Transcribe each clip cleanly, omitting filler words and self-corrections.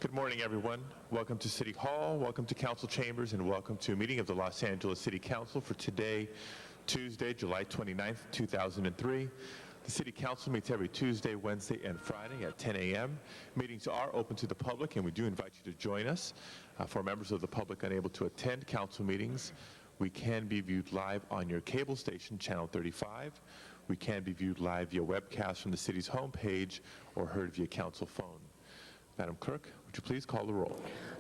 Good morning, everyone. Welcome to City Hall, welcome to Council Chambers, and welcome to a meeting of the Los Angeles City Council for today, Tuesday, July 29th, 2003. The City Council meets every Tuesday, Wednesday, and Friday at 10 a.m. Meetings are open to the public, and we do invite you to join us. For members of the public unable to attend council meetings, we can be viewed live on your cable station, Channel 35. We can be viewed live via webcast from the city's homepage or heard via council phone. Madam Clerk, would you please call the roll?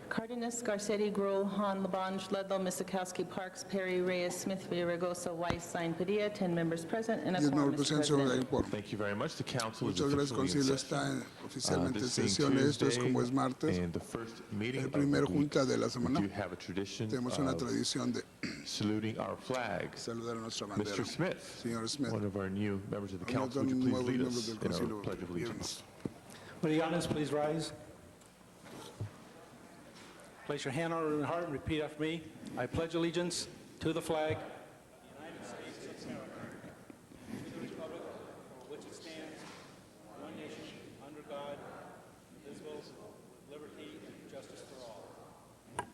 Cardenas, Garcetti, Gruel, Han, Labange, Ledlow, Misakowski, Parks, Perry, Reyes, Smith, Villaraigosa, Weiss, Sign, Padilla, 10 members present and a quorum, Mr. President. Thank you very much. The council is Muchas gracias, officially in concilio session. está oficialmente en This being sesión. Esto es Tuesday como es martes, and the first meeting el of the primer week. junta de la We semana. do have a tradition Tenemos una of tradición de saluting our flag. saludar a nuestra Mr. bandera. Smith, Señor Smith, one of our new members of the uno council, de would los you nuevos please lead miembros us del in our concilio. Pledge of Allegiance? Will the audience please rise? Place your hand on your heart and repeat after me. I pledge allegiance to the flag of the United States of America, to the republic for which it stands, one nation, under God, indivisible, with liberty and justice for all.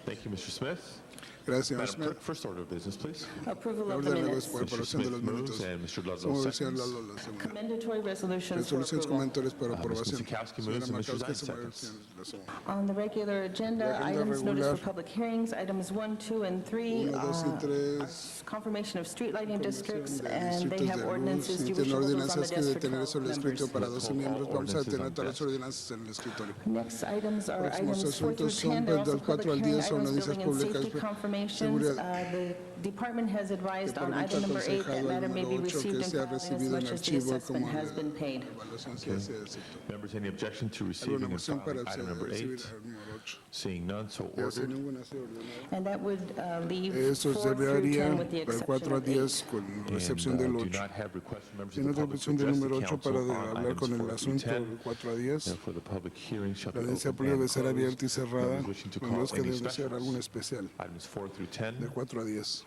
Thank you, Mr. Smith. gracias, señor Madam Smith. Clerk, first order of business, please. Approval La of the orden de minutes. por Mr. aprobación de Smith los moves minutos. and Mr. Ludlow Como decía seconds. Lalo, la segunda. Commendatory resolutions for Resoluciones approval. comentarios para Ms. aprobación. Mikowski Señora moves and Mr. Mikowski Zine se mueve, seconds. la segunda. On the regular agenda, La agenda items noticed regular. for public hearings, items 1, 2, and 3, 1, 2 y 3. confirmation of street lighting districts, de and they distritos have de ordinances. luz, Do you y wish to tiene hold those on the ordenanzas que desk for detener 12 sobre el escrito members? para 12 Hold all miembros. Vamos a ordinances detener on todas las desk. ordenanzas en el escritorio. Next items are Próximos items 4 through asuntos son 10. They're also del 4 public al hearing 10 son items, audiencias building and públicas, safety confirmations. seguridad. The department has advised on Departamento item number 8 that aconsejado matter al may be número 8 received que and sea filed as recibido en much as the archivo assessment como has been la paid. evaluación se hace acepto. Members, any objection to ¿Alguna receiving and moción para filing item number recibir 8? el número 8? Seeing none, so Ya sin ordered. ninguna se ordenada. And that would leave Eso 4 se through 10 haría with the del exception 4 a of 8. 10 con recepción And del do 8. not have requests from members of Tiene the otra public to opción del address the número 8 para council on hablar items con 4 el through asunto 10. del 4 a 10. Therefore, the public hearing shall La be audiencia open pública debe and ser closed. abierta y cerrada, Members wishing to call menos que any debe ser algún specials. especial. Items 4 through De 10. 4 a 10.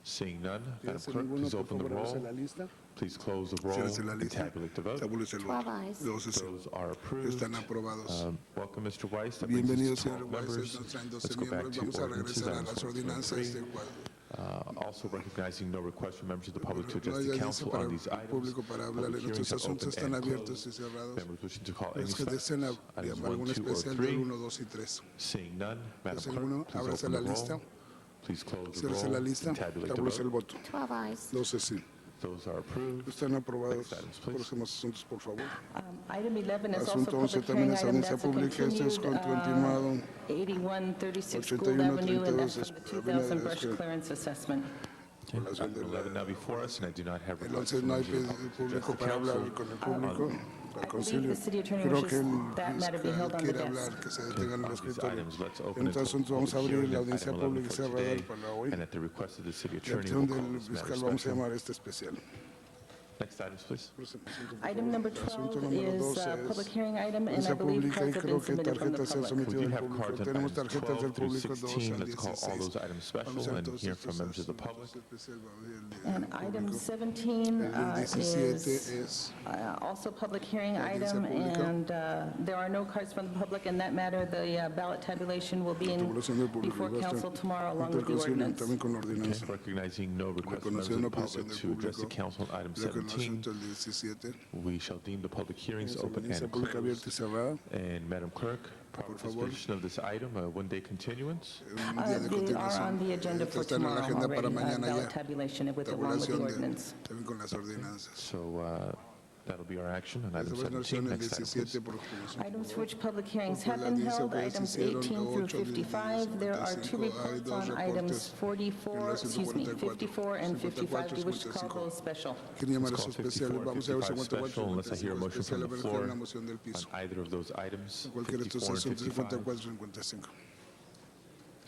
Seeing none, Si Madam hace Clerk, ninguno, please por open the favor, ábrase roll. la lista. Please close the roll Ciérrese la and lista. tabulate the vote. Tabúlese el 12 voto. ayes. 12 sí. Those are approved. Están aprobados. Welcome, Mr. Weiss. That brings Bienvenido, us to señor 12 Weiss. members. Nos traen 12 Let's go back miembros. to Vamos a ordinances. regresar a Items las 1 through ordenanzas 3. de cuadro. Also recognizing no request from members of the public to No address hay the audiencia council para on el these items. público para hablar Public de hearings nuestros are asuntos. open Están and abiertos y closed. cerrados. Members wishing to call any Los que deseen specials. Items llamar 1, algún 2, or especial 3. del 1, 2 y 3. Seeing none, Madam ¿Es alguno? Clerk, please Ábrase open la the lista. roll. Please close the Ciérrese roll la lista. and tabulate the Tabúlese el vote. voto. 12 ayes. 12 sí. Those are approved. Están aprobados. Next items, please. Próximos asuntos, por favor. Item 11 is also Asunto 11 public también hearing es item. audiencia That's a pública. Este es continuado. 8136 Gould 81, Avenue, and that's 32 from the 2000 brush Avenida- clearance assessment. Okay, Población de Item 11 now before us, and I do not have El requests 11 from no hay members of the public to address público the para hablar council. con el público. I Al believe concilio. the city attorney Creo wishes que el that matter be held on the quiere hablar, desk. que se detenga en el On these escritorio. items, let's open En it estos to asuntos vamos a public abrir hearing la at audiencia item 11 pública for cerrada today, para hoy. and at the request of the city La attorney, acción we'll del call this matter fiscal vamos a special. llamar este especial. Next items, please. Item number Asunto 12 número is 12 a es public hearing item, and I audiencia believe pública y cards have creo been que submitted from the tarjetas se han public. We sometido do al have público. cards on Tenemos items tarjetas 12 del through público 2 16. al Let's call all 16. those items special Vamos a ver and todos hear from estos members of the public. asuntos especiales. Vamos a ver el del And item público. 17 El 17 is es also public hearing Audiencia item, pública. and there are no cards from the public. In that matter, the ballot tabulation will be in tabulación del público. before Va a estar council tomorrow along ante el with the concilio ordinance. también con la ordenanza. Recognizing no request from members of the Reconociendo public petición to del address the público. council on item Ya que en el 17, asunto del 17 we shall deem the public hearings es la open audiencia and pública abierta y closed. cerrada. And Madam Clerk, proper Por favor. disposition of this item, a one-day continuance. Un día de They are on the continuación. agenda Esto for está en la tomorrow agenda para already, mañana ballot ya. tabulation along with the Tabulación ordinance. también con las ordenanzas. So that'll be our action on Esa item fue la 17. versión del Next item, 17 please. por como Items for which public hearings Por have la been audiencia held, pues items hicieron 18 de through 8 a 55. There are 2 55. Hay reports dos on items reportes 44, en la excuse me, 144, 54 and 55. Do you wish to call 55. those special? ¿Quieren llamar Let's eso call especial? 54, Vamos a ver 55 special, unless I hear a 54, motion especial. from A the ver, floor ¿quién la moción del piso? on either of those items, Cualquiera de estos 54 and asuntos 55. 54 55.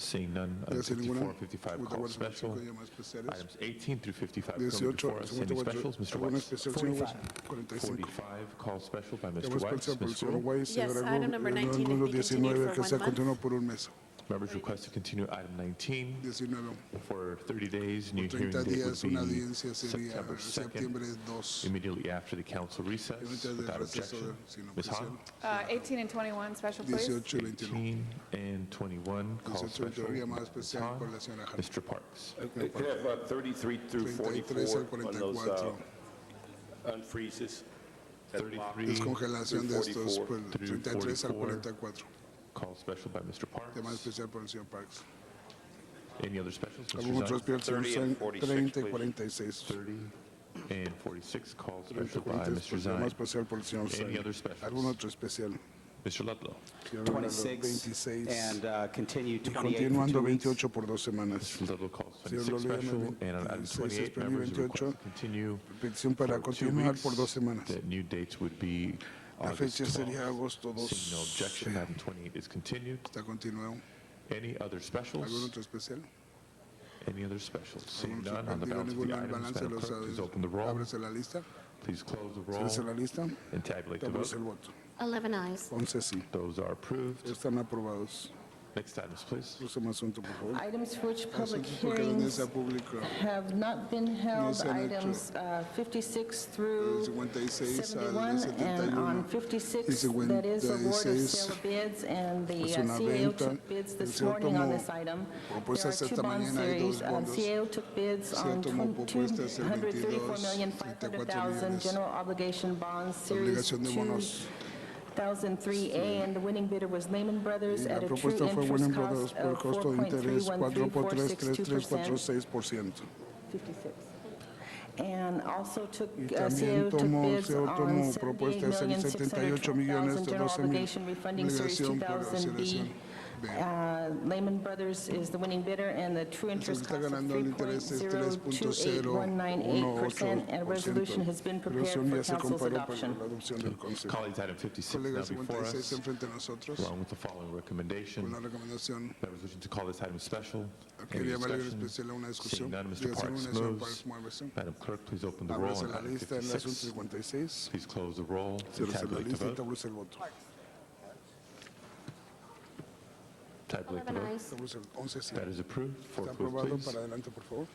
Seeing none, Ya items sin 54 ninguna. and 55 call 54 special. 55 llamadas especiales. Items 18 through 55 come 18, before us. Any 54, specials? Mr. alguna Weiss. especial, señor Weiss? 45. 45 call special by Llamada Mr. Weiss. especial por el Ms. señor Gruel. Weiss. Yes, señora item number Gruel, 19 número be continued 19 for que 1 sea month. continuado por un mes. Members request to continue item 19 19. for 30 days. New Por hearing 30 date días, would una be audiencia sería September 2nd, septiembre 2. immediately after the council recess, Antes del without receso objection. sin Ms. objeción. Han? 18 and 21, special, please. 18 y 21. 18 and 21, call 18 special. teoría más Ms. especial Han. por la señora Han. Mr. Parks. Could I have 33 through 33 al 44 on those 44. unfreezes? that block? 33, Descongelación de estos por el through 33 al 44. 44. call special by Mr. Tema Parks. especial por el señor Parks. Any other specials? ¿Algún Mr. otro Zhang? especial? 30 and 46, 30 y please. 46. 30 and 46, call 30 special y by 46 Mr. por tema Zhang. especial por el señor Any Zhang. other specials? ¿Algún otro especial? Mr. Ludlow. Señor 26 26. and continue Y 28 for continuando 2 weeks. 28 por 2 semanas. Mr. Ludlow calls Señor 26 Lolo, special, llame and on item 26 28, suspendí members request 28. to continue Petición para for 2 continuar weeks. por 2 semanas. The new dates would be La August fecha sería 12th. agosto 2. Seeing no objection, item 28 is continued. Está continuado. Any other ¿Algún specials? otro especial? Any other specials? Seeing ¿Algún otro? none, on the Digo balance of ninguno the en el items, balance de Madam los Clerk, please open the roll. Ábrese la lista. Please close the roll Cierre la lista. and tabulate the Damos el vote. voto. 11 eyes. 11 sí. Those are approved. Están aprobados. Next items, please. Próximo asunto, por favor. Items for which public Asuntos porque la hearings audiencia pública have not been held, se han hecho. items 56 through 56 al 71, and 71. on Y 56, that is award of 56 sale of bids, and the es una CAO venta. took bids El this CAO morning on tomó this item. There propuestas are two esta bond mañana, hay series. dos bondos. CAO took bids CAO on tomó propuestas el 234,500,000 general obligation bonds, series Obligación de bonos. 2003A, and the winning bidder was Lehman Brothers Y at la a true propuesta fue interest Winning Brothers cost por of costo de interés 4 por 3, 3, 3, 4, 4.313346%. 6%. And also took, Y CAO también took tomó, bids CAO on tomó propuestas en 78 millones 78,612,000 de general 12 mil obligation refunding series obligación por 2000B. aceleración B. Lehman Brothers is the winning bidder, and the true interest está cost of ganando el interés es 3.02819.8%, and a resolution has been prepared Resolución for ya se council's comparó para adoption. la adopción del Consejo. Colleagues, item 56 now Colega before 56 us, enfrente a nosotros, along with the following con recommendation. la recomendación. Members wishing to call this item special. Any Quería llamar en discussion? especial a una Seeing discusión. none, Mr. Dígase Parks una, señor moves. Parks, muévese. Madam Clerk, please open the roll Ábrase on la item lista en el asunto 56. 56. Please close the roll and Cierre la tabulate the lista y vote. tablece el voto. Tabulate the 11 vote. eyes. Tablece el 11 sí. That is approved. Está Forthwith, aprobado. please. Para adelante, por favor.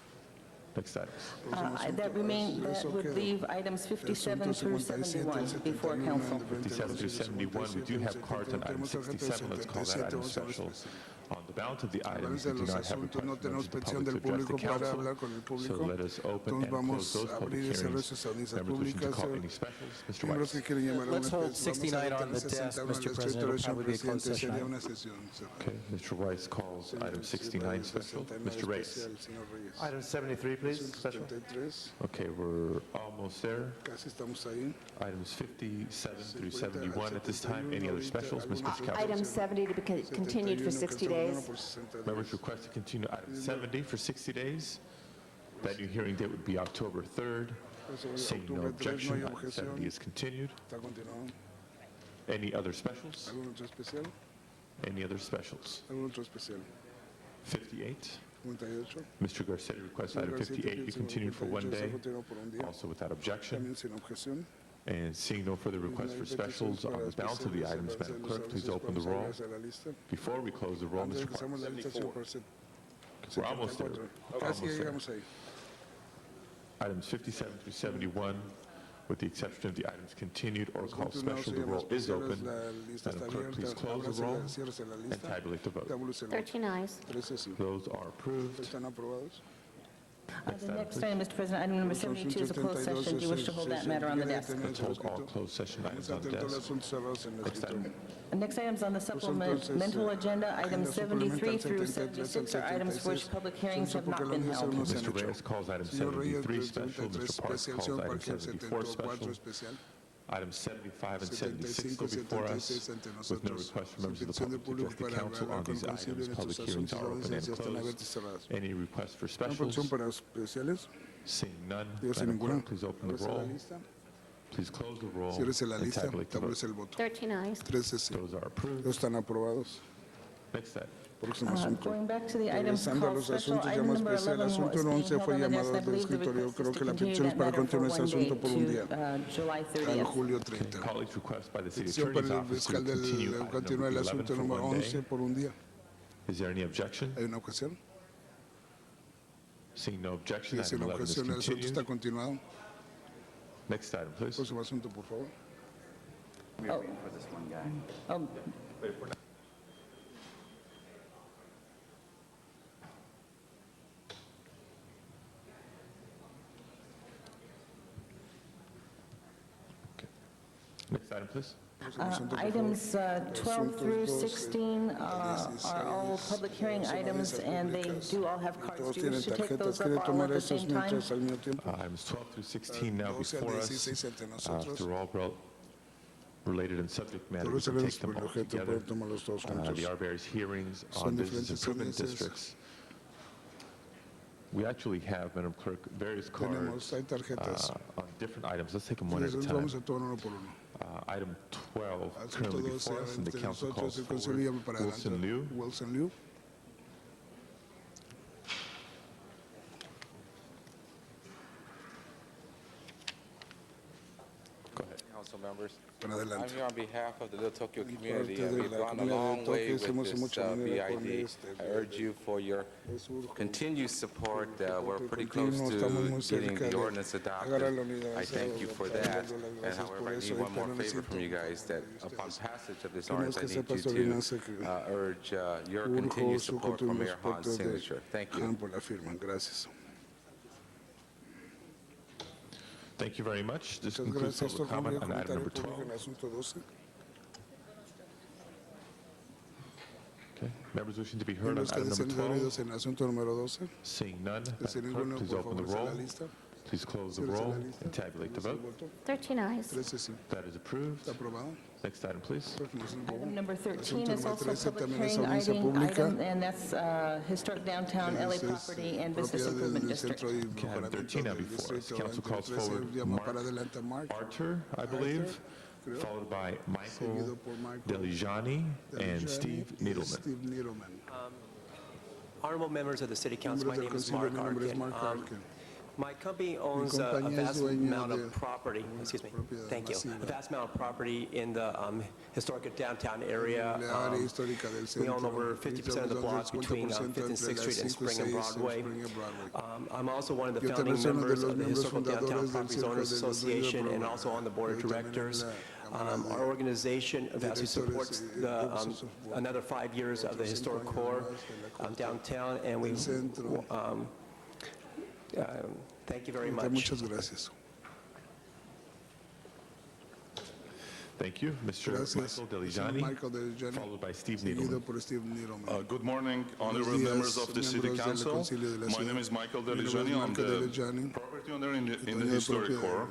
Next items. Próximo asunto. That Eso would queda. leave items 57 Asuntos through 57, 71 before 71, council. 57 through 71, we do have cards on item 67. Let's call that item special. On the balance of the items, Balance we de do los not have asuntos, no requests tenemos from petición members del of the public to público address the para council. hablar con el So público. let us open Entonces and close vamos those a public abrir y cerrar hearings. esas audiencias Members wishing to públicas. call any specials? Mr. Miembros que Weiss. quieren llamar a Let's una hold vamos a 69 detener on the desk, 61 Mr. al President. escritorio, It'll señor probably be a closed presidente. session Sería item. una sesión cerrada. Okay, Mr. Weiss calls item 69 special. 69 Mr. Reyes. especial, señor Reyes. Item 73, please, Asunto special. 73, Okay, we're almost there. casi estamos ahí. Items 57 through 71 at this time. Any other specials? Ms. Michkowski. Item 70 to be continued for 60 days. Members request to continue item 70 for 60 days. That new hearing date would be October 3rd. Seeing no objection, item 70 is continued. Está continuado. Any other specials? ¿Algún otro especial? Any other specials? ¿Algún otro especial? 58. 58. Mr. Garcetti requests item 58 be continued for one day, also without objection. También sin objeción. And seeing no further requests for specials on the balance of the items, Madam Clerk, please open the roll. Before we close the roll, Mr. Parks. la lista, señor Parcet. We're almost there. Casi Almost there. llegamos ahí. Items 57 through 71, with the exception of the items continued or called Continuamos, special, the señor roll is especiales, open. la lista Madam está Clerk, please abierta. close the Ábrase roll la- ciérrese la and lista. tabulate the vote. Tabúlese el voto. 13 eyes. 13 sí. Those are approved. ¿Están aprobados? The next item, Mr. President, item number 72 is a closed session. Do you wish to hold that matter on the desk? Let's hold all closed session items on the desk. Next item. The next items on the supplemental agenda, items 73 through 76, are items for which public hearings have not been held. Mr. Reyes calls item Señor Reyes, 73 special. Mr. Parks calls especial, item Parque 74 74 special. especial. Items 75 and 76 go 75 y before us 76 ante with no nosotros. request from members of the Petición del public to público address the para council hablar on con these el items. concilio en Public estos hearings asuntos. are open and Audiencias están abiertas y closed. cerradas. Any requests for ¿Una specials? porción para especiales? Seeing none, Dígase Madam ninguna. Clerk, please open the Ábrase la roll. lista. Please close the roll Ciérrese la and lista. tabulate the vote. Tablece el voto. 13 eyes. 13 sí. Those are approved. Están aprobados. Next item. Próximo asunto. Going back to the items Regresando a called los special, asuntos ya item más number especial, 11 asunto was being 11 held fue on the desk. llamado I del believe the escritorio. request Creo is que to la continue petición es that para matter for continuar ese one day asunto por un día. to July Al 30th. julio 30. Colleagues request by the City Petición Attorney's para el Office to fiscal continue del item continuar el number 11 asunto for número one 11 day. por un día. Is there any objection? ¿Hay una objeción? Seeing no objection, Si item no 11 is objeción, el asunto continued. está continuado. Next item, please. Próximo asunto, por favor. Oh, Next item, please. Próximo asunto, por favor. Items 12 through Asuntos 16 are all public hearing son items, audiencias and they públicas. do all have cards. Todos Do you wish tienen to take tarjetas. those ¿Quiere up all tomar at the estos same time? mientras al mismo tiempo? Items 12 through 16 now 12 al before us. 16 entre nosotros. They're all related in subject matter. We Todos can los take them por all objeto together. pueden tomarlos todos juntos. There are various hearings Son on business diferentes improvement audiencias. districts. We actually have, Madam Clerk, various Tenemos, cards hay tarjetas. on different items. Let's take them one at a Entonces time. vamos a tomar uno por uno. Item 12, Asunto currently 12, before us, and the entre council calls nosotros, el Consejo llama forward para Wilson adelante. Liu. Wilson Liu. Go ahead. Council members. Para I'm adelante. here on behalf of the Little Tokyo community, parte and de we've la gone a comunidad de long way Tokio, hemos with hecho this mucho dinero con BID. este I urge you for your continued support. We're pretty close Continuo, to estamos muy getting cerca the de ordinance agarrar adopted. la unidad. I thank you for Estamos that. dando las And gracias however, por I eso, need one y more pero favor from you necesito guys, that de upon ustedes. passage of this Queremos ordinance, I que se need pase you ordenanza que to urge your urjo continued su support for continuo Mayor Han's respeto de signature. Thank you. Han por la firma. Gracias. Thank you very much. This Muchas concludes gracias. Esto public concluye comment on item comentario number público 12. en el asunto 12. Okay. Members wishing to be heard on Miembros que item deseen number ser 12. oídos en el asunto número 12. Seeing none, Desde Madam Clerk, ninguno, please por open the favor, roll. cierre la lista. Please close the Cierre roll la lista. and tabulate the Cierre el vote. voto. 13 ayes. 13 sí. That is approved. Está aprobado. Next item, please. Próximo asunto, por favor. Item number 13 Asunto is número also a 13 public también es hearing audiencia pública. item, and that's historic downtown LA Ese es property and business propiedad improvement del district. centro de Okay, item mejoramiento 13 now del before us. distrito. Council Item calls 13 forward llama Mark para adelante a Mark. Archer, I believe, creo. followed by Michael Seguido por Michael Delijani and Delijani Steve y Needleman. Steve Needleman. Honorable members of the City Council, my Miembros del name is Consejo, Mark mi nombre es Mark Arkin. Arkin. My company owns a compañía es vast dueña amount de of property, excuse me, propiedad thank you, masiva. a vast amount of property in the historic downtown area. La área histórica del We centro. own over 50% of the block between 5th and 6th Street and Spring and Broadway. I'm also one of the Yo founding también soy uno de members los of the miembros Historical Downtown fundadores del Properties Circo Owners de los Dueños de Association and Broadway. also on the board of Yo también en directors. la Cámara de Our organization vastly Directores supports y the, Offices of War. another 5 years of the historic core downtown, and we centro. thank you very Muchas, much. muchas gracias. Thank you. Mr. Gracias. Michael Señor Delijani, Michael Delijani, followed by Steve seguido Needleman. por Steve Needleman. Good morning, honorable días, members of the City miembros del Council. Concilio de la My Ciudad. name is Michael Mi nombre es Delijani. I'm Michael the Delijani, property owner in the dueño de historic propiedad core,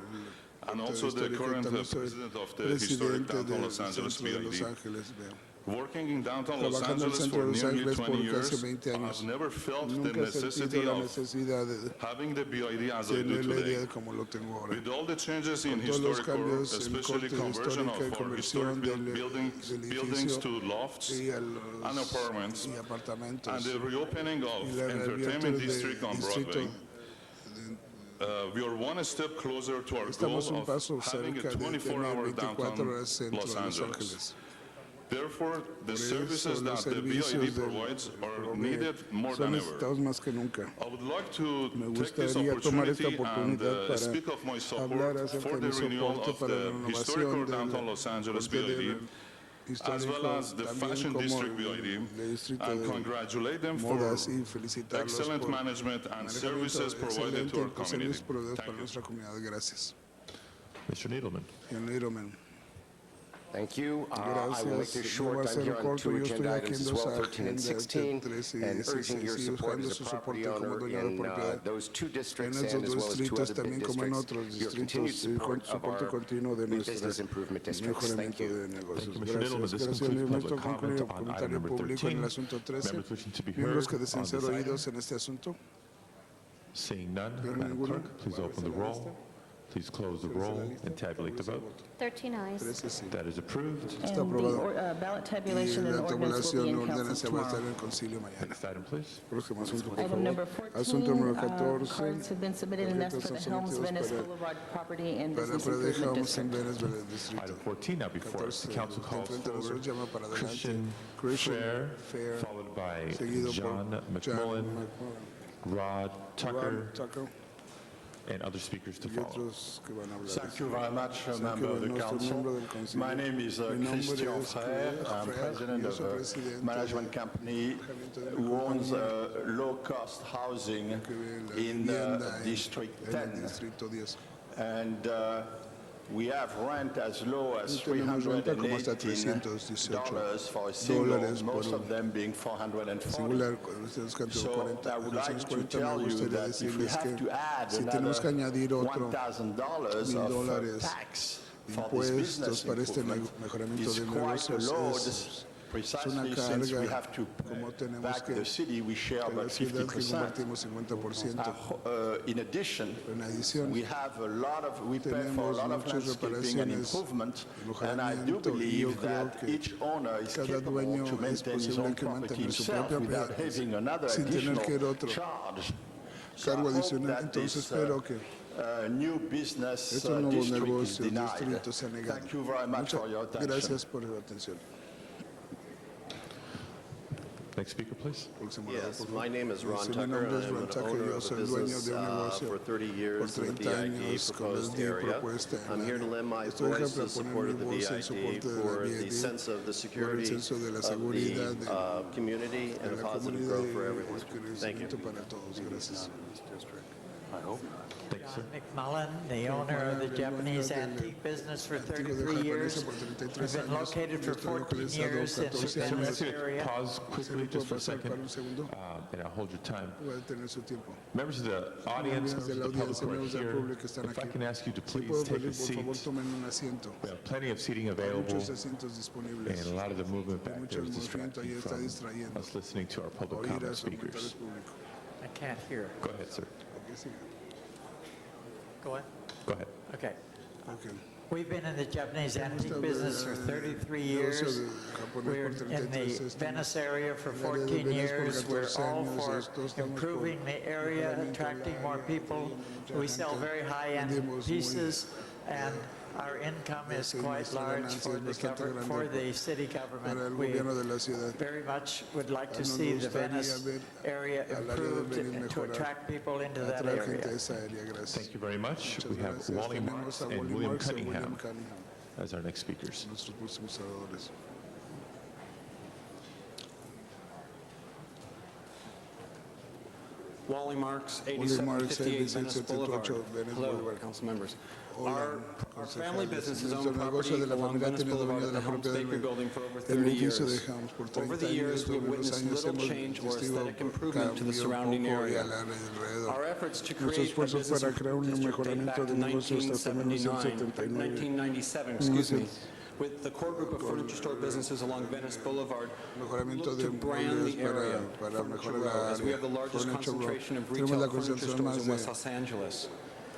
and del also the histórico, current también soy president of the historic presidente downtown del Los Angeles centro de Los BID. Ángeles. Veo. Working in downtown Los Trabajando en el Angeles centro for de Los nearly Ángeles 20 por casi years, 20 años. I've never felt the Nunca he sentido necessity la of necesidad de having the BID as I do tener la today. idea como lo tengo ahora. With all the changes in Con todos los historic core, cambios en especially corte conversion histórica y of our conversión historic del buildings edificio to lofts y a and los apartments, y apartamentos and the reopening y of la reabiertura entertainment del district on distrito. Broadway, we are one step closer to our goal Estamos un paso of having a cerca de tener 24-hour 24 downtown horas centro Los de Los Angeles. Ángeles. Therefore, the Por eso, services los that the servicios BID del provides are provee needed more son than ever. necesitados más que nunca. I would like to Me take this gustaría tomar esta opportunity and oportunidad para speak of my hablar support acerca for de the mi renewal soporte of para la the historical renovación downtown del Los Angeles corte BID, del as histórico, well as the también Fashion como District el BID, distrito and de congratulate them for modas y felicitarlos excellent por management and manejamiento services provided to our excelente y community. servicios proveídos Thank para you. nuestra comunidad. Gracias. Mr. Needleman. Señor Needleman. Thank you. I will make Gracias. this Yo voy short. a I'm ser here on corto. two Yo estoy agenda aquí items en as dos well, 13 and agendas, 16, 13 y and urging 16, your y support buscando as a su property soporte como owner dueño de in propiedad. those two En districts esos and as dos well as two distritos, other big también como en districts, otros your continued distritos, y con support of soporte our continuo de nuestro business improvement districts. Thank mejoramiento you. de negocios. Thank you, Mr. Needleman. Gracias. This Gracias. concludes Nuestro public comment concluye on item comentario number público en 13. el asunto 13. Members wishing to be Miembros heard que deseen on ser this item. oídos en este asunto. Seeing none, Veo Madam ninguno. Clerk, please open the roll. Please close the roll and tabulate the vote. 13 ayes. 13 sí. That is approved. Está And aprobado. the ballot Y tabulation and la ordinance will be tabulación in ordena council se va a estar tomorrow. en el concilio mañana. Next item, please. Próximo asunto, por Item number favor. 14, Asunto número 14. cards have been submitted and asked for the Tarjetas Helms son Venice sometidos Boulevard Property and para Business Frederick Improvement Helms en District. Venice del Distrito. Item 14 now before us. The 14, council calls enfrente de nosotros forward llama para adelante Christian Christian Fair, Fair, followed by seguido John por McMullen, Rod Tucker, Rod Tucker and other speakers to y follow. otros que van a hablar. Thank you very much, Thank member you, of the nuestro council. miembro del concilio. My name is Mi nombre Christian es Frère. I'm Frère, president yo of soy a presidente management de company de una who owns compañía low-cost housing que ve la in vivienda en District el 10. Distrito 10. And we have rent as low as Y tenemos renta como hasta $318 for a single, $318 por most un of them being $440. singular, ustedes cantan So 40, I would like to 440, tell me you gustaría that if we decirles have to que add si another tenemos que añadir otro $1,000 $1,000 of tax for this impuestos business para este improvement mejoramiento is de quite a negocios load, es una precisely since we carga, have to como tenemos back que the city, we share la about ciudad que 50%. compartimos 50%. In addition, En adición, we have a lot of, we pay for a tenemos lot of muchas landscaping and reparaciones, improvement, and I do mejoramiento, y yo believe creo that que each owner is cada capable dueño to es maintain his posible own que property mantenga su himself propia without propiedad having another sin tener que ir additional otro charge. So I cargo hope adicional. that Entonces this espero que new business estos nuevos district is negocios, denied. distritos se han negado. Thank you very much Muchas for your attention. gracias por su atención. Next speaker, please. Próximo orador, Yes, por favor. my name is Ron Mi Tucker, nombre and es I'm Ron an Tucker, owner yo of soy a el dueño business de un negocio for 30 por years in the 30 VID años con el proposed DIE area. propuesta en I'm here to lend my Estoy voice para in support poner of the mi voz en VID soporte de la for the VID, sense of the por el security censo de la of seguridad the community de and a la positive comunidad growth y for el everyone. Thank you. crecimiento para todos. Gracias. Thank you, sir. McMullen, the owner of the Japanese antique business for 33 years. We've been located for 14 years in the So I'm Venice going to area. pause quickly just for a second, Para un segundo, and I'll hold your time. voy a tener su tiempo. Members of the audience, members Miembros de of la the public audiencia, who are miembros del here, público que están if I aquí. can ask you to Si please puedo take pedir, a por favor, seat. tomen un asiento. We have plenty of seating Hay available, muchos asientos disponibles. and a lot of the movement back Mucho there is movimiento ahí distracting está from distrayendo. us listening to our public Oír a comment los comentarios speakers. públicos. I can't hear. Go ahead, sir. Aquí sigue. Go on. Go ahead. Okay. Ok. We've been in the Japanese antique business for 33 Negocio years. de japonés We're por in 33 the estamos. Venice area for En el área de 14 Venice por years. We're 14 all años, for estos estamos por improving the area, mejoramiento attracting del more área, people. mucha We sell gente, very high-end vendemos muy pieces, and our income is sí, quite nuestra large ganancia for es the bastante grande for the city para el government. We gobierno de la ciudad. very much would like to Nos see the gustaría Venice ver area al área de improved Venice and to mejorar, attract people into that atraer gente a area. esa área. Gracias. Thank you very much. Muchas We have gracias. Wally Tenemos Marks a and Wally William Marks y William Cunningham Cunningham, as our next speakers. nuestros próximos oradores. Wally Marks, Wally Marks, 8758 Venice 8778 Boulevard. Venice Hello, Boulevard. council members. Hola, Our family concejales. businesses Nuestro own negocio property de la along familia ha Venice tenido Boulevard dueño at de the la Helms propiedad Baker Building for over el 30 edificio de years. Helms por Over 30 the años. years, we've Sobre los witnessed años little hemos change or asistido aesthetic improvement to the cambio surrounding poco y area. al área alrededor. Our efforts to Nuestro create a esfuerzo business para crear un district date mejoramiento back de to negocios hasta 1997, excuse me, with the core group of furniture store businesses along Venice Boulevard, Mejoramiento look de to brand muebles the area para Furniture mejorar Row, la as we have the área. largest Furniture Row. concentration of Tenemos retail la furniture concentración stores más in de West Los Angeles.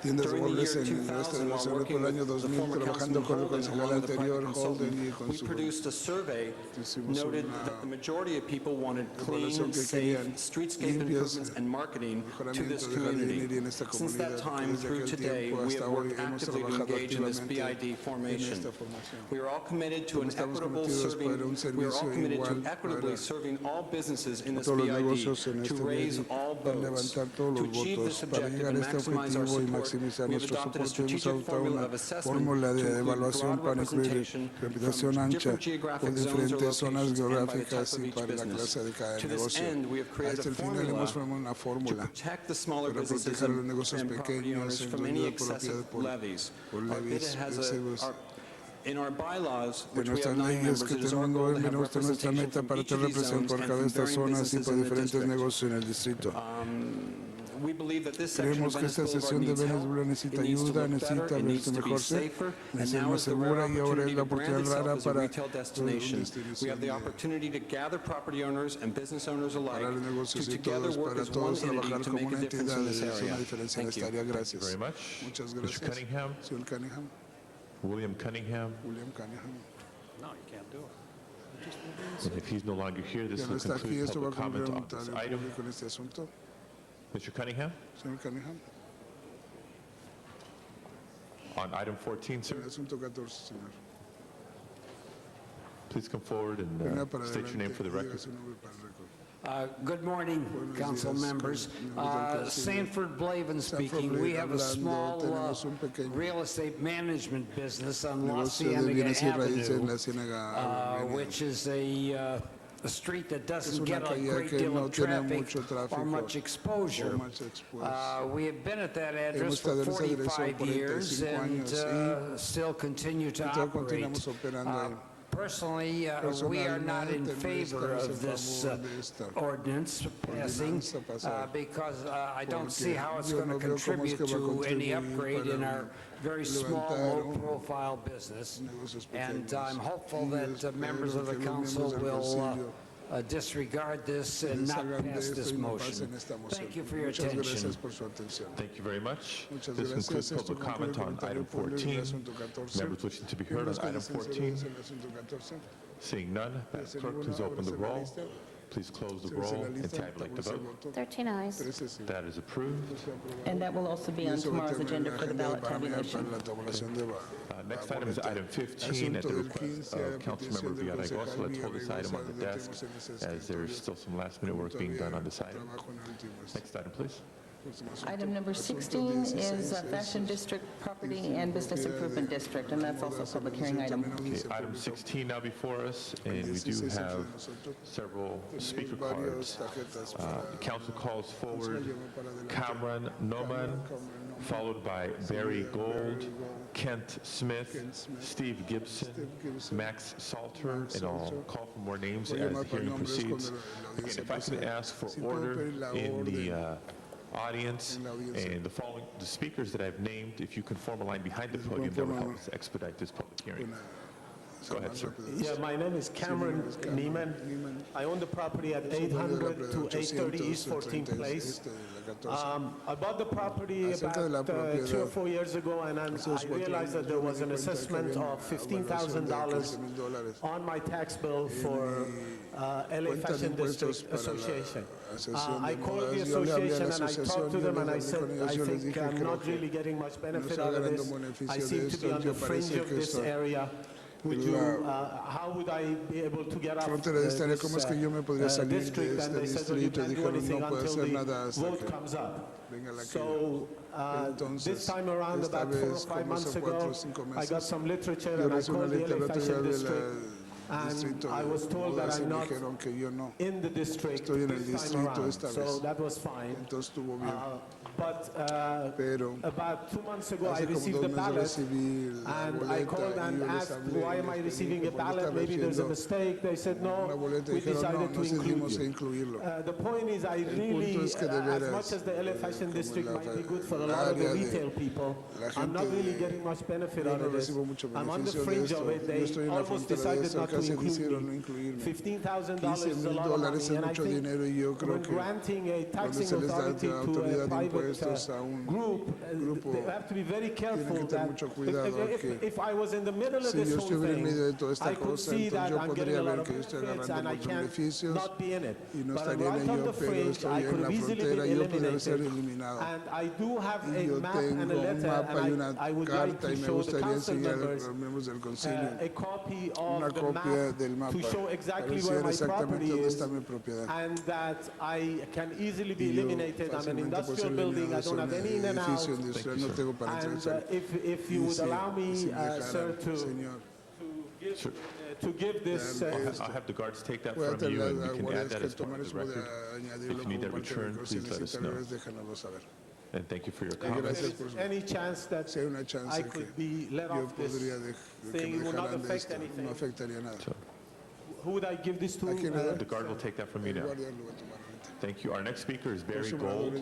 tiendas During the muebles year en el oeste 2000, de la while ciudad por working el año with the 2000, former trabajando Councilman con el Holden concejal along with the anterior, private Holden, y consultant, con we su produced a survey hicimos noted una that the majority of people wanted evaluación clean, que safe, querían streetscape limpias, improvements and marketing to this mejoramiento de community. jardinería en esta Since that comunidad. time Desde through aquel today, tiempo we hasta have hoy worked hemos actively to trabajado engage in this activamente BID en formation. esta formación. We are all committed to an Estamos equitable comprometidos para un serving, we are all servicio committed igual to equitably para serving all businesses in this todos los BID, negocios en to este raise BID, all para votes. levantar todos To los achieve votos, this para objective llegar and a este maximize our objetivo y support, maximizar we have nuestro adopted a soporte, hemos strategic adoptado formula una of assessment fórmula de to include evaluación broad para incluir representation representación from ancha different por geographic zones or diferentes zonas locations and by the geográficas type of y each para la business. clase de cada To this negocio. end, we have created Hasta a el final formula hemos formado una to fórmula protect the smaller para businesses proteger a los negocios and property pequeños owners en from dueño any de excessive propiedad por levies. Our levies BID has excesivos. in our bylaws, De which we have nuestras 9 leyes members, que it is our tenemos goal to 9 have miembros, nuestra representation meta from para each of tener these representación zones por and cada from de estas varying zonas y businesses por in the diferentes district. negocios en el distrito. We believe that this section of Creemos que Venice esta Boulevard sección de needs Venice help. Boulevard It necesita needs to ayuda, look necesita better, it needs verse to be mejor, safer, necesita and ser now más is the rare segura y ahora es opportunity la to brand oportunidad itself rara as a para retail destination. We have the opportunity to gather property owners and business owners alike para los to negocios y together todos, work para as one todos entity trabajar to como make a una difference entidad, in this es una area. diferencia en Thank esta you. área. Thank you Gracias. very much. Muchas Mr. gracias. Cunningham, Señor Cunningham, William Cunningham. William Cunningham. No, you can't do it. And if he's no longer here, this Ya no will está aquí, conclude esto va a public comment on concluir this el item. público en este asunto. Mr. Cunningham, Señor Cunningham, on item 14, sir, en el asunto 14, señor. please come forward and Venga para state your name adelante for the y diga record. su nombre para el récord. Good morning, Buenos council días, members. miembros del Council. Sanford Blavin speaking. We Blavin have a hablando, small tenemos un pequeño real estate management business on La negocio de Cienega bienes y raíces en Avenue, la Ciénaga Avenue. which is a street that Es doesn't una get a calle great que deal no of tiene traffic mucho tráfico or much exposure. o much exposure. We have been at that Hemos address estado for en esa dirección 45 years 45 and años still continue to y todavía operate. continuamos operando ahí. Personally, we are not in Personalmente, no favor estamos en of this favor de esta ordinance passing ordenanza pasar, because I don't see porque how it's yo going to no veo cómo es contribute que va a to any contribuir upgrade in para our very small, levantar un low-profile business. negocios And pequeños. I'm hopeful Y that espero members of the que los council miembros del will Concilio disregard this and not deshagan de pass esto this y no motion. pasen esta moción. Thank you for your Muchas attention. gracias por su atención. Thank you very much. Muchas This gracias. concludes Esto public comment concluye el on comentario item público 14. del asunto 14. Members wishing to be heard on Miembros que item deseen ser 14. oídos en el asunto 14. Seeing none, Madam Desde Clerk, please ninguna open the hora se la roll. lista. Please close the Cierre roll la and lista, tabulate the tabúlese el vote. voto. 13 ayes. 13 sí. That is approved. And that will also be on Eso va a tomorrow's tener agenda la for the agenda ballot para mañana tabulation. para la tabulación de Next item is item 15 at the Asunto del request 15 of a Councilmember petición del Villaraigosa. concejal Let's hold this item on the Villaraigosa, desk lo tenemos en ese as there's escritorio. still some last minute work being done on this item. Trabajo en el último. Next item, please. Item number 16 is Fashion District Property and Business Improvement District, and that's also a public hearing item. Okay, item 16 now before us, and we do have several speaker cards. The council calls forward Cameron Noman, followed by Barry Gold, Kent Smith, Steve Gibson, Max Salter, and I'll call for more names as the hearing proceeds. Again, if I could ask for order in the audience and the speakers that I've named, if you can form a line behind the podium, that would help us expedite this public hearing. Go ahead, sir. Yeah, my name is Cameron Neiman. I own the property at 800 to 830 East 14th Place. I bought the property about 3 or 4 years ago, and I realized that there was an assessment of $15,000 on my tax bill for LA Fashion District Association. I called the association and I talked to them and I said, I think I'm not really getting much benefit out of this. I seem to be on the fringe of this area. Would you, how would I be able to get out of this district? And they said, well, you can't do anything until the vote comes up. So this time around, about 4 or 5 months ago, I got some literature and I called the LA Fashion District. And I was told that I'm not in the district this time around, so that was fine. But about 2 months ago, I received a ballot, and I called and asked, why am I receiving a ballot? Maybe there's a mistake. They said, no, we decided to include you. The point is, I really, as much as the LA Fashion District might be good for a lot of the retail people, I'm not really getting much benefit out of this. I'm on the fringe of it. They almost decided not to include me. $15,000 is a lot of money, and I think when granting a taxing authority to a private group, they have to be very careful that if I was in the middle of this whole thing, I could see that I'm getting a lot of benefits and I can't not be in it. But I'm right on the fringe, I could have easily been eliminated. And I do have a map and a letter, and I would like to show the council members a copy of the map to show exactly where my property is, and that I can easily be eliminated. I'm an industrial building, I don't have any in and out. And if you would allow me, sir, to give this... I'll have the guards take that from you, and we can add that as part of the record. If you need that returned, please let us know. And thank you for your comments. If there's any chance that I could be let off this thing, it will not affect anything. Who would I give this to? The guard will take that from you now. Thank you. Our next speaker is Barry Gold.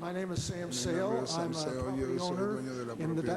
Mi nombre es Sam Sale, yo soy dueño de la propiedad.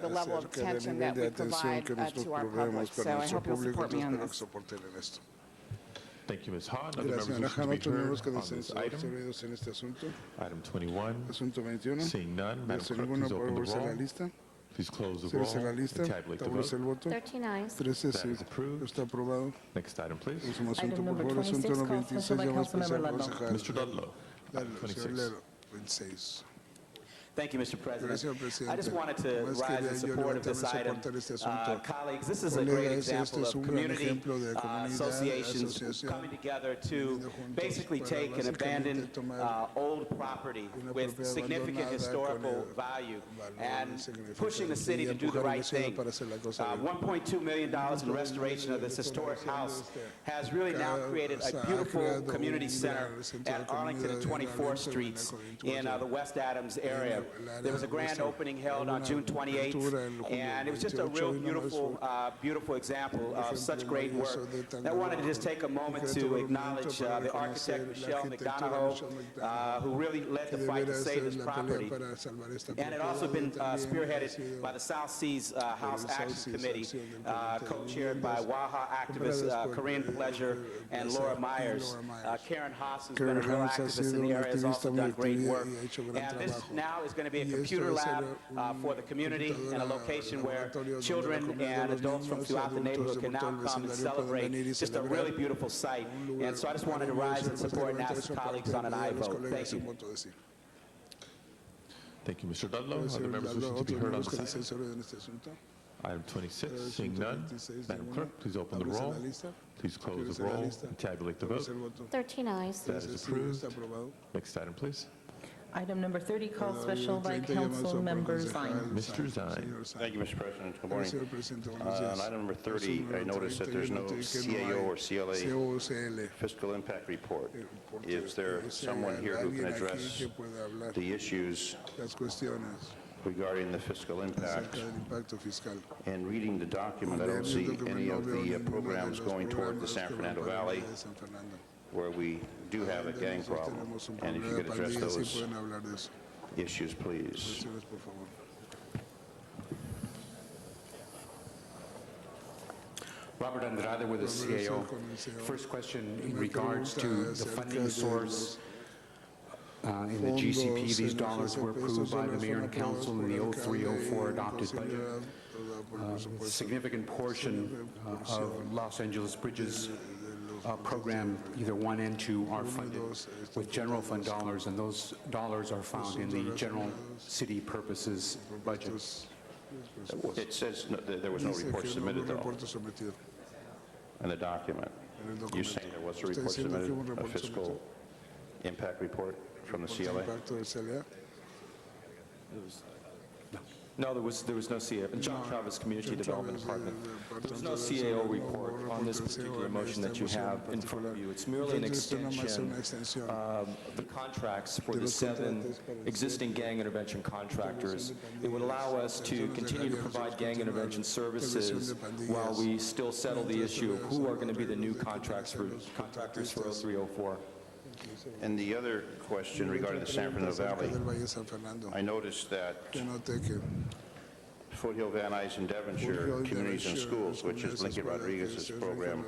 the level of acerca del attention nivel that de we atención provide que nosotros to our proveemos public. para So I nuestro hope you'll público. support me on Espero que this. soporten en esto. Thank you, Ms. Ha. Other Gracias, members señora wishing to Hanna. be Otros miembros heard que on deseen this ser item? servidos en este asunto. Item 21. Asunto 21. Seeing none, Madam Verso Clerk, ninguno, please por open favor, the se la roll. lista. Please close the Cierre roll la and lista. tabulate the Establece vote. el voto. 13 ayes. 13 That sí. is approved. Está aprobado. Next item, please. Próximo asunto, Item por number favor. Asunto 26, número called 26, special by llama Councilmember especial Ludlow. concejal. Mr. Ludlow, item Señor 26. Lero, 26. Thank you, Mr. President. Gracias, presidente. I just wanted to Más rise quería in yo support of this levantarme item. soportar este asunto. Colleagues, this is a great Colegas, este example es of un gran community ejemplo de comunidad, associations asociación, coming together to uniendo juntos basically para take an básicamente abandoned tomar old property una with propiedad significant abandonada historical con el value valor and significante pushing the city y to do the empujar a la right ciudad thing. para hacer la cosa bien. $1.2 million in restoration of this historic house has really now created a beautiful community center at Arlington and 24th Streets in the West Adams area. There was a grand opening held on June 28th, and it was just a real beautiful example of such great work. I wanted to just take a moment to acknowledge the architect, Michelle McDonough, who really led the fight to save this property. And it also been spearheaded by the South Seas House Action Committee, co-chaired by Waha activists Corinne Pleasure and Laura Myers. Karen Haas has been a real activist in the area, has also done great work. And this now is going to be a computer lab for the community and a location where children and adults from throughout the neighborhood can now come and celebrate. Just a really beautiful site. And so I just wanted to rise and support and ask colleagues on an aye vote. Thank you. Thank you, Mr. Ludlow. Other members wishing to be heard on this item? Item 26, seeing none. Madam Clerk, please open the roll. Please close the roll and tabulate the vote. 13 ayes. That is approved. Next item, please. Item number 30, called special by Councilmember Zine. Mr. Zine. Thank you, Mr. President. Good morning. On item number 30, I noticed that there's no CAO or CLA fiscal impact report. Is there someone here who can address the issues regarding the fiscal impact? And reading the document, I don't see any of the programs going toward the San Fernando Valley, where we do have a gang problem. And if you could address those issues, please. Robert Andrade with the CAO. First question in regards to the funding source. In the GCP, these dollars were approved by the mayor and council in the 03-04 adopted budget. A significant portion of Los Angeles Bridges program, either 1 and 2, are funded with general fund dollars, and those dollars are found in the general city purposes budget. It says that there was no report submitted, though, in the document. You're saying there was a report submitted, a fiscal impact report from the CLA? No, there was no CAO. John Chavez, Community Development Department. There was no CAO report on this particular motion that you have in front of you. It's merely an extension of the contracts for the 7 existing gang intervention contractors. It would allow us to continue to provide gang intervention services while we still settle the issue of who are going to be the new contractors for 03-04. And the other question regarding the San Fernando Valley, I noticed that Foothill, Van Nuys, and Devonshire Communities and Schools, which is Lincoln Rodriguez's program,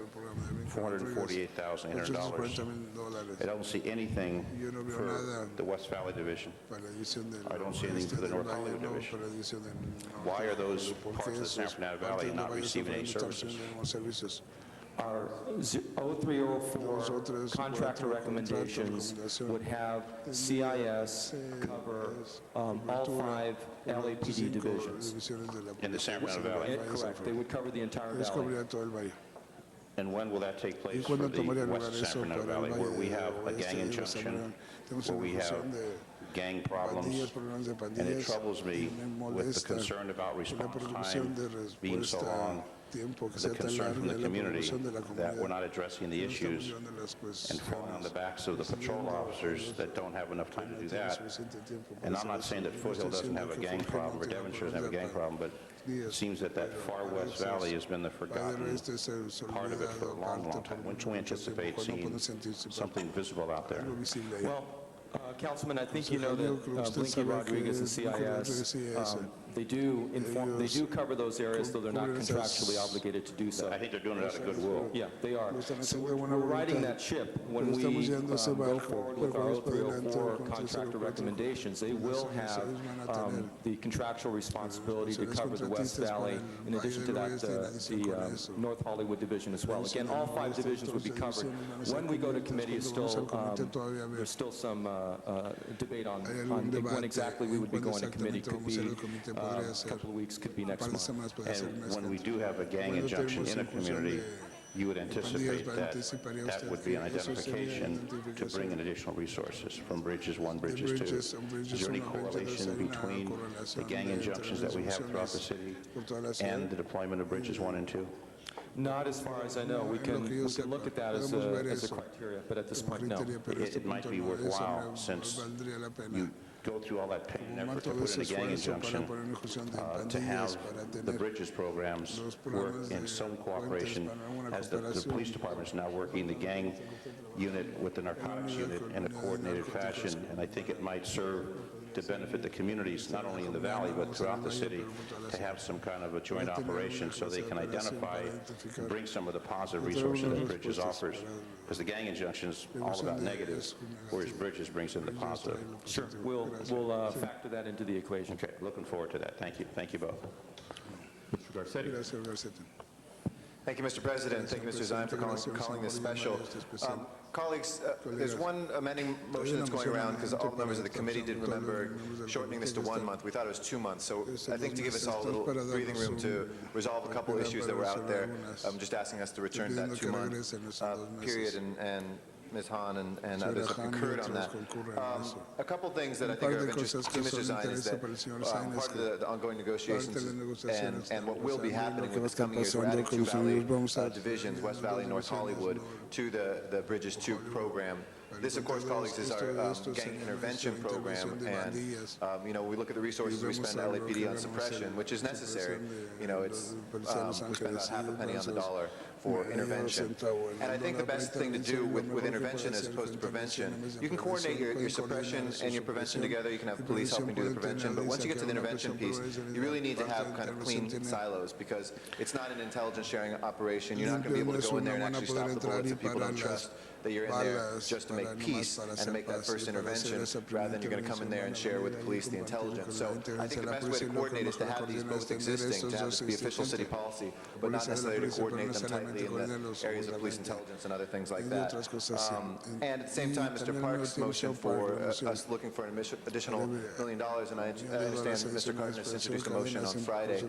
$448,800. I don't see anything for the West Valley Division. I don't see anything for the North Hollywood Division. Why are those parts of the San Fernando Valley not receiving any services? Our 03-04 contractor recommendations would have CIS cover all 5 LAPD divisions. In the San Fernando Valley? Correct. They would cover the entire valley. And when will that take place for the West San Fernando Valley, where we have a gang injunction, where we have gang problems, and it troubles me with the concern about response time being so long, the concern from the community that we're not addressing the issues and falling on the backs of the patrol officers that don't have enough time to do that. And I'm not saying that Foothill doesn't have a gang problem or Devonshire doesn't have a gang problem, but it seems that that far West Valley has been the forgotten part of it for a long, long time. When can we anticipate seeing something visible out there? Well, Councilman, I think you know that Blinky Rodriguez and CIS They do cover those areas, though they're not contractually obligated to do so. I think they're doing it out of goodwill. Yeah, they are. So we're riding that ship. When we go forward with our 0304 contractor recommendations, they will have the contractual responsibility to cover the West Valley, in addition to that, the North Hollywood division as well. Again, all 5 divisions would be covered. When we go to committee, there's still some debate on when exactly we would be going to committee. Could be a couple of weeks, could be next month. And when we do have a gang injunction in a community, you would anticipate that that would be an identification to bring in additional resources from Bridges 1, Bridges 2. Is there any correlation between the gang injunctions that we have throughout the city and the deployment of Bridges 1 and 2? Not as far as I know. We can look at that as a criteria, but at this point, no. It might be worthwhile, since you go through all that pain and effort to put in a gang injunction, to have the Bridges programs work in some cooperation, as the police department is now working the gang unit with the narcotics unit in a coordinated fashion, and I think it might serve to benefit the communities, not only in the valley, but throughout the city, to have some kind of a joint operation so they can identify and bring some of the positive resources that Bridges offers. Because the gang injunction is all about negatives, whereas Bridges brings in the positive. Sure, we'll factor that into the equation. Okay, looking forward to that. Thank you. Thank you both. Mr. Garcetti. Thank you, Mr. President. Thank you, Mr. Zine, for calling this special. Colleagues, there's one amending motion that's going around because all members of the committee didn't remember shortening this to 1 month. We thought it was 2 months. So I think to give us all a little breathing room to resolve a couple issues that were out there, I'm just asking us to return to that 2-month period, and Ms. Hahn and others have concurred on that. A couple things that I think are of interest to Mr. Zine is that part of the ongoing negotiations and what will be happening with this coming year is we're adding 2 valley divisions, West Valley and North Hollywood, to the Bridges 2 program. This, of course, colleagues, is our gang intervention program, and we look at the resources we spend at LAPD on suppression, which is necessary. It's we spend about half a penny on the dollar for intervention, and I think the best thing to do with intervention as opposed to prevention, you can coordinate your suppression and your prevention together. You can have police helping do the prevention, but once you get to the intervention piece, you really need to have kind of clean silos, because it's not an intelligence sharing operation. You're not going to be able to go in there and actually stop the bullets if people don't trust that you're in there just to make peace and to make that first intervention, rather than you're going to come in there and share with the police the intelligence. So I think the best way to coordinate is to have these both existing, to have this be official city policy, but not necessarily to coordinate them tightly in the areas of police intelligence and other things like that. And at the same time, Mr. Park's motion for us looking for an additional $1 million, and I understand that Mr. Cardenas introduced a motion on Friday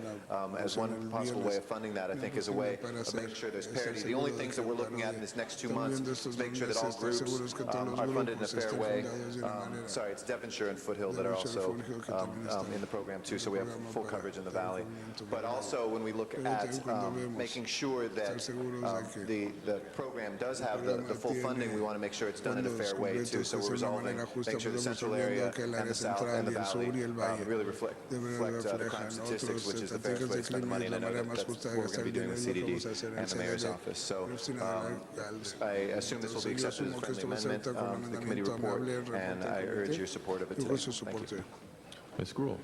as one possible way of funding that, I think, is a way of making sure there's parity. The only things that we're looking at in this next 2 months is making sure that all groups are funded in a fair way. Sorry, it's Devonshire and Foothill that are also in the program too, so we have full coverage in the valley. But also when we look at making sure that the program does have the full funding, we want to make sure it's done in a fair way too. So we're resolving, making sure the central area and the south and the valley really reflect the crime statistics, which is the fairest way to spend the money, and I know that's what we're going to be doing with CDD and the mayor's office. So I assume this will be accepted as a friendly amendment to the committee report, and I urge your support of it today. Thank you. Ms. Gruhl.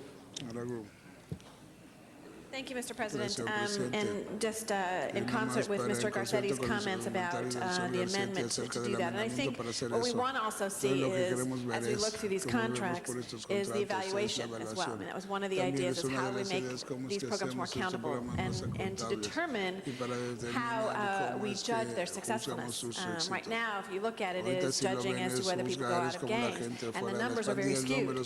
Thank you, Mr. President. And just in concert with Mr. Garcetti's comments about the amendment to do that. And I think what we want to also see is, as we look through these contracts, is the evaluation as well. I mean, that was one of the ideas, is how we make these programs more accountable and to determine how we judge their successfulness. Right now, if you look at it, it is judging as to whether people go out of gangs, and the numbers are very skewed.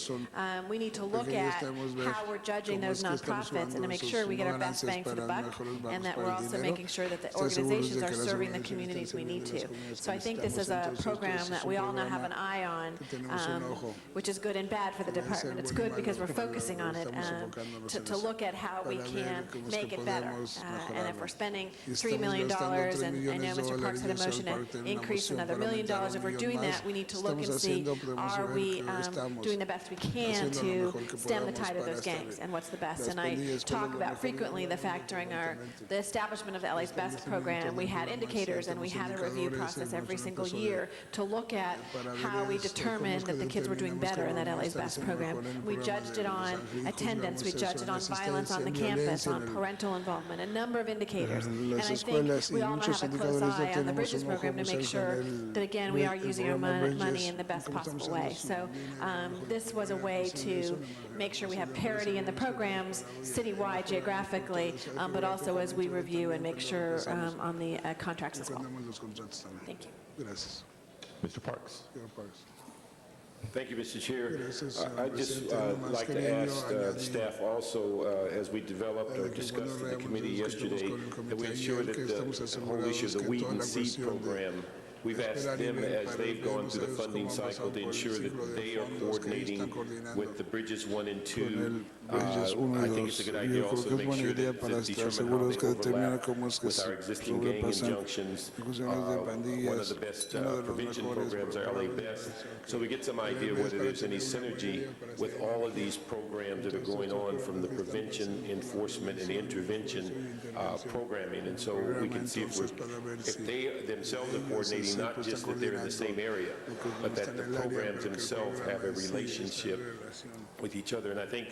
We need to look at how we're judging those nonprofits and to make sure we get our best bang for the buck, and that we're also making sure that the organizations are serving the communities we need to. So I think this is a program that we all now have an eye on, which is good and bad for the department. It's good because we're focusing on it to look at how we can make it better. And if we're spending $3 million, and I know Mr. Parks had a motion to increase another $1 million, if we're doing that, we need to look and see, are we doing the best we can to stem the tide of those gangs, and what's the best? And I talk about about frequently the fact during the establishment of the LA's Best program, we had indicators and we had a review process every single year to look at how we determined that the kids were doing better in that LA's Best program. We judged it on attendance, we judged it on violence on the campus, on parental involvement, a number of indicators. And I think we all now have a close eye on the Bridges program to make sure that, again, we are using our money in the best possible way. So this was a way to make sure we have parity in the programs citywide, geographically, but also as we review and make sure on the contracts as well. Thank you. Mr. Parks. Thank you, Mr. Chair. I'd just like to ask staff also, as we developed or discussed in the committee yesterday, that we ensure that the whole issue of the Weed and Seed program, we've asked them, as they've gone through the funding cycle, to ensure that they are coordinating with the Bridges 1 and 2. I think it's a good idea also to make sure that determine how they overlap with our existing gang injunctions. One of the best prevention programs are LA Best. So we get some idea whether there's any synergy with all of these programs that are going on, from the prevention, enforcement, and intervention programming. And so we can see if they themselves are coordinating, not just that they're in the same area, but that the programs themselves have a relationship with each other. And I think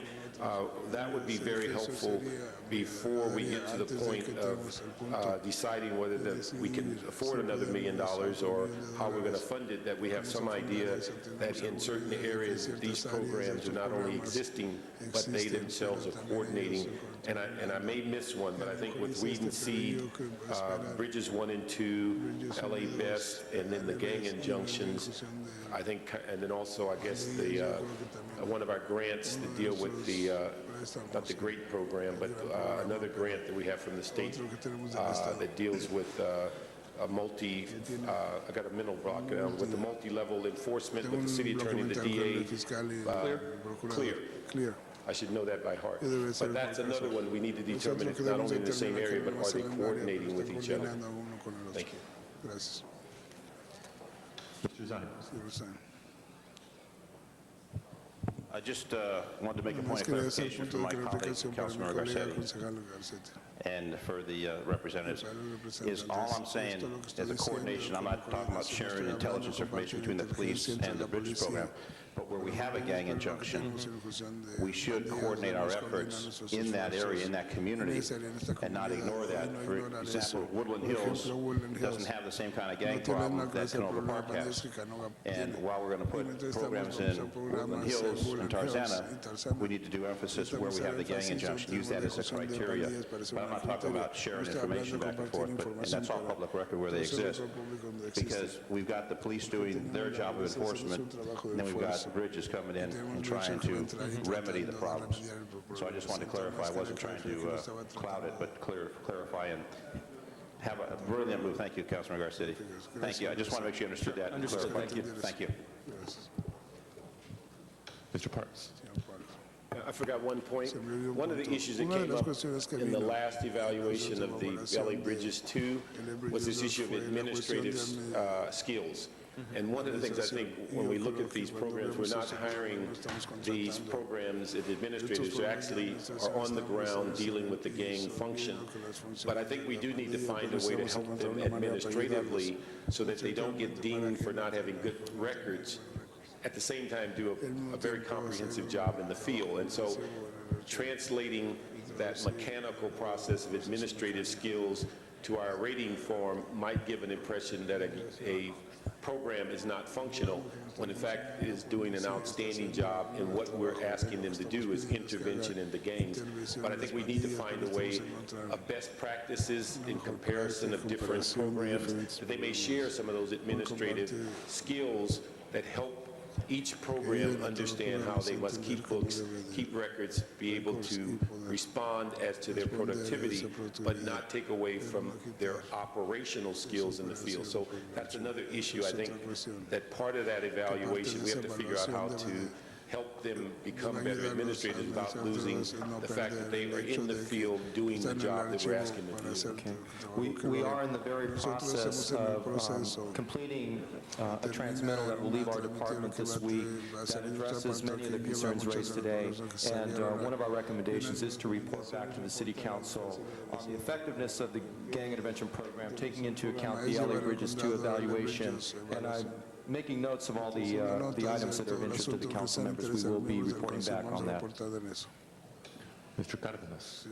that would be very helpful before we get to the point of deciding whether we can afford another $1 million or how we're going to fund it, that we have some idea that in certain areas these programs are not only existing, but they themselves are coordinating. And I may miss one, but I think with Weed and Seed, Bridges 1 and 2, LA Best, and then the gang injunctions, I think, and then also, I guess, the one of our grants to deal with the, not the GREAT program, but another grant that we have from the state that deals with a multi, I got a mental block, with the multi-level enforcement with the city attorney, the DA. Clear. I should know that by heart. But that's another one we need to determine if not only in the same area, but are they coordinating with each other? Thank you. Mr. Zine. I just wanted to make a point of clarification for my colleague, Councilmember Garcetti, and for the representatives, is all I'm saying is a coordination. I'm not talking about sharing intelligence information between the police and the Bridges program, but where we have a gang injunction, we should coordinate our efforts in that area, in that community, and not ignore that. For example, Woodland Hills doesn't have the same kind of gang problem that Canoga Park has. And while we're going to put programs in Woodland Hills and Tarzana, we need to do emphasis where we have the gang injunction, use that as a criteria. But I'm not talking about sharing information back and forth, and that's all public record where they exist, because we've got the police doing their job of enforcement, and then we've got Bridges coming in and trying to remedy the problems. So I just wanted to clarify. I wasn't trying to cloud it, but clarify and have a brilliant move. Thank you, Councilman Garcetti. Thank you. I just want to make sure you understood that. Understood. Thank you. Thank you. Mr. Parks. I forgot one point. One of the issues that came up in the last evaluation of the LA Bridges 2 was this issue of administrative skills. And one of the things I think when we look at these programs, we're not hiring these programs as administrators who actually are on the ground dealing with the gang function. But I think we do need to find a way to help them administratively so that they don't get deemed for not having good records, at the same time do a very comprehensive job in the field. And so translating that mechanical process of administrative skills to our rating form might give an impression that a program is not functional, when in fact it is doing an outstanding job, and what we're asking them to do is intervention in the gangs. But I think we need to find a way of best practices in comparison of different programs, that they may share some of those administrative skills that help each program understand how they must keep books, keep records, be able to respond as to their productivity, but not take away from their operational skills in the field. So that's another issue. I think that part of that evaluation, we have to figure out how to help them become better administrators without losing the fact that they are in the field doing the job that we're asking them to do. We are in the very process of completing a transmittal that will leave our department this week that addresses many of the concerns raised today. And one of our recommendations is to report back to the City Council on the effectiveness of the gang intervention program, taking into account the LA Bridges 2 evaluation. And I'm making notes of all the items that are of interest to the council members. We will be reporting back on that. Mr. Cardenas.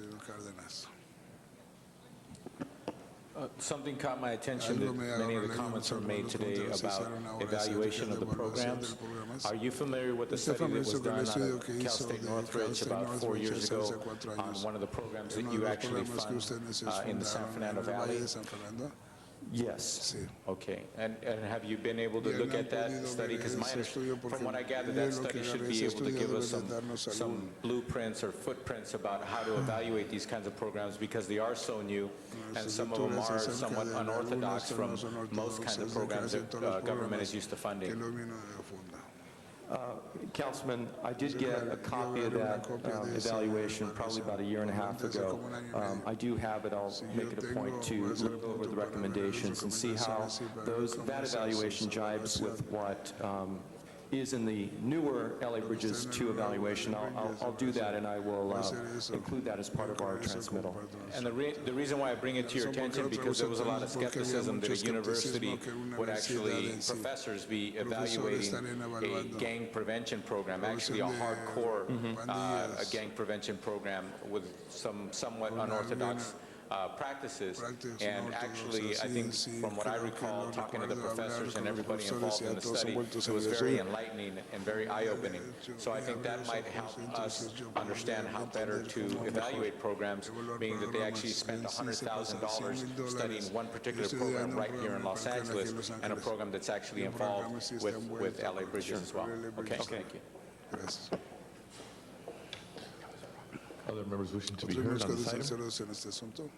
Something caught my attention that many of the comments were made today about evaluation of the programs. Are you familiar with the study that was done out of Cal State Northridge about 4 years ago on one of the programs that you actually fund in the San Fernando Valley? Yes. Okay. And have you been able to look at that study? Because from what I gather, that study should be able to give us some blueprints or footprints about how to evaluate these kinds of programs, because they are so new and some of them are somewhat unorthodox from most kinds of programs that government is used to funding. Councilman, I did get a copy of that evaluation probably about 1.5 years ago. I do have it. I'll make it a point to look over the recommendations and see how that evaluation jibes with what is in the newer LA Bridges 2 evaluation. I'll do that, and I will include that as part of our transmittal. And the reason why I bring it to your attention, because there was a lot of skepticism that a university would actually, professors be evaluating a gang prevention program, actually a hardcore a gang prevention program with some somewhat unorthodox practices. And actually, I think from what I recall, talking to the professors and everybody involved in the study, it was very enlightening and very eye-opening. So I think that might help us understand how better to evaluate programs, being that they actually spent $100,000 studying one particular program right here in Los Angeles, and a program that's actually involved with LA Bridges as well. Okay, thank you. Other members wishing to be heard on this item?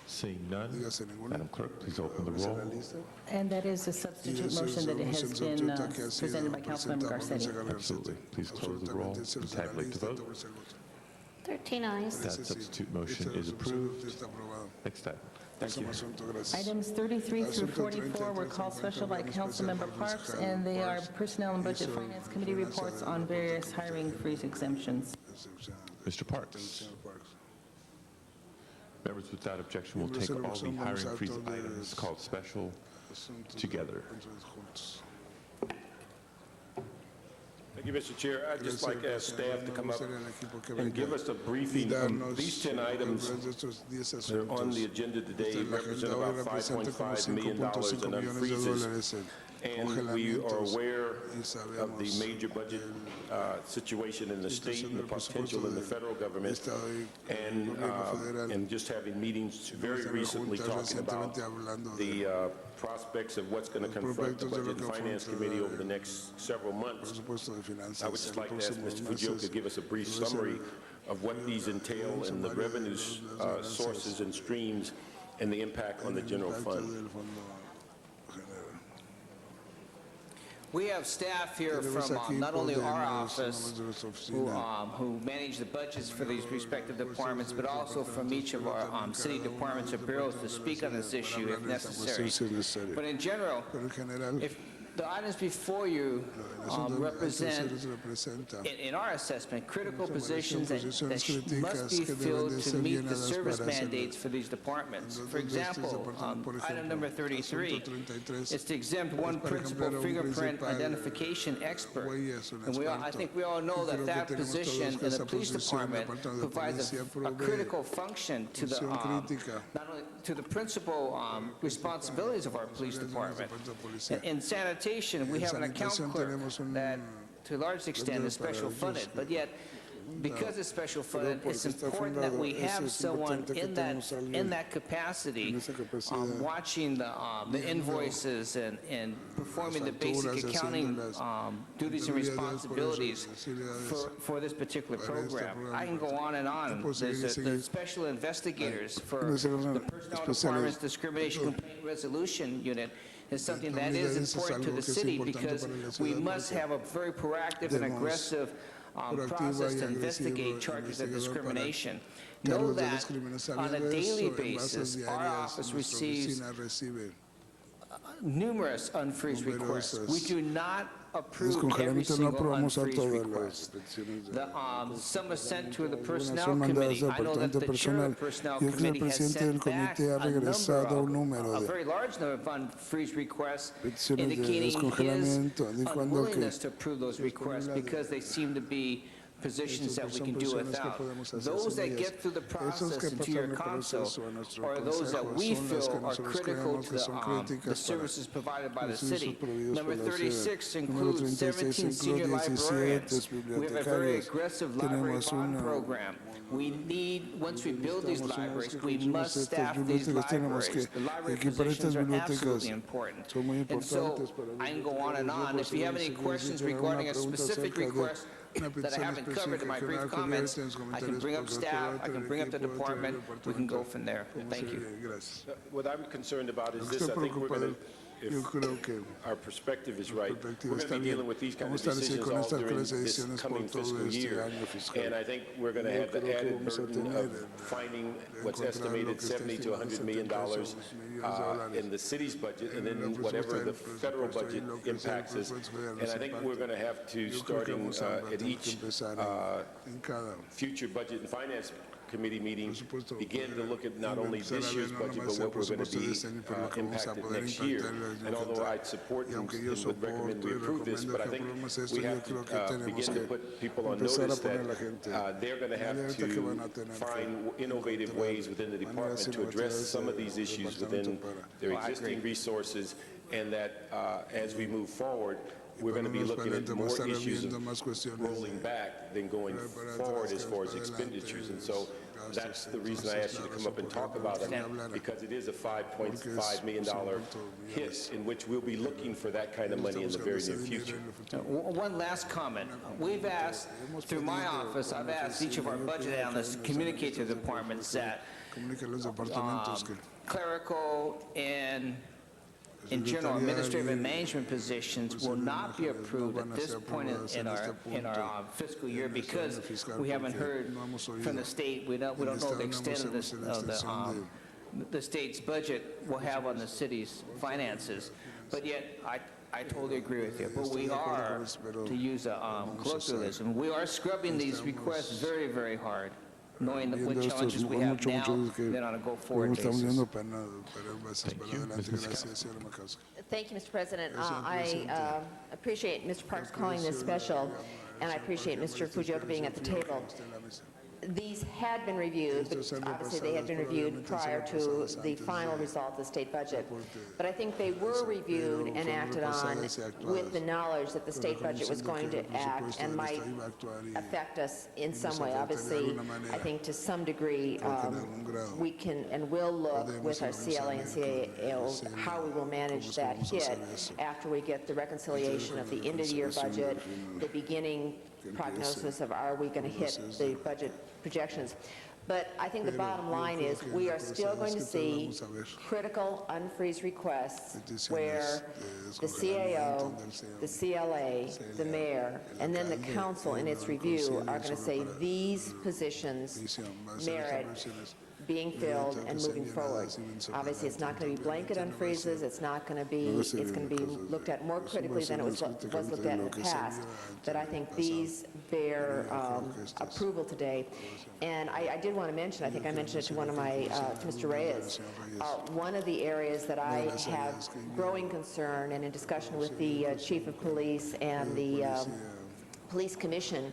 Seeing none, Madam Clerk, please open the roll. And that is a substitute motion that has been presented by Councilmember Garcetti. Absolutely. Please close the roll and tabulate the vote. 13 ayes. That substitute motion is approved. Next item. Thank you. Items 33 through 44 were called special by Councilmember Parks, and they are Personnel and Budget Finance Committee reports on various hiring freeze exemptions. Mr. Parks. Members, without objection, will take all the hiring freeze items called special together. Thank you, Mr. Chair. I'd just like to ask staff to come up and give us a briefing. These 10 items that are on the agenda today represent about $5.5 million in unfreezes. And we are aware of the major budget situation in the state and the potential in the federal government, and just having meetings very recently talking about the prospects of what's going to confront the Budget and Finance Committee over the next several months. I would just like to ask Mr. Fujioka to give us a brief summary of what these entail and the revenue sources and streams and the impact on the general fund. We have staff here from not only our office who manage the budgets for these respective departments, but also from each of our city departments or bureaus to speak on this issue if necessary. But in general, if the items before you represent, in our assessment, critical positions that must be filled to meet the service mandates for these departments. For example, item number 33 is to exempt one principal fingerprint identification expert. And I think we all know that that position in the police department provides a critical function to the not only to the principal responsibilities of our police department. In sanitation, we have an account clerk that, to a large extent, is special funded, but yet, because it's special funded, it's important that we have someone in that capacity watching the invoices and performing the basic accounting duties and responsibilities for this particular program. I can go on and on. There's the special investigators for the Personnel Department's Discrimination Complaint Resolution Unit. is something that is important to the city because we must have a very proactive and aggressive process to investigate charges of discrimination. Know that on a daily basis, our office receives numerous unfreeze requests. We do not approve every single unfreeze request. Some are sent to the Personnel Committee. I know that the Chair of the Personnel Committee has sent back a very large number of unfreeze requests, indicating his unwillingness to approve those requests because they seem to be positions that we can do without. Those that get through the process into your council are those that we feel are critical to the services provided by the city. Number 36 includes 17 senior librarians. We have a very aggressive library bond program. We need, once we build these libraries, we must staff these libraries. The library positions are absolutely important. And so I can go on and on. If you have any questions regarding a specific request that I haven't covered in my brief comments, I can bring up staff, I can bring up the department, we can go from there. Thank you. What I'm concerned about is this. I think we're going to, if our perspective is right, we're going to be dealing with these kind of decisions all during this coming fiscal year. And I think we're going to have the added burden of finding what's estimated $70 to $100 million in the city's budget, and then whatever the federal budget impacts us. And I think we're going to have to, starting at each future budget and finance committee meeting, begin to look at not only this year's budget, but what we're going to be impacted next year. And although I support and would recommend we approve this, but I think we have to begin to put people on notice that they're going to have to find innovative ways within the department to address some of these issues within their existing resources, and that as we move forward, we're going to be looking at more issues of rolling back than going forward as far as expenditures. And so that's the reason I asked you to come up and talk about it, because it is a $5.5 million hit in which we'll be looking for that kind of money in the very near future. One last comment. We've asked, through my office, I've asked each of our budget analysts to communicate to the departments that clerical and in general, administrative and management positions will not be approved at this point in our fiscal year because we haven't heard from the state. We don't know the extent of this, the state's budget will have on the city's finances. But yet, I totally agree with you. But we are, to use a colloquialism, we are scrubbing these requests very, very hard, knowing what challenges we have now, then on a go-forward basis. Thank you, Mr. President. I appreciate Mr. Parks calling this special, and I appreciate Mr. Fujioka being at the table. These had been reviewed, but obviously they had been reviewed prior to the final result of the state budget. But I think they were reviewed and acted on with the knowledge that the state budget was going to act and might affect us in some way. Obviously, I think to some degree we can and will look with our CLA and CAO how we will manage that hit after we get the reconciliation of the end-of-the-year budget, the beginning prognosis of are we going to hit the budget projections. But I think the bottom line is we are still going to see critical unfreeze requests where the CAO, the CLA, the mayor, and then the council in its review are going to say these positions merit being filled and moving forward. Obviously, it's not going to be blanket unfreezes. It's not going to be. It's going to be looked at more critically than it was looked at in the past. But I think these bear approval today. And I did want to mention. I think I mentioned it to one of my to Mr. Reyes. One of the areas that I have growing concern and in discussion with the chief of police and the Police Commission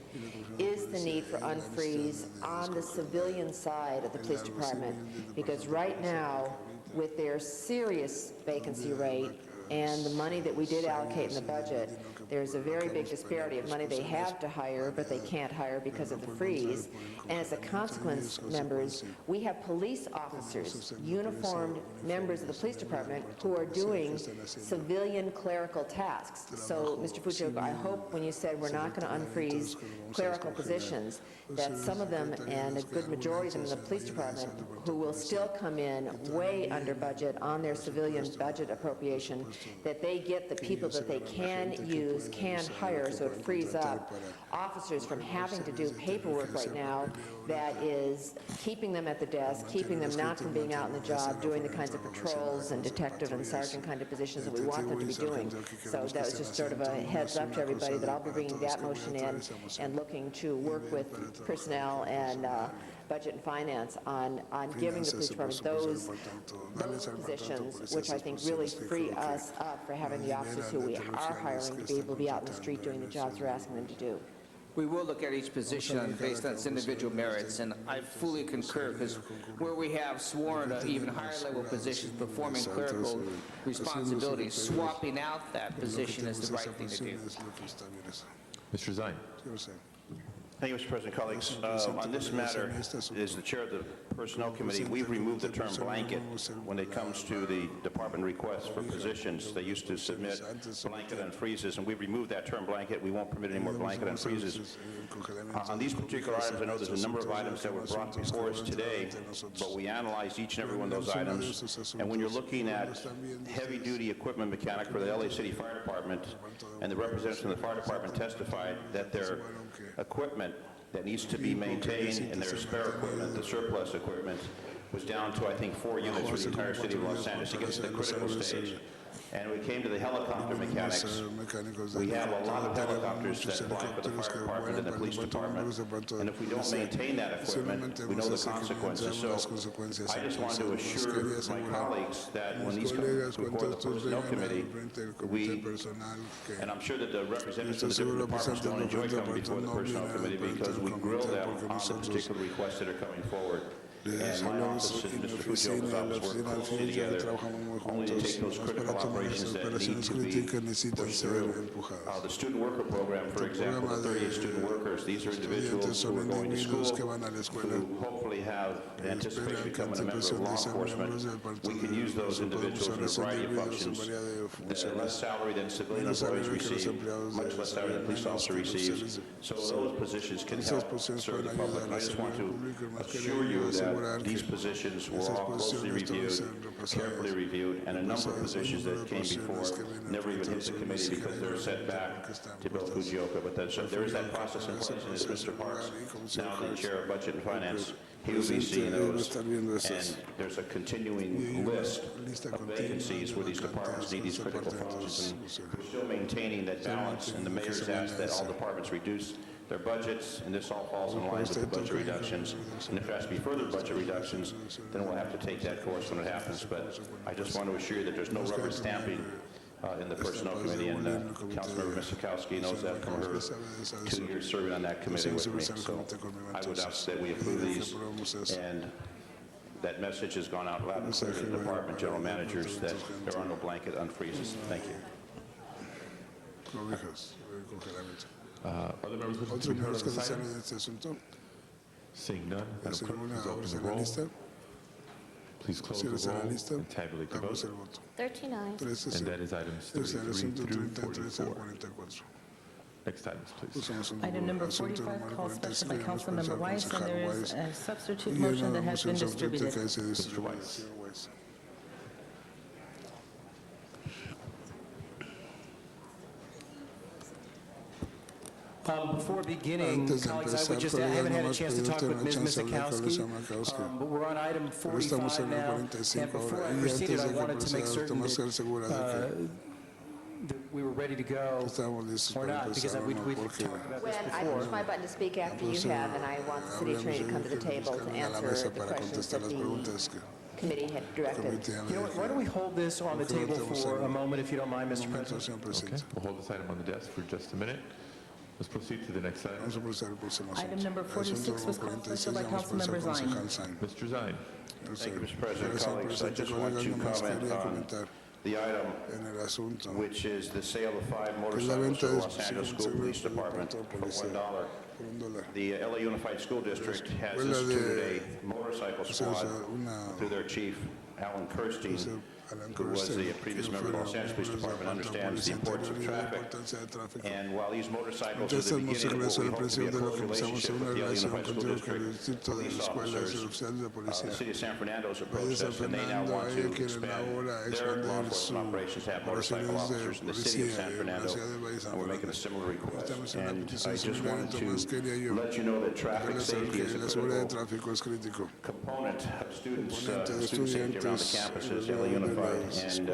is the need for unfreeze on the civilian side of the police department, because right now, with their serious vacancy rate and the money that we did allocate in the budget, there's a very big disparity of money they have to hire, but they can't hire because of the freeze. And as a consequence, members, we have police officers, uniformed members of the police department, who are doing civilian clerical tasks. So, Mr. Fujioka, I hope when you said we're not going to unfreeze clerical positions, that some of them, and a good majority of them in the police department, who will still come in way under budget on their civilian budget appropriation, that they get the people that they can use, can hire, so it frees up officers from having to do paperwork right now that is keeping them at the desk, keeping them not from being out in the job, doing the kinds of patrols and detective and sergeant kind of positions that we want them to be doing. So that was just sort of a heads up to everybody that I'll be bringing that motion in and looking to work with personnel and Budget and Finance on giving the police department those positions, which I think really free us up for having the officers who we are hiring to be able to be out in the street doing the jobs we're asking them to do. We will look at each position based on its individual merits, and I fully concur, because where we have sworn even higher level positions performing clerical responsibilities, swapping out that position is the right thing to do. Mr. Zine. Thank you, Mr. President. Colleagues, on this matter, as the chair of the Personnel Committee, we've removed the term blanket when it comes to the department requests for positions. They used to submit blanket unfreezes, and we've removed that term blanket. We won't permit any more blanket unfreezes. On these particular items, I know there's a number of items that were brought before us today, but we analyzed each and every one of those items. And when you're looking at heavy-duty equipment mechanic for the LA City Fire Department, and the representatives from the fire department testified that their equipment that needs to be maintained and their spare equipment, the surplus equipment, was down to, I think, 4 units for the entire city of Los Angeles. It gets to the critical stage. And we came to the helicopter mechanics. We have a lot of helicopters that apply for the fire department and the police department. And if we don't maintain that equipment, we know the consequences. So I just wanted to assure my colleagues that when these come before the Personnel Committee, and I'm sure that the representatives of the different departments don't enjoy coming before the Personnel Committee because we grill them on the particular requests that are coming forward. And my office and Mr. Fujioka's office work closely together only to take those critical operations that need to be pushed through. The student worker program, for example, the 38 student workers, these are individuals who are going to school, who hopefully have anticipation becoming a member of law enforcement. We can use those individuals in a variety of functions. Less salary than civilian employees receive, much less salary than a police officer receives. So those positions can help serve the public. And I just want to assure you that these positions were all closely reviewed, carefully reviewed, and a number of positions that came before never even hit the committee because they're set back to Bill Fujioka. But there is that process in place, and as Mr. Parks, now the chair of Budget and Finance, he will be seeing those, and there's a continuing list of vacancies where these departments need these critical functions, and we're still maintaining that balance, and the mayor's asked that all departments reduce their budgets, and this all falls in line with the budget reductions. And if there has to be further budget reductions, then we'll have to take that course when it happens. But I just want to assure you that there's no rubber stamping in the Personnel Committee, and Councilmember Miskowski knows that from her 2 years serving on that committee with me. So I would ask that we approve these, and that message has gone out loud and clear to the department general managers that there are no blanket unfreezes. Thank you. Other members wishing to be heard on this item? Seeing none, Madam Clerk, please open the roll. Please close the roll and tabulate the vote. 13 ayes. And that is items 33 through 44. Next items, please. Item number 45, called special by Councilmember Weiss, and there is a substitute motion that has been distributed. Mr. Weiss. Before beginning, colleagues, I haven't had a chance to talk with Ms. Miskowski, but we're on item 45 now, and before I proceeded, I wanted to make certain that we were ready to go or not, because we talked about this I before. push my button to speak after you have, and I want the city attorney to come to the table to answer the questions that the committee had directed. You know what, why don't we hold this on the table for a moment, if you don't mind, Mr. President? Okay, we'll hold this item on the desk for just a minute. Let's proceed to the next item. Item number 46 was called special by Councilmember Zine. Mr. Zine. Thank you, Mr. President. Colleagues, I just want to comment on the item, which is the sale of 5 motorcycles to the Los Angeles School Police Department for $1. The LA Unified School District has instituted a motorcycle squad through their chief, Alan Kirstein, who was the previous member of the Los Angeles Police Department, understands the importance of traffic. And while these motorcycles are the beginning of what we hope to be a close relationship with the Yale Unified School District, police officers, the city of San Fernando has approached us, and they now want to expand their law enforcement operations to have motorcycle officers in the city of San Fernando, and we're making a similar request. And I just wanted to let you know that traffic safety is a critical component of student safety around the campuses, LA Unified, and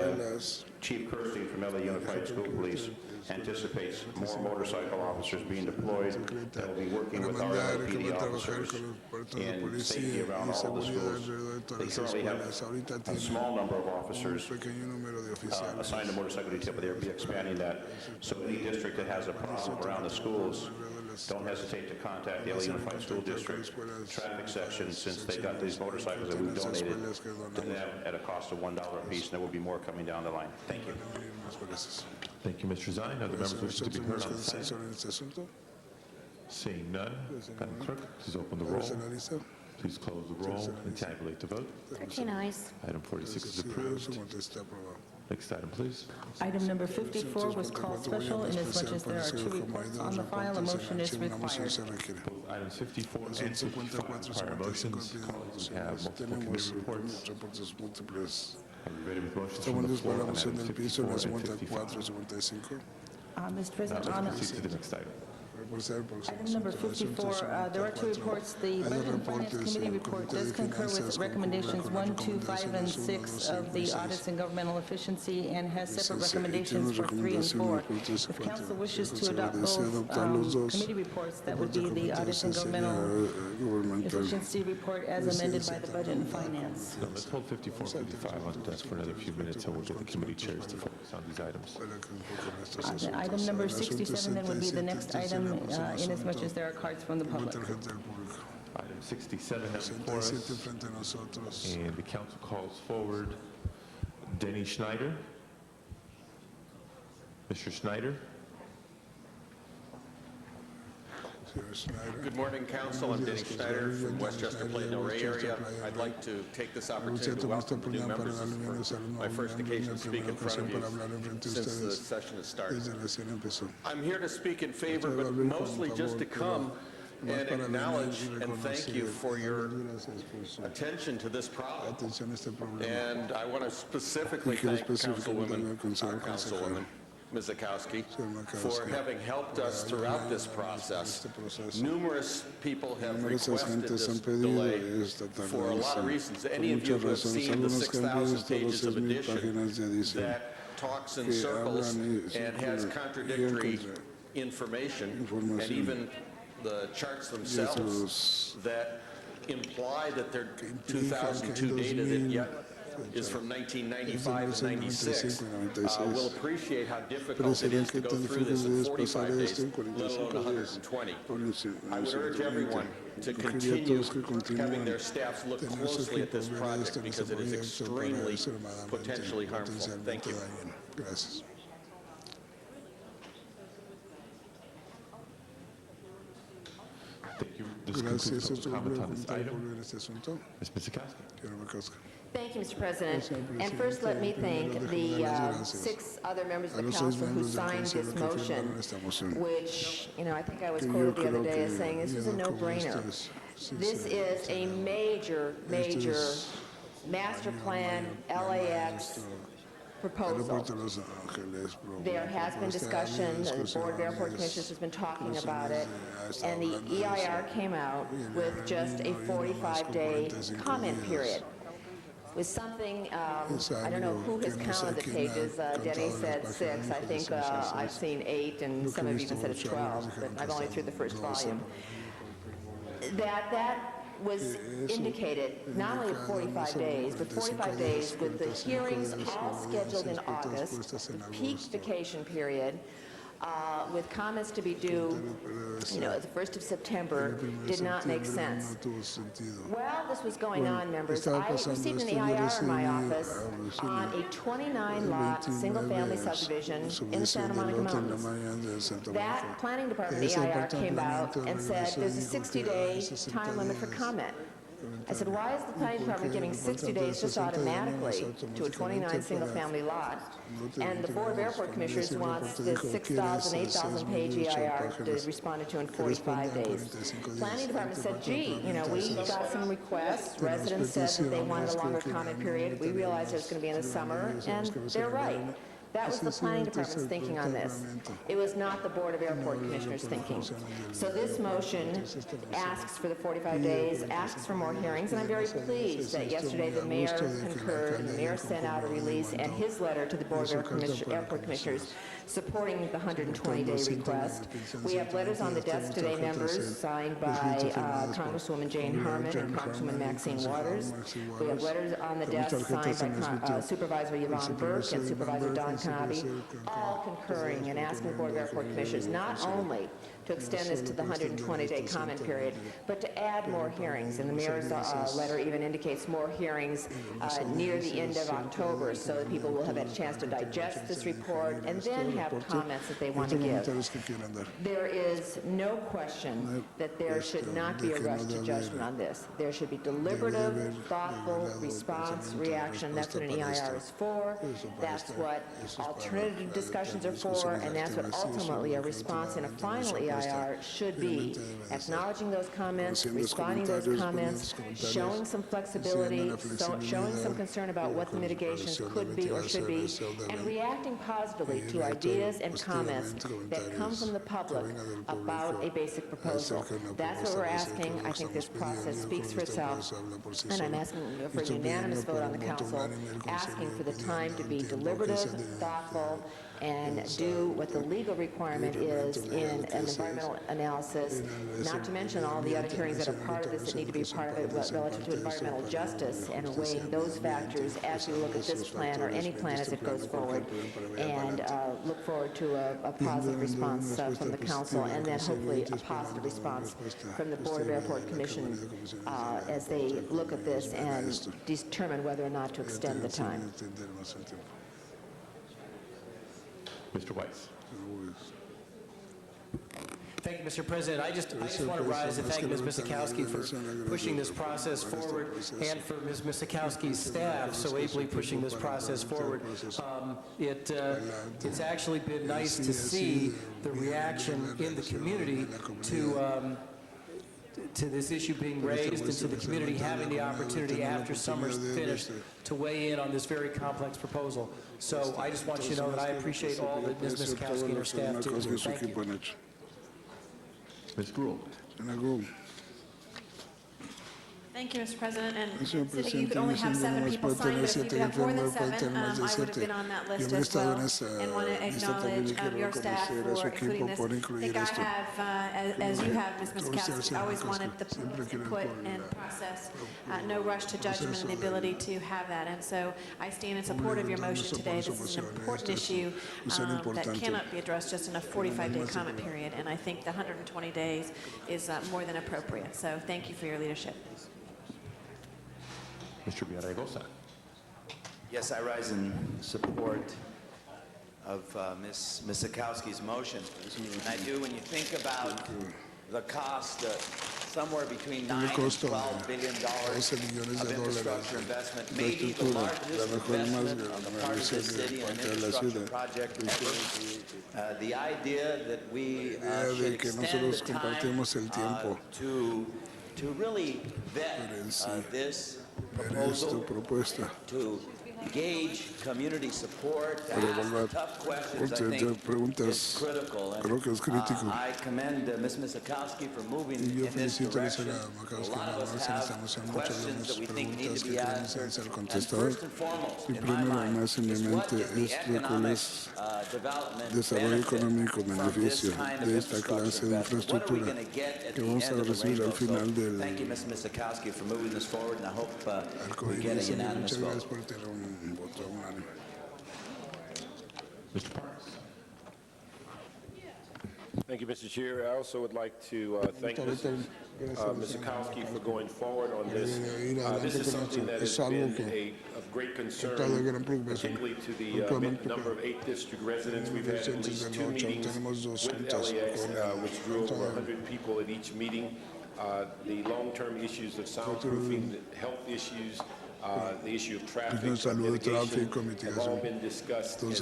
Chief Kirstein from LA Unified School Police anticipates more motorcycle officers being deployed that will be working with our LAPD officers in safety around all the schools. They currently have a small number of officers assigned to motorcycle detail, but they'll be expanding that. So any district that has a problem around the schools, don't hesitate to contact the LA Unified School District traffic section, since they got these motorcycles that we've donated to them at a cost of $1 a piece, and there will be more coming down the line. Thank you. Thank you, Mr. Zine. Other members wishing to be heard on this item? Seeing none, Madam Clerk, please open the roll. Please close the roll and tabulate the vote. 13 ayes. Item 46 is approved. Next item, please. Item number 54 was called special. Inasmuch as there are two reports on the file, a motion is required. Both items 54 and 55 require motions. We have multiple committee reports. Are we ready with motions from the floor on items 54 and 55? Mr. President, on Proceed to the next item. item number 54, there are two reports. The Budget and Finance Committee report does concur with recommendations 1, 2, 5, and 6 of the audits and governmental efficiency, and has separate recommendations for 3 and 4. If council wishes to adopt both committee reports, that would be the audits and governmental efficiency report as amended by the Budget and Finance. No, let's hold 54 and 55 on the desk for another few minutes, and we'll get the committee chairs to focus on these items. Item number 67 then would be the next item, inasmuch as there are cards from the public. Item 67 has before us, and the council calls forward Denny Schneider. Mr. Schneider? Good morning, Council. I'm Denny Schneider from Westchester Plain Del Rey area. I'd like to take this opportunity to welcome the new members. This is my first occasion to speak in front of you since the session has started. I'm here to speak in favor, but mostly just to come and acknowledge and thank you for your attention to this problem. And I want to specifically thank Councilwoman Ms. Zakowski, for having helped us throughout this process. Numerous people have requested this delay for a lot of reasons. Any of you who have seen the 6,000 pages of edition that talks in circles and has contradictory information, and even the charts themselves that imply that they're 2002 data that yet is from 1995 to 96, will appreciate how difficult it is to go through this in 45 days, let alone 120. I would urge everyone to continue having their staffs look closely at this project, because it is extremely potentially harmful. Thank you. Thank you. This concludes public comment on this item. Ms. Mizikowski. Thank you, Mr. President. And first, let me thank the 6 other members of the council who signed this motion, which, I think I was quoted the other day as saying this is a no-brainer. This is a major, major master plan LAX proposal. There has been discussion, the Board of Airport Commissioners has been talking about it, and the EIR came out with just a 45-day comment period. With something, I don't know who has counted the pages. Denny said 6. I think I've seen 8, and some have even said it's 12, but I've only through the first volume. That was indicated not only 45 days, but 45 days with the hearings all scheduled in August, the peak vacation period, with comments to be due, the 1st of September, did not make sense. While this was going on, members, I received an EIR in my office on a 29-lot single-family subdivision in the Santa Monica Mountains. That planning department EIR came out and said there's a 60-day time limit for comment. I said, why is the planning department giving 60 days just automatically to a 29 single-family lot? And the Board of Airport Commissioners wants this 6,000, 8,000 page EIR responded to in 45 days. Planning department said, gee, you know, we got some requests. Residents said that they wanted a longer comment period. We realized it was going to be in the summer, and they're right. That was the planning department's thinking on this. It was not the Board of Airport Commissioners' thinking. So this motion asks for the 45 days, asks for more hearings, and I'm very pleased that yesterday the mayor concurred and the mayor sent out a release and his letter to the Board of Airport Commissioners supporting the 120-day request. We have letters on the desk today, members, signed by Congresswoman Jane Harman and Congresswoman Maxine Waters. We have letters on the desk signed by Supervisor Yvonne Burke and Supervisor Don Knabe, all concurring and asking the Board of Airport Commissioners not only to extend this to the 120-day comment period, but to add more hearings. And the mayor's letter even indicates more hearings near the end of October so that people will have a chance to digest this report and then have comments that they want to give. There is no question that there should not be a rush to judgment on this. There should be deliberative, thoughtful response, reaction. That's what an EIR is for. That's what alternative discussions are for, and that's what ultimately a response in a final EIR should be. Acknowledging those comments, responding to those comments, showing some flexibility, showing some concern about what the mitigations could be or should be, and reacting positively to ideas and comments that come from the public about a basic proposal. That's what we're asking. I think this process speaks for itself, and I'm asking for a unanimous vote on the council, asking for the time to be deliberative, thoughtful, and do what the legal requirement is in an environmental analysis, not to mention all the other hearings that are part of this that need to be part of it relative to environmental justice, and weighing those factors as we look at this plan or any plan as it goes forward, and look forward to a positive response from the council, and then hopefully a positive response from the Board of Airport Commission as they look at this and determine whether or not to extend the time. Mr. Weiss. Thank you, Mr. President. I just want to rise and thank Ms. Misakowski for pushing this process forward, and for Ms. Misakowski's staff so ably pushing this process forward. It's actually been nice to see the reaction in the community to this issue being raised, and to the community having the opportunity after summer's finished to weigh in on this very complex proposal. So I just want you to know that I appreciate all that Ms. Misakowski and her staff do. Thank you. Ms. Gould. Thank you, Mr. President. And City, you could only have 7 people sign, but if you could have more than 7, I would have been on that list as well. And want to acknowledge your staff for including this. I think I have, as you have, Ms. Misakowski, always wanted the public's input and process, no rush to judgment, and the ability to have that. And so I stand in support of your motion today. This is an important issue that cannot be addressed just in a 45-day comment period. And I think the 120 days is more than appropriate. So thank you for your leadership. Mr. Villaraigosa. Yes, I rise in support of Ms. Misakowski's motion. And I do, when you think about the cost, somewhere between $9 and $12 billion of infrastructure investment, maybe the largest investment on the part of this city in an infrastructure project ever. The idea that we should extend the time to really vet this proposal, to gauge community support, to ask tough questions, I think is critical. And I commend Ms. Misakowski for moving in this direction. A lot of us have questions that we think need to be answered. And first and foremost, in my mind, is what is the economic development benefit from this kind of infrastructure investment? What are we going to get at the end of the rainbow? So thank you, Ms. Misakowski, for moving this forward, and I hope we get a unanimous vote. Mr. Parks. Thank you, Mr. Chair. I also would like to thank Ms. Misakowski for going forward on this. This is something that has been of great concern, particularly to the number of 8th District residents. We've had at least 2 meetings with LAX, which drew over 100 people at each meeting. the long-term issues of soundproofing, the health issues, the issue of traffic mitigation have all been discussed, and a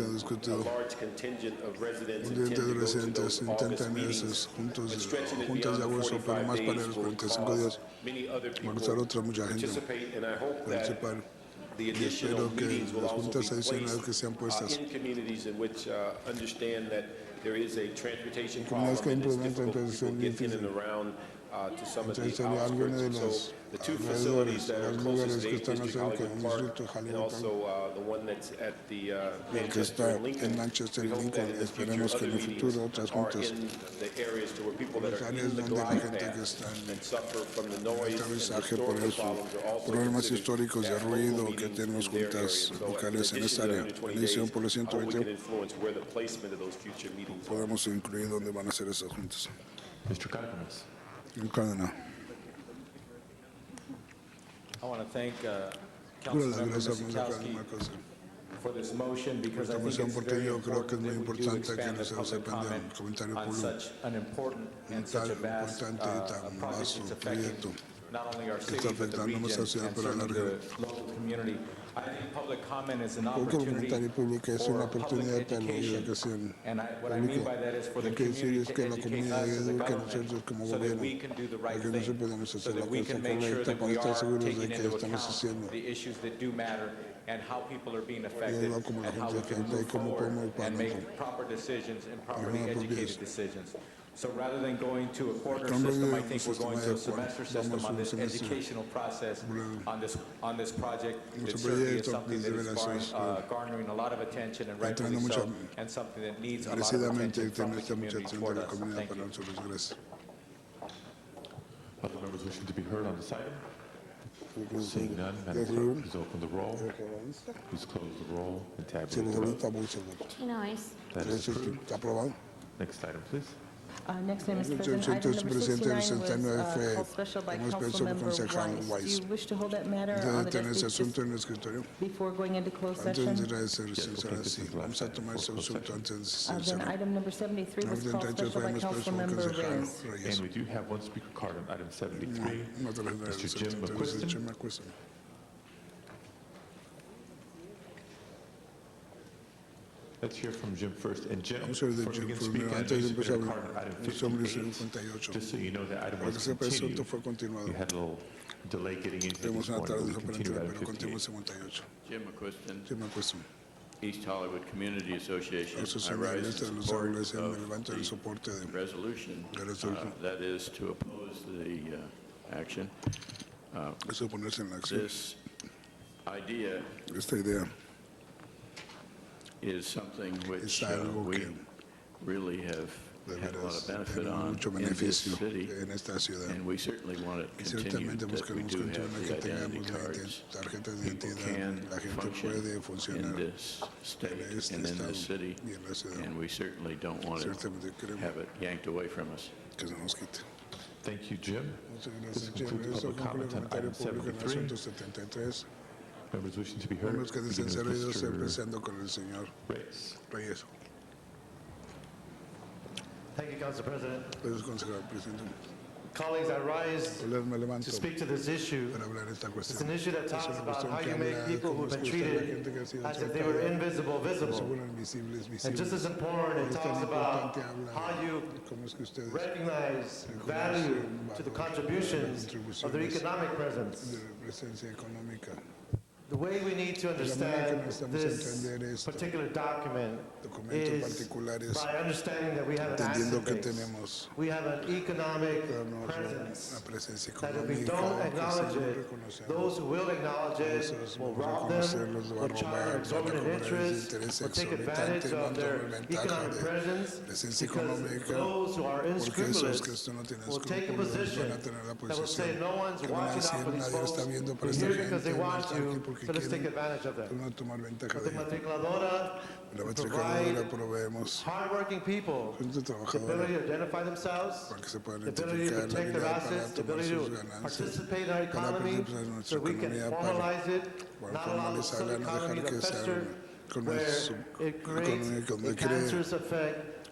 large contingent of residents intend to go to those August meetings, but stretching it beyond the 45 days will cause many other people to participate, and I hope that the additional meetings will also be placed in communities in which understand that there is a transportation problem and it's difficult for people to get in and around to some of the outskirts. So the two facilities that are closest to 8th District, Hollywood Park, and also the one that's at the Manchester and Lincoln, we hope that in the future other meetings are in the areas to where people that are in the glide path and suffer from the noise and historical problems are also considered that local meetings in their area. So in addition to the 20 days, how we can influence where the placement of those future meetings are. Podemos incluir dónde van a ser esas juntas. Mr. Cardenas. I want to thank Councilmember Miskowski for this motion because I think it's very important that we do expand the public comment on such an important and such a vast project that's affecting not only our city but the region and certainly the local community. I think public comment is an opportunity for public education. And what I mean by that is for the community to educate us as a government so that we can do the right thing, so that we can make sure that we are taking into account the issues that do matter and how people are being affected and how we can move forward and make proper decisions and properly educated decisions. So rather than going to a quarter system, I think we're going to a semester system on this educational process on this project. It certainly is something that is garnering a lot of attention and rightfully so, and something that needs a lot of attention from the community toward us. Thank you. Other members wishing to be heard on this item? Seeing none, Madam Clerk, please open the roll. Please close the roll and tabulate the vote. 13 ayes. That is approved. Next item, please. Next item, Mr. President. Item number 69 was called special by Councilmember Weiss. Do you wish to hold that matter on the desk before going into closed session? Then item number 73 was called special by Councilmember Reyes. And we do have one speaker card on item 73. Mr. Jim McQuiston. Let's hear from Jim first. And Jim, before you can speak, I know you submitted a card on item 58. Just so you know, that item was continued. We had a little delay getting into this morning, but we continued item 58. Jim McQuiston, East Hollywood Community Association. I rise in support of the resolution that is to oppose the action. This idea is something which we really have had a lot of benefit on in this city, and we certainly want it continued, that we do have the identity cards. People can function in this state and in this city, and we certainly don't want to have it yanked away from us. Thank you, Jim. This concludes public comment on item 73. Members wishing to be heard, beginning with Mr. Reyes. Thank you, Council President. Colleagues, I rise to speak to this issue. It's an issue that talks about how you make people who've been treated as if they were invisible visible. And just as important, it talks about how you recognize value to the contributions of their economic presence. The way we need to understand this particular document is by understanding that we have an asset base. We have an economic presence. That if we don't acknowledge it, those who will acknowledge it will rob them, will charge exorbitant interest, will take advantage of their economic presence, because those who are unscrupulous will take a position that will say no one's watching out for these folks. They're here because they want to. So let's take advantage of that. La Matriculadora proveemos hardworking people the ability to identify themselves, the ability to protect their assets, the ability to participate in our economy so we can formalize it, not allow the economy to fester where it creates a cancerous effect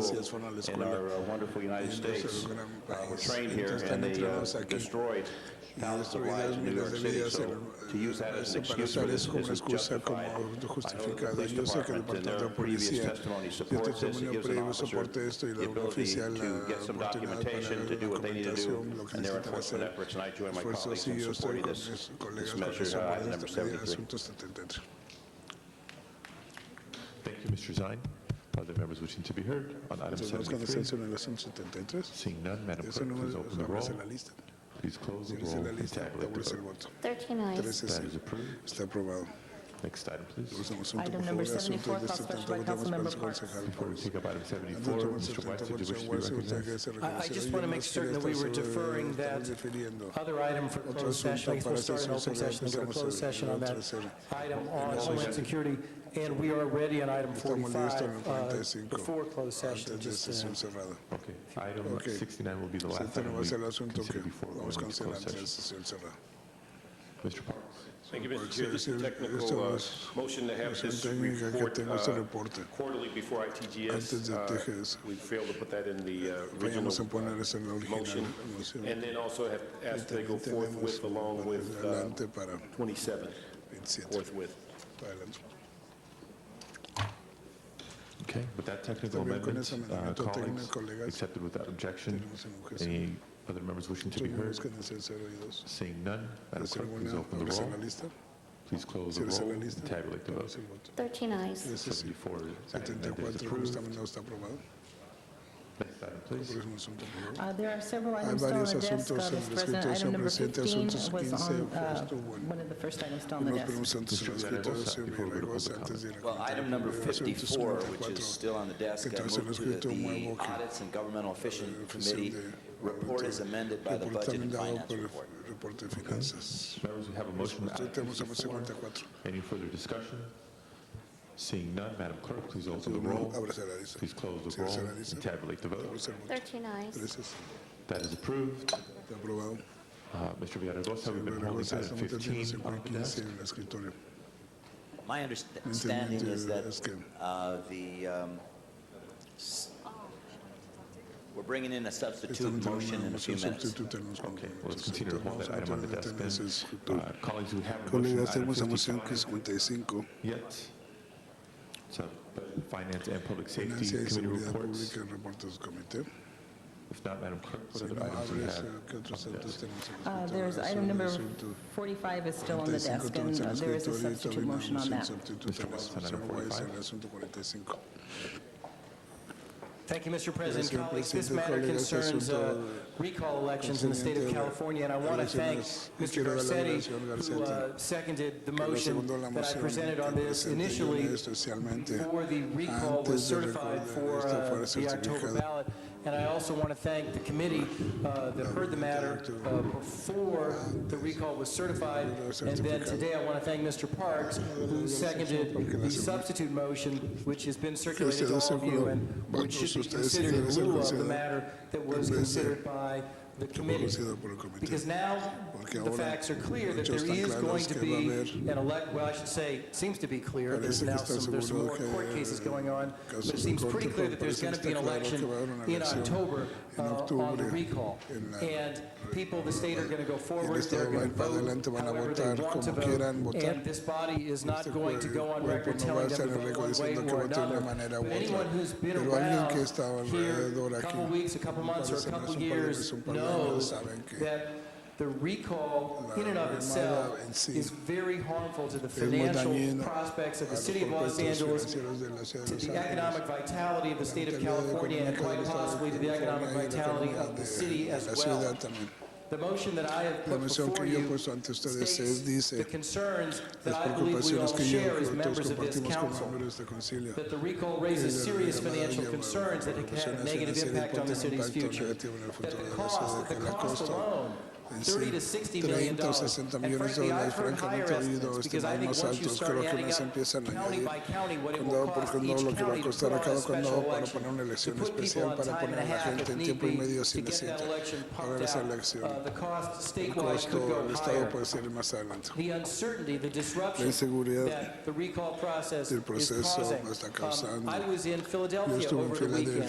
school in our wonderful United States were trained here, and they destroyed thousands of lives in New York City. So to use that as an excuse for this isn't justified. I know the police department in their previous testimony supports this. It gives an officer the ability to get some documentation, to do what they need to do, and their enforcement efforts. And I join my colleagues in supporting this measure, item number 73. Thank you, Mr. Zine. Other members wishing to be heard on item 73? Seeing none, Madam Clerk, please open the roll. Please close the roll and tabulate the vote. 13 ayes. That is approved. Está aprobado. Next item, please. Item number 74, called special by Councilmember Parks. Before we take up item 74, Mr. Weiss, did you wish to be recognized? I just want to make certain that we were deferring that other item for closed session. I guess we'll start an open session and go to closed session on that item on Homeland Security. And we are ready on item 45 before closed session. Okay. Item 69 will be the last item we consider before we go into closed session. Mr. Parks. Thank you, Mr. Chair. This is a technical motion to have this report quarterly before ITGS. We failed to put that in the original motion. And then also have asked to go forthwith along with 27, forthwith. Okay, with that technical amendment, colleagues, accepted without objection. Any other members wishing to be heard? Seeing none, Madam Clerk, please open the roll. Please close the roll and tabulate the vote. 13 ayes. 74 is approved. Next item, please. There are several items still on the desk, Mr. President. Item number 15 was on one of the first items still on the desk. Well, item number 54, which is still on the desk, I move that the Audits and Governmental Efficiency Committee report is amended by the Budget and Finance report. Members, we have a motion on item 54. Any further discussion? Seeing none, Madam Clerk, please open the roll. Please close the roll and tabulate the vote. 13 ayes. That is approved. Mr. Villaraigosa, we've been holding item 15 on the desk. My understanding is that we're bringing in a substitute motion in a few minutes. Okay, well, let's continue to hold that item on the desk then. Colleagues, we have a motion on item 55 yet. So, Finance and Public Safety Committee reports. If not, Madam Clerk, what other items do we have on the desk? There's item number 45 is still on the desk, and there is a substitute motion on that. Mr. Weiss on item 45. Thank you, Mr. President. Colleagues, this matter concerns recall elections in the state of California, and I want to thank Mr. Garcetti, who seconded the motion that I presented on this initially before the recall was certified for the October ballot. And I also want to thank the committee that heard the matter before the recall was certified. And then today I want to thank Mr. Parks, who seconded the substitute motion, which has been circulated to all of you and which should be considered in lieu of the matter that was considered by the committee. Because now the facts are clear that there is going to be an well, I should say, it seems to be clear. There's now there's more court cases going on, but it seems pretty clear that there's going to be an election in October on the recall. And people of the state are going to go forward. They're going to vote however they want to vote. And this body is not going to go on record telling them to vote one way or another. But anyone who's been around here a couple weeks, a couple months, or a couple years knows that the recall in and of itself is very harmful to the financial prospects of the city of Los Angeles, to the economic vitality of the state of California, and quite possibly to the economic vitality of the city as well. The motion that I have put before you states the concerns that I believe we all share as members of this council, that the recall raises serious financial concerns that can have a negative impact on the city's future, that the cost alone, $30 to $60 million. And frankly, I've heard higher estimates because I think once you start adding up county by county what it will cost each county to put on a special election, to put people on time and a half if need be, to get that election pumped out, the cost statewide could go higher. The uncertainty, the disruption that the recall process is causing. I was in Philadelphia over the weekend,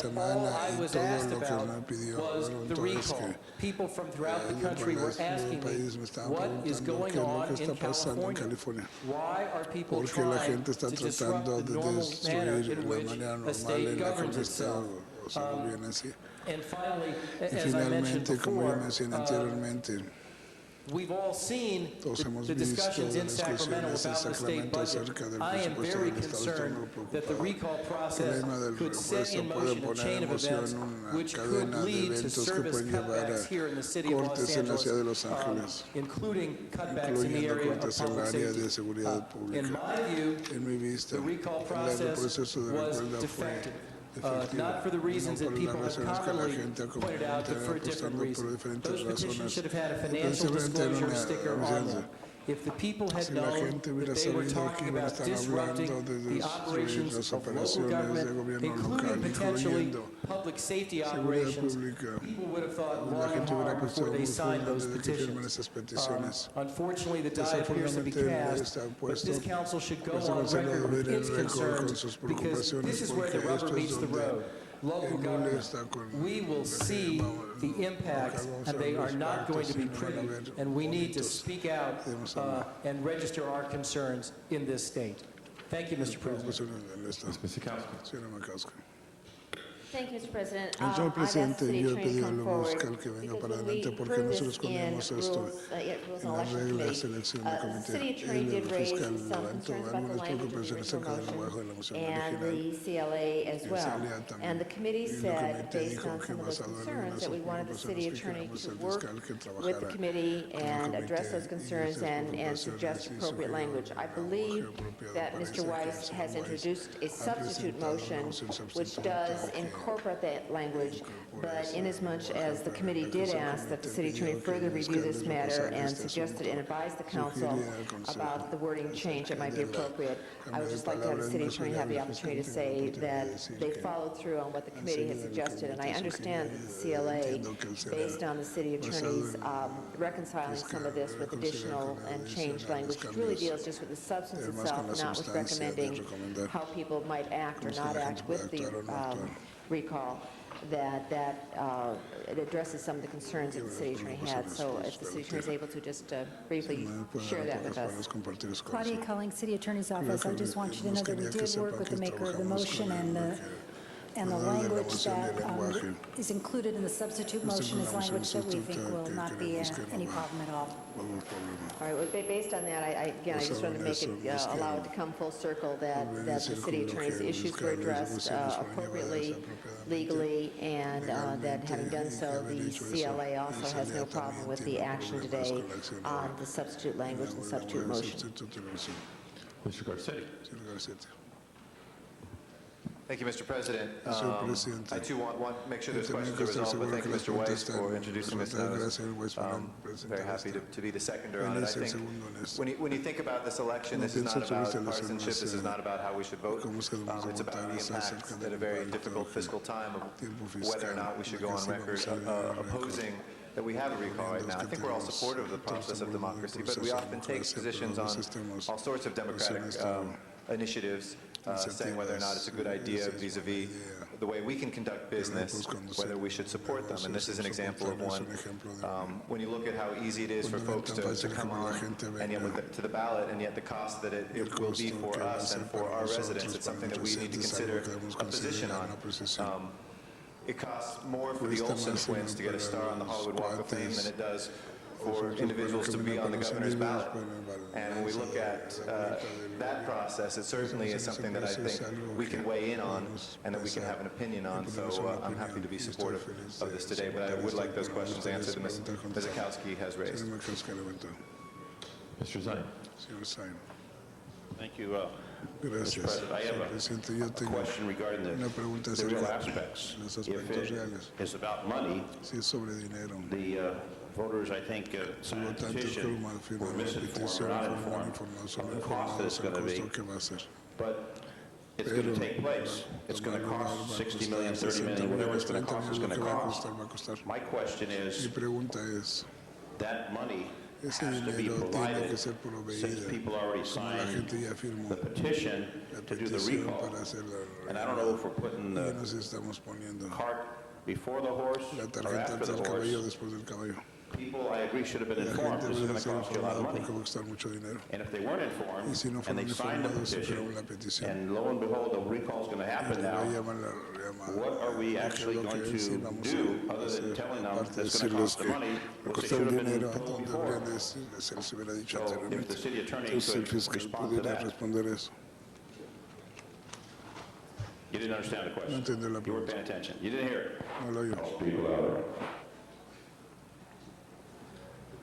and all I was asked about was the recall. People from throughout the country were asking me, what is going on in California? Why are people trying to disrupt the normal manner in which a state governs itself? And finally, as I mentioned before, We've all seen Todos hemos the visto discussions in las Sacramento discusiones en about the state Sacramento budget. acerca del I am presupuesto very del Estado. concerned Estamos that the preocupados. recall El process tema del could set repuesto in puede motion a poner chain en of moción events una which could cadena de lead to eventos que service pueden llevar cutbacks a here in the city of Los cortes en la ciudad de Angeles, Los Ángeles, including cutbacks in the incluyendo area of cortes en public el área safety. de seguridad In pública. my view, En mi vista, the recall el process proceso de was recuerda fue defective. efectivo, Not for the reasons no that por people las have razones que la commonly gente pointed out, but for a different apostando por reason. diferentes Those petitions razones. should have had a financial Precisamente era disclosure una sticker on licencia. them. If the people had Si la known gente hubiera that they were sabido que talking iban a about estar disrupting hablando de the destruir operations las of local operaciones de government, gobierno including local, potentially incluyendo public safety seguridad operations, pública, people would have thought la long and gente hubiera hard before pensado they muy signed fuerte those desde que firman petitions. esas peticiones. Unfortunately, the die appears to be Desafortunadamente cast, está but puesto, this council should go este on consejo record with debe ir its en récord con concerns sus because this preocupaciones is where the porque rubber esto es meets the donde road. Local el government, lunes está con we will see the impacts, and they are not going to be pretty, and we need to speak out and register our concerns in this state. Thank you, Mr. President. Mr. Kowski. Señora Makowska. Thank you, Mr. President. Señor I've asked presidente, City yo he Attorney to pedido come al forward fiscal que venga because para when we adelante porque heard nosotros this cuando in vimos Rules esto Rules and en las Election reglas de Committee, selección de the comité, city attorney el did raise fiscal some levantó concerns about the algunas language of the preocupaciones acerca del lenguaje de la original moción motion and original. the CLA as El well. CLA también. And the committee Y el said, comité based dijo on que some of those basado en concerns, algunas that we wanted the preocupaciones city que attorney queremos to el work fiscal que with the trabajara committee con el and comité address those y concerns esas and preocupaciones suggest y appropriate sugerir language. I lenguaje believe apropiado. that Parece Mr. que Weiss el señor has Weiss introduced a ha substitute presentado motion una moción which sustituta does que incorporate that language, but inasmuch as the committee Entonces, did el ask that the comité city attorney pidió que further el review this fiscal matter repasara and este suggested asunto. and advise the council Sugería al consejo about the wording change that might be appropriate. I would just like to have the city attorney have the opportunity to say that they followed through on what the committee had suggested, and I understand that the CLA, based on the city attorney's reconciling some of this with additional and changed language, really deals just with the substance itself, not with recommending how people might act or not act with the recall, that it addresses some of the concerns that the city attorney had. So if the city attorney is able to just briefly share that with us. Claudia Culling, City Attorney's Office. I just want you to know that we did work with the maker of the motion, and the language that is included in the substitute motion is language that we think will not be any problem at all. All right, well, based on that, again, I just wanted to make it, allow it to come full circle that the city attorney's issues were addressed appropriately, legally, and that having done so, the CLA also has no problem with the action today on the substitute language and substitute motion. Mr. Garcetti. Thank you, Mr. President. I too want to make sure those questions are resolved, but thank you, Mr. Weiss, for introducing Ms. Knowles. Very happy to be the seconder on it. I think when you think about this election, this is not about partisanship, this is not about how we should vote. It's about the impact at a very difficult fiscal time of whether or not we should go on record opposing that we have a recall right now. I think we're all supportive of the process of democracy, but we often take positions on all sorts of democratic initiatives, saying whether or not it's a good idea vis-a-vis the way we can conduct business, whether we should support them. And this is an example of one. When you look at how easy it is for folks to come on and yet to the ballot, and yet the cost that it will be for us and for our residents, it's something that we need to consider a position on. It costs more for the Olsen twins to get a star on the Hollywood Walk of Fame than it does for individuals to be on the governor's ballot. And when we look at that process, it certainly is something that I think we can weigh in on and that we can have an opinion on. So I'm happy to be supportive of this today, but I would like those questions answered that Ms. Zakowski has raised. Mr. Zine. Thank you, Mr. President. I have a question regarding the real aspects. If it is about money, the voters, I think, signed a petition, were misinformed or not informed of the cost that it's going to be. But it's going to take place. It's going to cost 60 million, 30 million, whatever it's going to cost, it's going to cost. My question is, that money has to be provided since people already signed the petition to do the recall. And I don't know if we're putting the cart before the horse or after the horse. People, I agree, should have been informed. This is going to cost you a lot of money. And if they weren't informed and they signed the petition, and lo and behold, the recall is going to happen now, what are we actually going to do other than telling them that's going to cost the money, which they should have been told before? So if the city attorney could respond to that. You didn't understand the question. You weren't paying attention. You didn't hear it. I'll speak louder.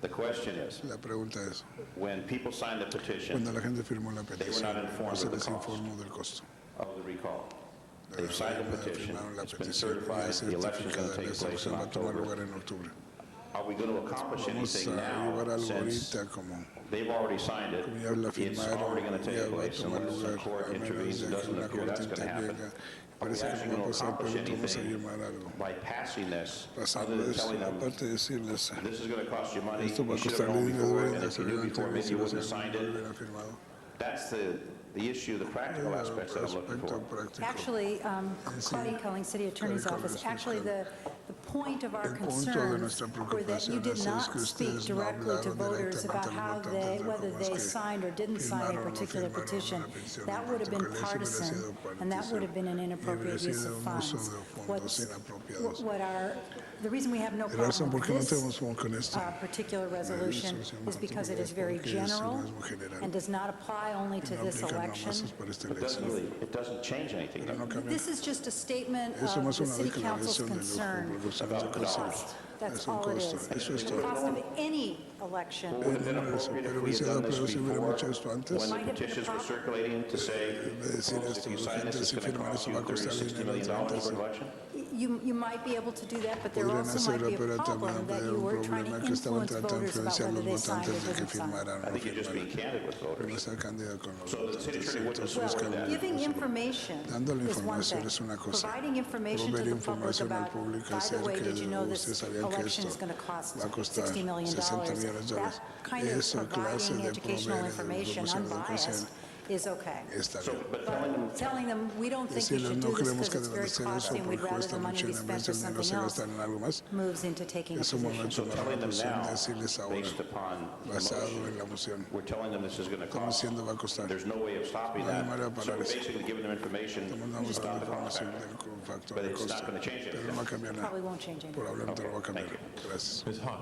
The question is, La pregunta es, when people signed the petition, cuando la gente firmó la they were not petición, informed se of the les cost informó del costo. of the recall. They've signed the petition, it's been certified, the election's going to take place in October. Are we going to accomplish anything now, since they've already signed it, it's already going to take place unless the court intervenes, and doesn't appear that's going to happen? Are we actually going to accomplish anything by passing this, other than telling them, this is going to cost you money, you should have known before, and if you knew before, maybe you wouldn't have signed it? That's the issue, the practical aspects that I'm looking for. Actually, Claudia Culling, City Attorney's Office, actually the point of our concerns were that you did not speak directly to voters about how they, whether they signed or didn't sign a particular petition. That would have been partisan, and that would have been an inappropriate use of funds. The reason we have no problem with this particular resolution is because it is very general and does not apply only to this election. It doesn't change anything, though. This is just a statement of the City Council's concern about cost. That's all it is. The cost of any election. Would it have been appropriate if we had done this before, when the petitions were circulating, to say, folks, if you sign this, it's going to cost you $30, $60 million for an election? You might be able to do that, but there also might be a problem that you were trying to influence voters about whether they signed or didn't sign. I think you're just being candid with voters. So the city attorney wouldn't support that. Giving information is one thing. Providing information to the public about, by the way, did you know this election is going to cost $60 million? That kind of providing educational information, unbiased, is okay. But telling them, we don't think you should do this because it's very costly and we'd rather the money be spent for something else, moves into taking a position. So telling them now, based upon the motion, we're telling them this is going to cost. There's no way of stopping that. So we're basically giving them information to stop the cost factor. But it's not going to change anything. Probably won't change anything. Thank you. Ms. Han.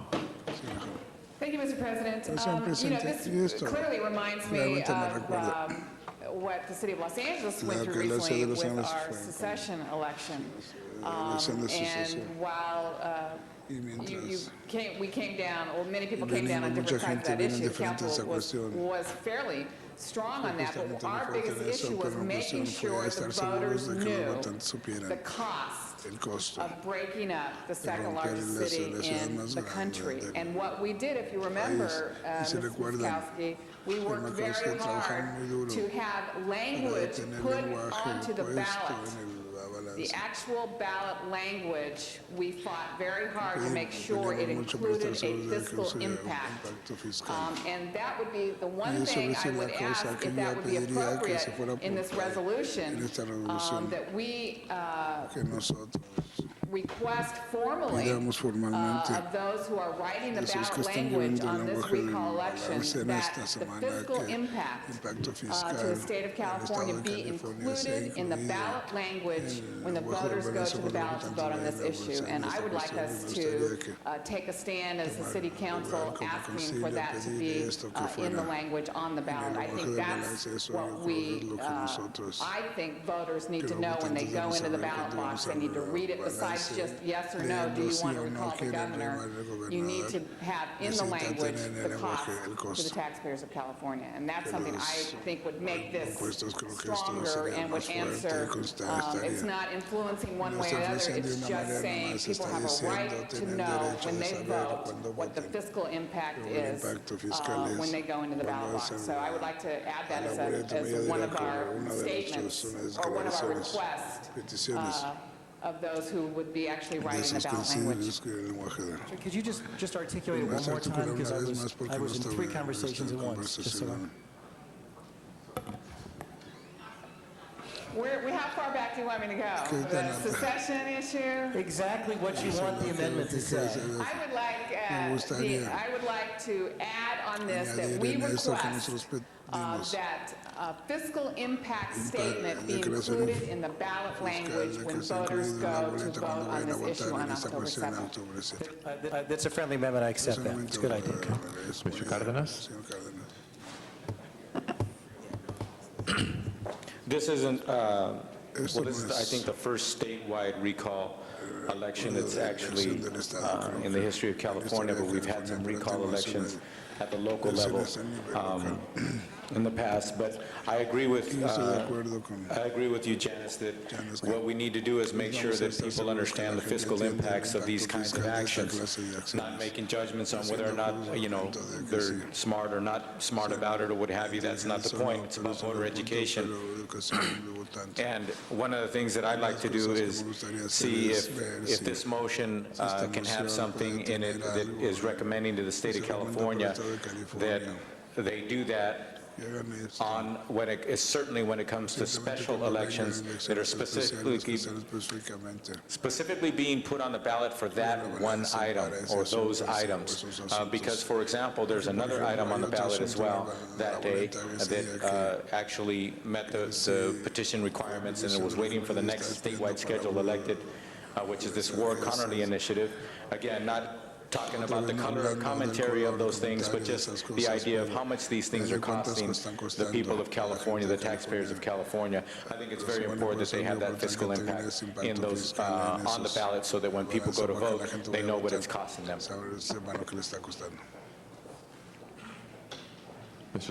Thank you, Mr. President. This clearly reminds me of what the city of Los Angeles went through recently with our secession election. And while we came down, or many people came down on different sides of that issue, the council was fairly strong on that, but our biggest issue was making sure the voters knew the cost of breaking up the second largest city in the country. And what we did, if you remember, Ms. Kowski, we worked very hard to have language put onto the ballot. The actual ballot language, we fought very hard to make sure it included a fiscal impact. And that would be the one thing I would ask, if that would be appropriate in this resolution, that we request formally of those who are writing the ballot language on this recall election that the fiscal impact to the state of California be included in the ballot language when the voters go to the ballot to vote on this issue. And I would like us to take a stand as the city council asking for that to be in the language on the ballot. I think that's what I think voters need to know when they go into the ballot box. They need to read it besides just yes or no, do you want to recall the governor? You need to have in the language the cost to the taxpayers of California. And that's something I think would make this stronger and would answer. It's not influencing one way or the other. It's just saying people have a right to know when they vote what the fiscal impact is when they go into the ballot box. So I would like to add that as one of our statements or one of our requests of those who would be actually writing the ballot language. Could you just articulate it one more time, because I was in three conversations at once, just so How far back path do you want me to go? The secession issue? Exactly what you want the amendment to say. I would like to add on this that we request that a fiscal impact statement be included in the ballot language when voters go to vote on this issue on October 7th. That's a friendly amendment. I accept that. It's a good idea. Mr. Cardenas? This isn't, this is, I think, the first statewide recall election. It's actually in the history of California, but we've had some recall elections at the local level in the past. But I agree with you, Janice, that what we need to do is make sure that people understand the fiscal impacts of these kinds of actions, not making judgments on whether or not, you know, they're smart or not smart about it or what have you. That's not the point. It's about voter education. And one of the things that I'd like to do is see if this motion can have something in it that is recommending to the state of California that they do that on certainly when it comes to special elections that are specifically being put on the ballot for that one item or those items. Because, for example, there's another item on the ballot as well that day that actually met the petition requirements and it was waiting for the next statewide schedule elected, which is this Ward Connerly initiative. Again, not talking about the color commentary of those things, but just the idea of how much these things are costing the people of California, the taxpayers of California. I think it's very important that they have that fiscal impact in those on the ballot so that when people go to vote, they know what it's costing them. Mr.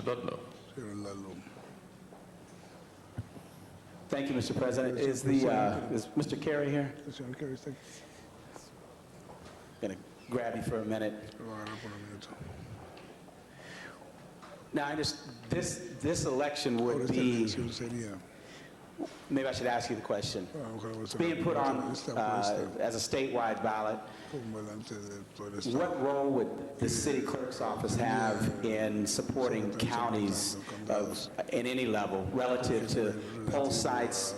Ludlow? Thank you, Mr. President. Is Mr. Carey here? Going to grab you for a minute. Now, this election would be, maybe I should ask you the question. It's being put on as a statewide ballot. What role would the city clerk's office have in supporting counties in any level relative to poll sites,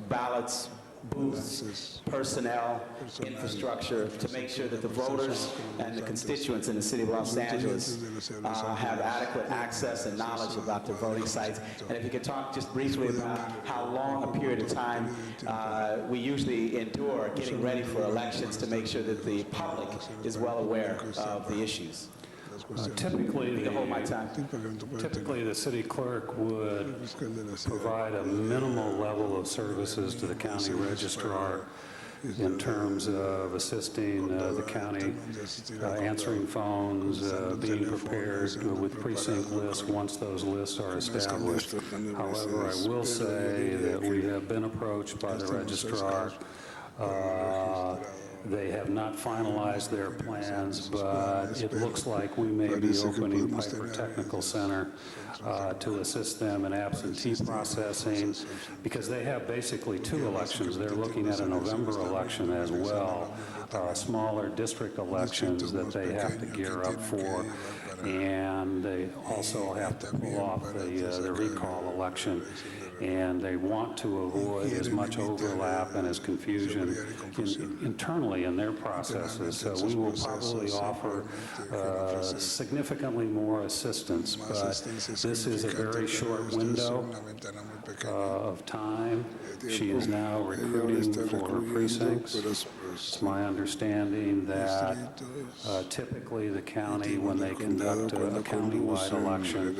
ballots, booths, personnel, infrastructure, to make sure that the voters and the constituents in the city of Los Angeles have adequate access and knowledge about their voting sites? And if you could talk just briefly about how long a period of time we usually endure getting ready for elections to make sure that the public is well aware of the issues. Typically, the city clerk would provide a minimal level of services to the county registrar in terms of assisting the county, answering phones, being prepared with precinct lists once those lists are established. However, I will say that we have been approached by the registrar. They have not finalized their plans, but it looks like we may be opening Piper Technical Center to assist them in absentee processing, because they have basically two elections. They're looking at a November election as well, smaller district elections that they have to gear up for, and they also have to pull off the recall election. And they want to avoid as much overlap and as confusion internally in their processes. So we will probably offer significantly more assistance, but this is a very short window of time. She is now recruiting for her precincts. It's my understanding that typically the county, when they conduct a countywide election,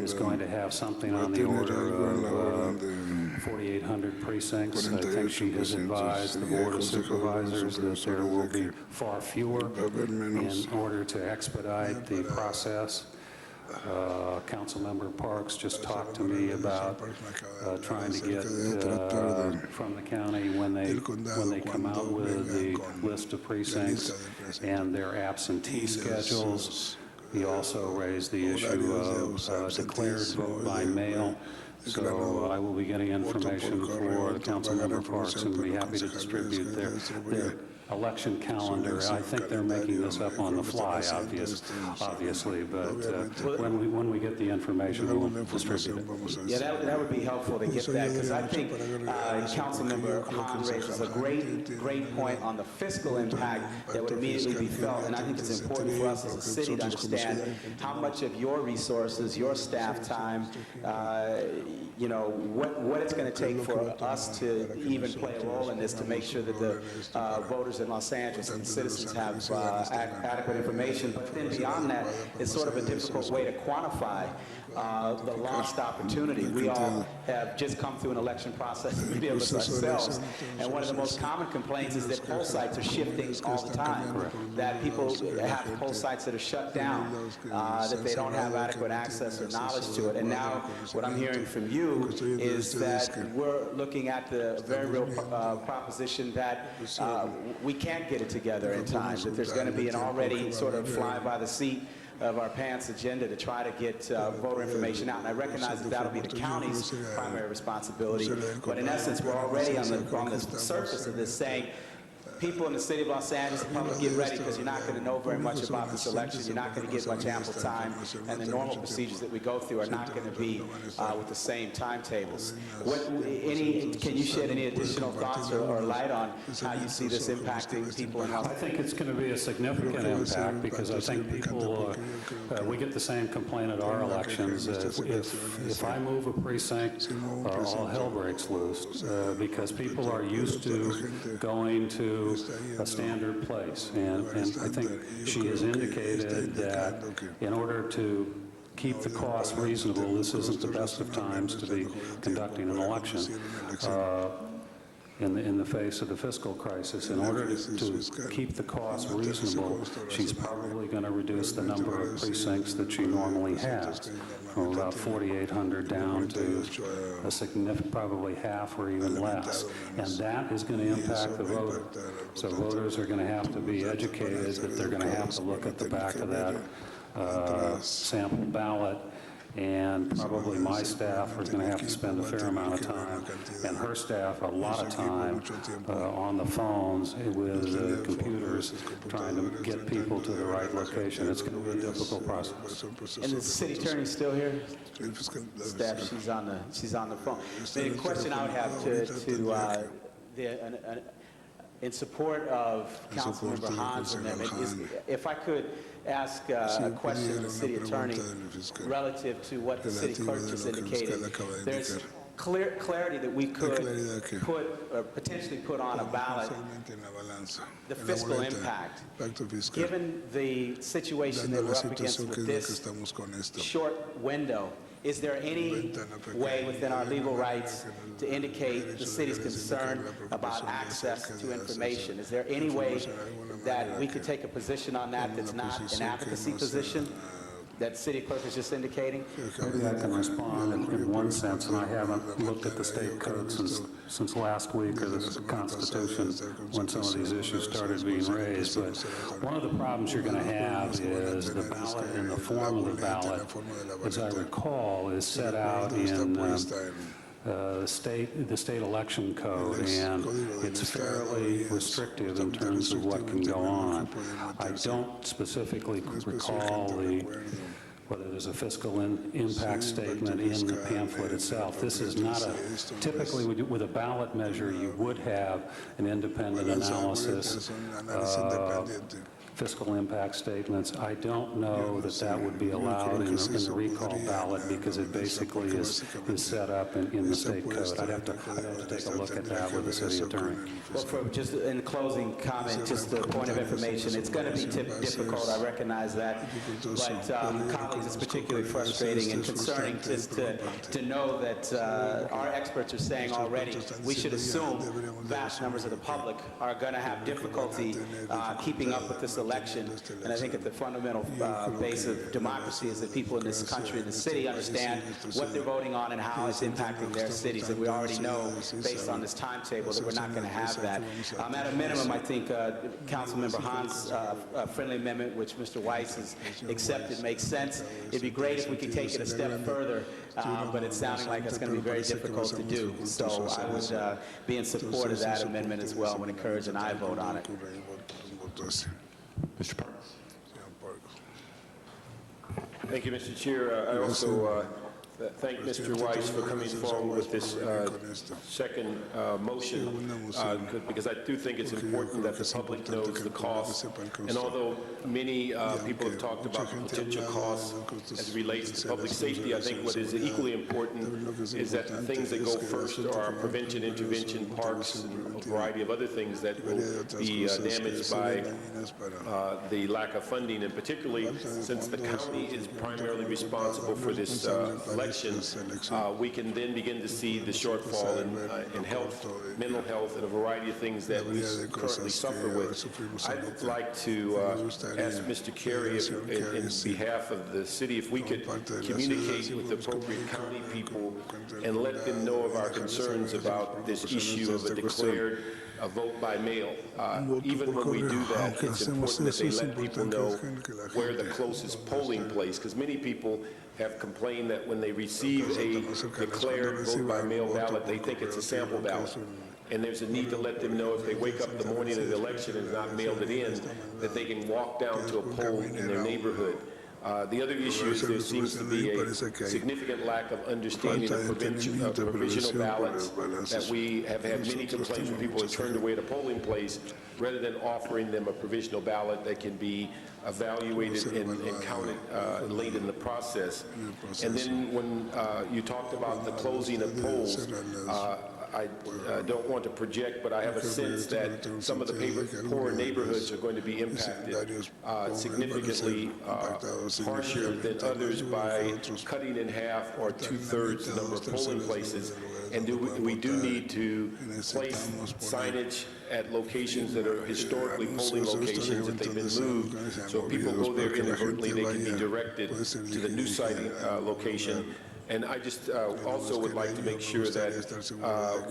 is going to have something on the order of 4,800 precincts. I think she has advised the Board of Supervisors that there will be far fewer in order to expedite the process. Councilmember Parks just talked to me about trying to get from the county when they come out with the list of precincts and their absentee schedules. He also raised the issue of declared vote by mail. So I will be getting information for Councilmember Parks and be happy to distribute election calendar. I think they're making this up on the fly, obviously, but when we get the information, we'll distribute it. Yeah, that would be helpful to get that, because I think Councilmember Hahn raises a great point on the fiscal impact that would immediately be felt, and I think it's important for us as a city to understand how much of your resources, your staff time, what it's going to take for us to even play a role in this to make sure that the voters in Los Angeles and citizens have adequate information. But then beyond that, it's sort of a difficult way to quantify the lost opportunity. We all have just come through an election process, many of us ourselves, and one of the most common complaints is that poll sites are shifting all the time, that people have poll sites that are shut down, that they don't have adequate access or knowledge to it. And now what I'm hearing from you is that we're looking at the very real proposition that we can't get it together in time, that there's going to be an already sort of fly by the seat of our pants agenda to try to get voter information out. And I recognize that that'll be the county's primary responsibility, but in essence, we're already on the surface of this saying, people in the city of Los Angeles, the public, get ready, because you're not going to know very much about this election. You're not going to get much ample time, and the normal procedures that we go through are not going to be with the same timetables. Can you shed any additional thoughts or light on how you see this impacting people in Los Angeles? I think it's going to be a significant impact, because I think people, we get the same complaint at our elections. If I move a precinct, all hell breaks loose, because people are used to going to a standard place. And I think she has indicated that in order to keep the cost reasonable, this isn't the best of times to be conducting an election. In the face of the fiscal crisis, in order to keep the cost reasonable, she's probably going to reduce the number of precincts that she normally has, from about 4,800 down to a significant, probably half or even less. And that is going to impact the voter. So voters are going to have to be educated that they're going to have to look at the back of that sample ballot. And probably my staff are going to have to spend a fair amount of time, and her staff a lot of time on the phones with computers trying to get people to the right location. It's going to be a difficult process. And the city attorney still here? Staff, she's on the phone. The question I would have in support of Councilmember Hahn's amendment is, if I could ask a question of the city attorney relative to what the city clerk just indicated. There's clarity that we could potentially put on a ballot the fiscal impact. Given the situation that we're up against with this short window, is there any way within our legal rights to indicate the city's concern about access to information? Is there any way that we could take a position on that that's not an advocacy position that city clerk is just indicating? Maybe I can respond in one sense, and I haven't looked at the state code since last week, or the Constitution, when some of these issues started being raised. But one of the problems you're going to have is the ballot, and the form of the ballot, as I recall, is set out in the state election code, and it's fairly restrictive in terms of what can go on. I don't specifically recall whether there's a fiscal impact statement in the pamphlet itself. This is not typically with a ballot measure, you would have an independent analysis, fiscal impact statements. I don't know that would be allowed in the recall ballot, because it basically is set up in the state code. I'd have to take a look at that with the city attorney. Well, for just in closing comment, just a point of information, it's going to be difficult, I recognize that, but colleagues, it's particularly frustrating and concerning just to know that our experts are saying already we should assume vast numbers of the public are going to have difficulty keeping up with this election election. And I think at the fundamental base of democracy is that people in this country, in the city, understand what they're voting on and how it's impacting their cities. And we already know, based on this timetable, that we're not going to have that. At a minimum, I think Councilmember Hahn's friendly amendment, which Mr. Weiss has accepted, makes sense. It'd be great if we could take it a step further, but it's sounding like it's going to be very difficult to do. So I would be in support of that amendment as well. I would encourage an aye vote on it. Mr. Parks. Thank you, Mr. Chair. I also thank Mr. Weiss for coming forward with this second motion, because I do think it's important that the public knows the costs. And although many people have talked about the potential costs as it relates to public safety, I think what is equally important is that the things that go first are prevention, intervention, parks, and a variety of other things that will be damaged by the lack of funding, and particularly since the county is primarily responsible for this election, we can then begin to see the shortfall in health, mental health, and a variety of things that we currently suffer with. I'd like to ask Mr. Carey, in behalf of the city, if we could communicate with the appropriate county people and let them know of our concerns about this issue of a declared vote by mail. Even when we do that, it's important that they let people know where the closest polling place, because many people have complained that when they receive a declared vote by mail ballot, they think it's a sample ballot. And there's a need to let them know if they wake up the morning of the election and have not mailed it in, that they can walk down to a poll in their neighborhood. The other issue is there seems to be a significant lack of understanding of provisional ballots, that we have had many complaints when people are turned away at a polling place rather than offering them a provisional ballot that can be evaluated and counted late in the process. And then when you talked about the closing of polls, I don't want to project, but I have a sense that some of the poorer neighborhoods are going to be impacted significantly harsher than others by cutting in half or two-thirds the number of polling places. And we do need to place signage at locations that are historically polling locations if they've been moved. So if people go there inadvertently, they can be directed to the new siting location. And I just also would like to make sure that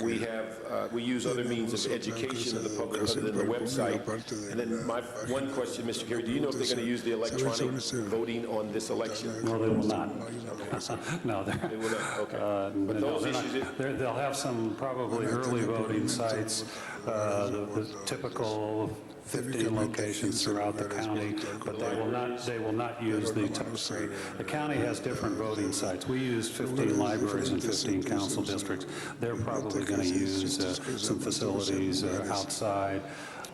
we use other means of education of the public other than the website. And then my one question, Mr. Carey, do you know if they're going to use the electronic voting on this election? No, they will not. No, they will not. Okay. But No, those issues, they'll have some probably early voting sites, the typical 15 locations throughout the county, but they will not use the toll-free. The county has different voting sites. We use 15 libraries and 15 council districts. They're probably going to use some facilities outside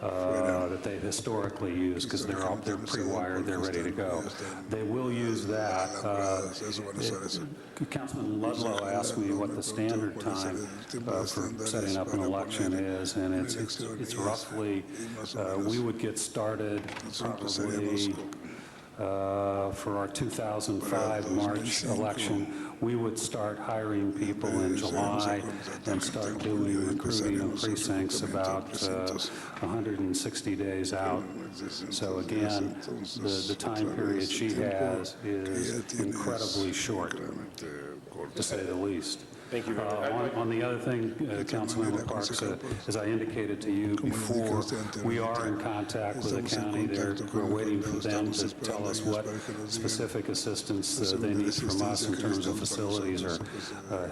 that they've historically used, because they're pre-wired, they're ready to go. They will use that. Councilman Ludlow asked me what the standard time for setting up an election is, and it's roughly, we would get started probably for our 2005 March election. We would start hiring people in July and start doing recruiting in precincts about 160 days out. So again, the time period she has is incredibly short, to say the least. Thank you very much. On the other thing, Councilmember Parks, as I indicated to you before, we are in contact with the county. We're waiting for them to tell us what specific assistance they need from us in terms of facilities or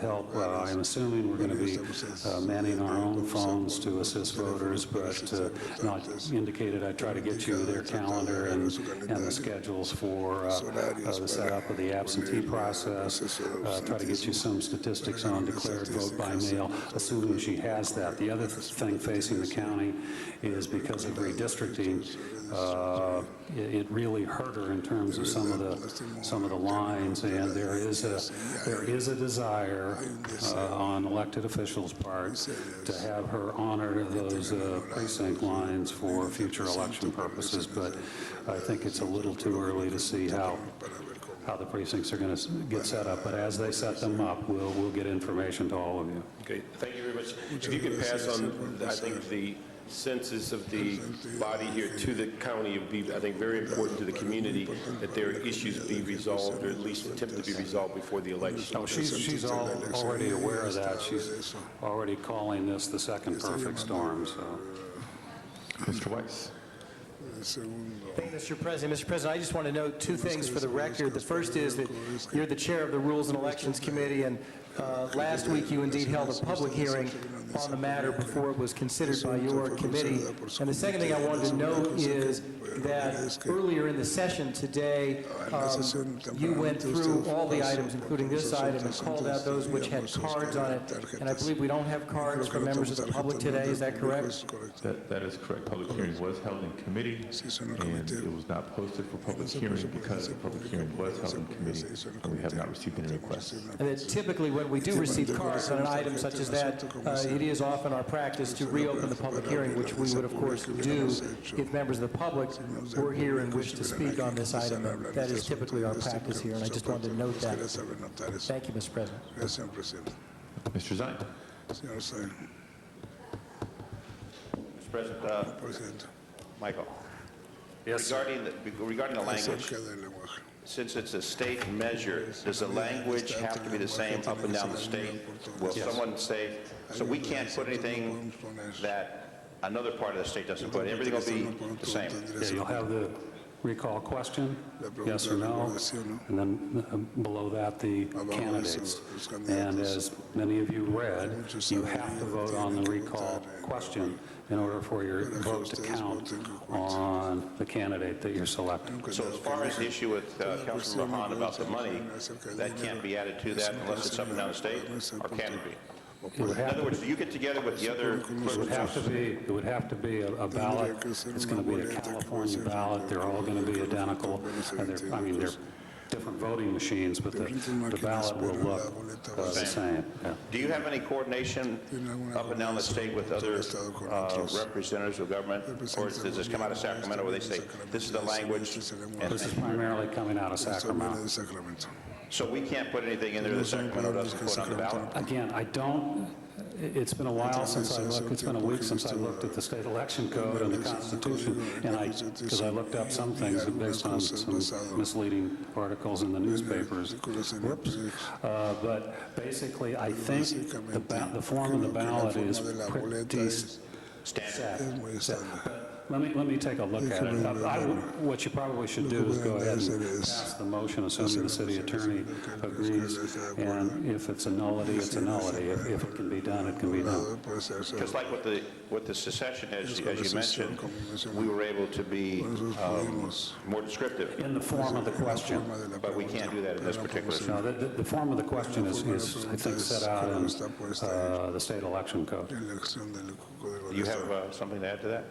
help. I'm assuming we're going to be manning our own phones to assist voters, but not indicated. I try to get you their calendar and the schedules for the setup of the absentee process. Try to get you some statistics on declared vote by mail, assuming she has that. The other thing facing the county is because of redistricting, it really hurt her in terms of some of the lines, and there is a desire on elected officials' parts to have her honor those precinct lines for future election purposes. But I think it's a little too early to see how the precincts are going to get set up. But as they set them up, we'll get information to all of you. Okay, thank you very much. If you could pass on, I think, the census of the body here to the county. It would be, I think, very important to the community that their issues be resolved, or at least attempt to be resolved before the election. No, she's already aware of that. She's already calling this the second perfect storm, so. Mr. Weiss. Thank you, Mr. President. Mr. President, I just want to note two things for the record. The first is that you're the chair of the Rules and Elections Committee, and last week you indeed held a public hearing on the matter before it was considered by your committee. And the second thing I wanted to note is that earlier in the session today, you went through all the items, including this item, and called out those which had cards on it. And I believe we don't have cards for members of the public today. Is that correct? That is correct. Public hearing was held in committee, and it was not posted for public hearing because the public hearing was held in committee, and we have not received any requests. And that typically when we do receive cards on an item such as that, it is often our practice to reopen the public hearing, which we would of course do if members of the public were here and wish to speak on this item. That is typically our practice here, and I just wanted to note that. Thank you, Mr. President. Mr. Zine. Mr. President, Michael. Yes. Regarding the language, since it's a state measure, does the language have to be the same up and down the state? Will someone say, so we can't put anything that another part of the state doesn't put? Everything will be the same? Yeah, you'll have the recall question, yes or no, and then below that, the candidates. And as many of you read, you have to vote on the recall question in order for your vote to count on the candidate that you're selecting. So as far as the issue with Councilman Rahan about the money, that can't be added to that unless it's up and down the state, or can it be? In other words, do you get together with the other clerks? It would have to be a ballot. It's going to be a California ballot. They're all going to be identical. They're different voting machines, but the ballot will look the same. Yeah. Do you have any coordination up and down the state with other representatives of government? Or does this come out of Sacramento where they say, this is the language? This is primarily coming out of Sacramento. So we can't put anything in there that Sacramento doesn't put on the ballot? Again, it's been a while since I looked, it's been a week since I looked at the state election code and the Constitution, and because I looked up some things based on some misleading articles in the newspapers. Whoops. But basically, I think the form of the ballot is pretty set. Let me take a look at it. What you probably should do is go ahead and pass the motion, assuming the city attorney agrees, and if it's a nullity, it's a nullity. If it can be done, it can be done. Just like with the secession, as you mentioned, we were able to be more descriptive. In the form of the question. But we can't do that in this particular case. No, the form of the question is I think, set out in the state election code. Do you have something to add to that?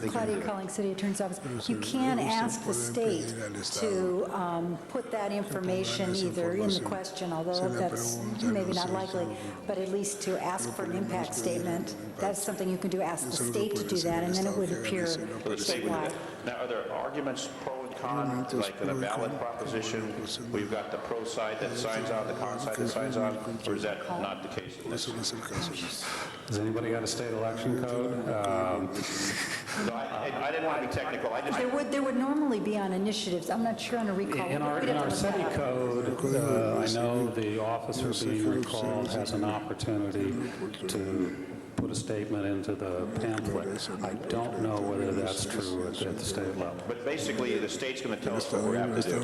Claudia Calling, City Attorney's Office. You can ask the state to put that information either in the question, although that's maybe not likely, but at least to ask for an impact statement. That's something you can do, ask the state to do that, and then it would appear statewide. Now, are there arguments pro and con, like in a ballot proposition? We've got the pro side that signs on, the con side that signs on, or is that not the case in this? Has anybody got a state election code? No, I didn't want to be technical. There would normally be on initiatives. I'm not sure on a recall. In our city code, I know the officer being recalled has an opportunity to put a statement into the pamphlet. I don't know whether that's true at the state level. But basically, the state's going to tell us what we have to do.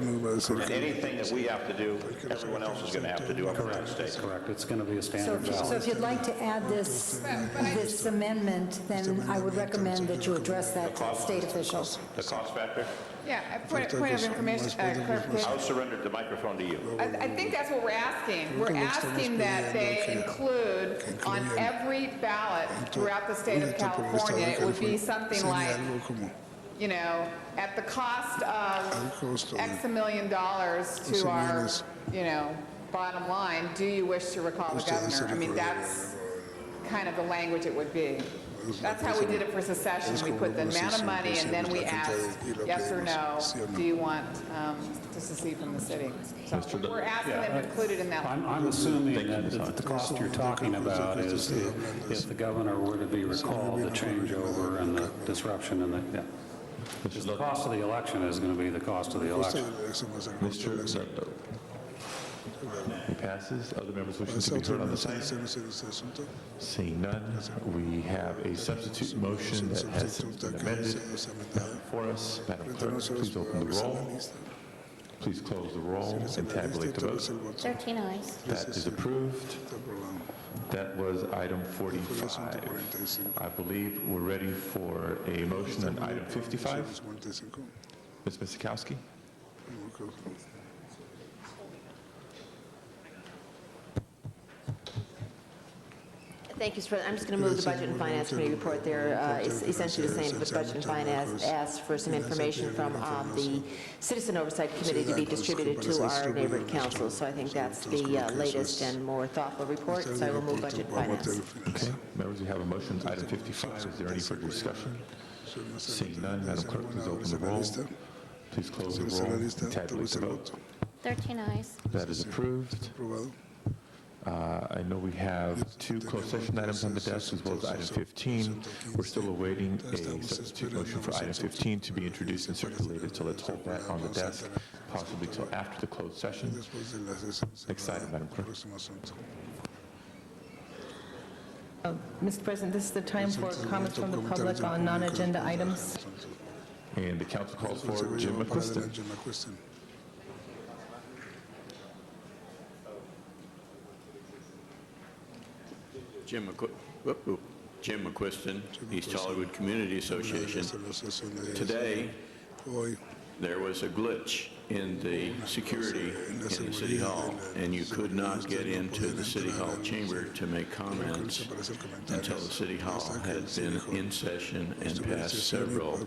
And anything that we have to do, everyone else is going to have to do up in that state. Correct. It's going to be a standard ballot. So if you'd like to add this amendment, then I would recommend that you address that to state officials. The cost factor? Yeah, a point of information, clarification. I'll surrender the microphone to you. I think that's what we're asking. We're asking that they include on every ballot throughout the state of California, it would be something like, at the cost of X $1 million to our, bottom line, do you wish to recall the governor? I mean, that's kind of the language it would be. That's how we did it for secession. We put the amount of money, and then we asked, yes or no, do you want to secede from the city? So we're asking them to include it in that. I'm assuming that the cost you're talking about is if the governor were to be recalled, the changeover and the disruption and the, the cost of the election is going to be the cost of the election. Mr. Zendo. It passes. Other members wishing to be heard on the same? Seeing none, we have a substitute motion that has since been amended for us. Madam Clerk, please open the roll. Please close the roll and tabulate the vote. 13 ayes. That is approved. That was item 45. I believe we're ready for a motion on item 55. Ms. Miskowski. Thank you, Mr. President. I'm just going to move the Budget and Finance Committee report there. It's essentially the same, but Budget and Finance asked for some information from the Citizen Oversight Committee to be distributed to our neighborhood councils. So I think that's the latest and more thoughtful report. So I will move Budget and Finance. Okay. Members, we have a motion on item 55. Is there any further discussion? Seeing none, Madam Clerk, please open the roll. Please close the roll and tabulate the vote. 13 ayes. That is approved. I know we have two closed session items on the desk as well as item 15. We're still awaiting a substitute motion for item 15 to be introduced and circulated, so let's hold that on the desk, possibly till after the closed session. Next item, Madam Clerk. Mr. President, this is the time for comments from the public on non-agenda items. And the council calls for Jim McQuiston. Jim McQuiston, East Hollywood Community Association. Today, there was a glitch in the security in the City Hall, and you could not get into the City Hall chamber to make comments until the City Hall had been in session and passed several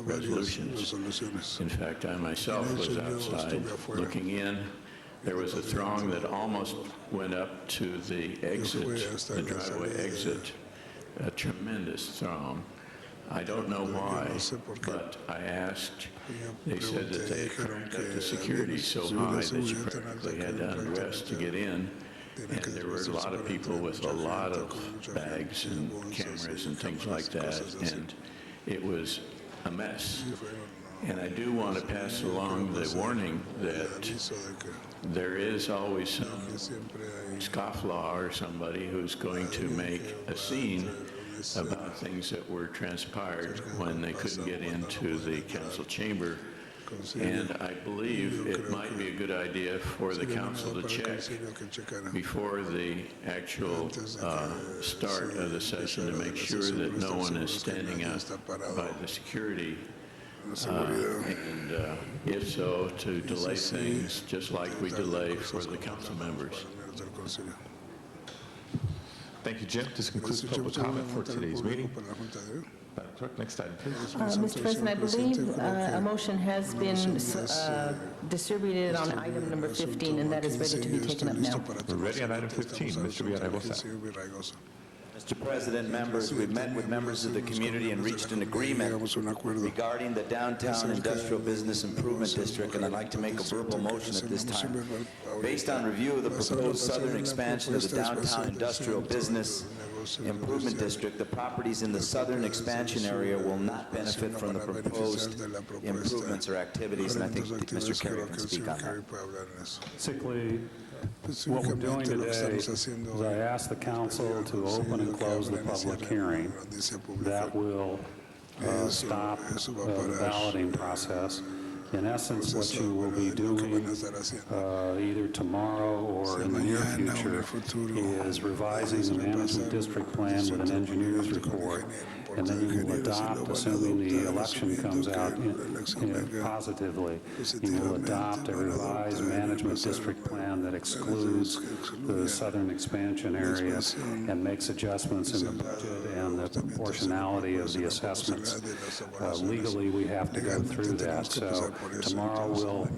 resolutions. In fact, I myself was outside looking in. There was a throng that almost went up to the exit, the driveway exit, a tremendous throng. I don't know why, but I asked. They said that they had cranked up the security so high that you practically had to undress to get in. And there were a lot of people with a lot of bags and cameras and things like that, and it was a mess. And I do want to pass along the warning that there is always some scofflaw or somebody who's going to make a scene about things that were transpired when they couldn't get into the council chamber. And I believe it might be a good idea for the council to check before the actual start of the session to make sure that no one is standing up by the security. And if so, to delay things just like we delay for the council members. Thank you, Jim. This concludes public comment for today's meeting. Madam Clerk, next item, please. Mr. President, I believe a motion has been distributed on item number 15, and that is ready to be taken up now. We're ready on item 15. Mr. Villaraigosa. Mr. President, members, we've met with members of the community and reached an agreement regarding the Downtown Industrial Business Improvement District, and I'd like to make a verbal motion at this time. Based on review of the proposed southern expansion of the Downtown Industrial Business Improvement District, the properties in the southern expansion area will not benefit from the proposed improvements or activities, and I think Mr. Carey can speak on that. Basically, what we're doing today is I asked the council to open and close the public hearing. That will stop the balloting process. In essence, what you will be doing either tomorrow or in the near future is revising the management district plan with an engineer's report, and then you will adopt, assuming the election comes out positively, you will adopt a revised management district plan that excludes the southern expansion area and makes adjustments in the budget and the proportionality of the assessments. Legally, we have to go through that. So tomorrow we'll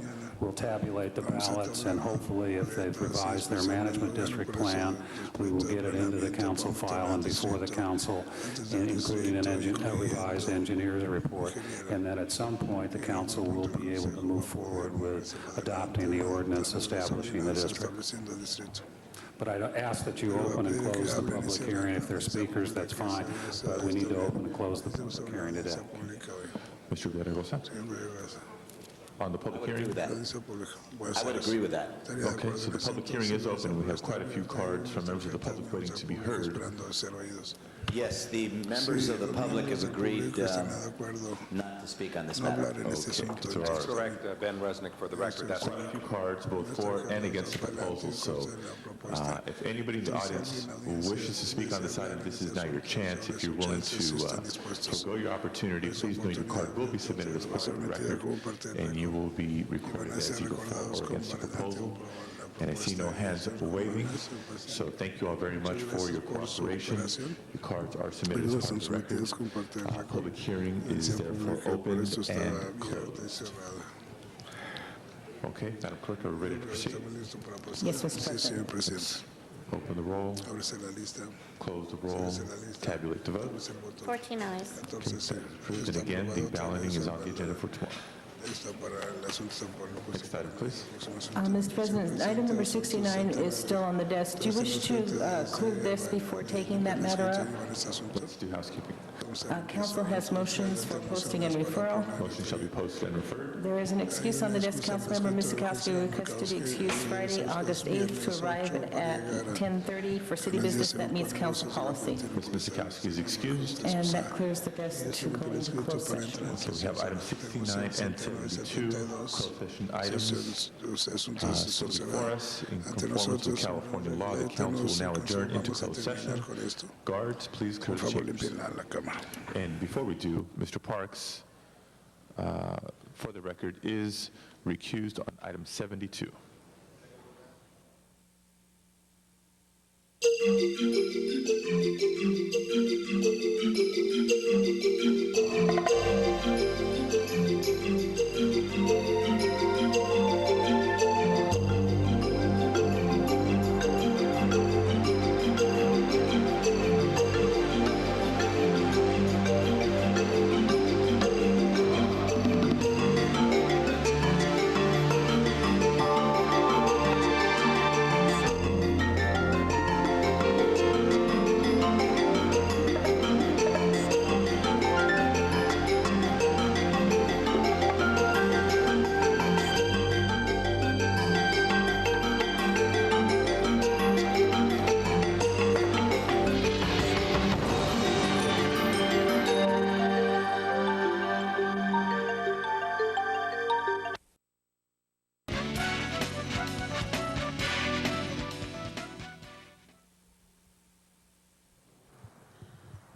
we'll tabulate the ballots, and hopefully, if they've revised their management district plan, we will get it into the council file and before the council, including a revised engineer's report. And then at some point, the council will be able to move forward with adopting the ordinance establishing the district. But I ask that you open and close the public hearing. If there are speakers, that's fine, but we need to open and close the public hearing today. Mr. Villaraigosa? On the public hearing? I would agree with that. Okay, so the public hearing is open. We have quite a few cards from members of the public waiting to be heard. Yes, the members of the public have agreed not to speak on this matter. That's correct, Ben Resnick, for the record. That's Quite a few cards, both for and against the proposal. So if anybody in the audience wishes to speak on this item, this is now your chance. If you're willing to forgo your opportunity, please know your card will be submitted as part of the record, and you will be recorded as either for or against the proposal. And I see no hands waving, so thank you all very much for your cooperation. Your cards are submitted as part of the record. Public hearing is therefore opened and closed. Okay, Madam Clerk, are we ready to proceed? Yes, Mr. President. Open the roll, close the roll, tabulate the vote. 14 ayes. And again, the balloting is on the agenda for tomorrow. Next item, please. Mr. President, item number 69 is still on the desk. Do you wish to include this before taking that matter up? Let's do housekeeping. Council has motions for posting and referral. Motion shall be posted and referred. There is an excuse on the desk. Councilmember Miskowski requests to be excused Friday, August 8th, to arrive at 10:30 for city business that meets council policy. Ms. Miskowski is excused. And that clears the desk to go into closed session. So we have items 69 and 72, closed session items. So before us, in conformance with California law, the council will now adjourn into closed session. Guards, please clear the chambers. And before we do, Mr. Parks, for the record, is recused on item 72.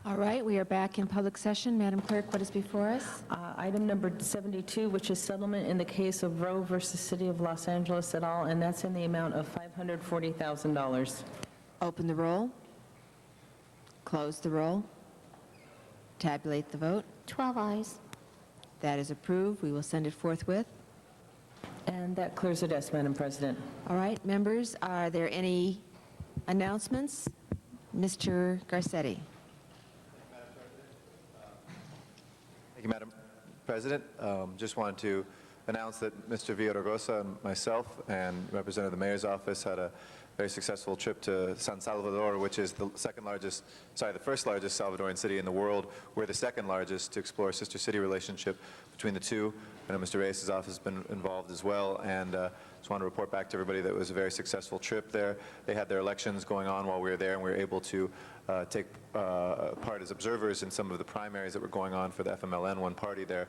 All right, we are back in public session. Madam Clerk, what is before us? Item number 72, which is settlement in the case of Roe versus City of Los Angeles et al., and that's in the amount of $540,000. Open the roll. Close the roll. Tabulate the vote. 12 ayes. That is approved. We will send it forthwith. And that clears the desk, Madam President. All right, members, are there any announcements? Mr. Garcetti. Thank you, Madam President. Just wanted to announce that Mr. Villaraigosa and myself and Representative of the Mayor's Office had a very successful trip to San Salvador, which is the first largest Salvadoran city in the world. We're the second largest, to explore a sister city relationship between the two. I know Mr. Reyes' office has been involved as well, and just want to report back to everybody that it was a very successful trip there. They had their elections going on while we were there, and we were able to take part as observers in some of the primaries that were going on for the FMLN, one party there,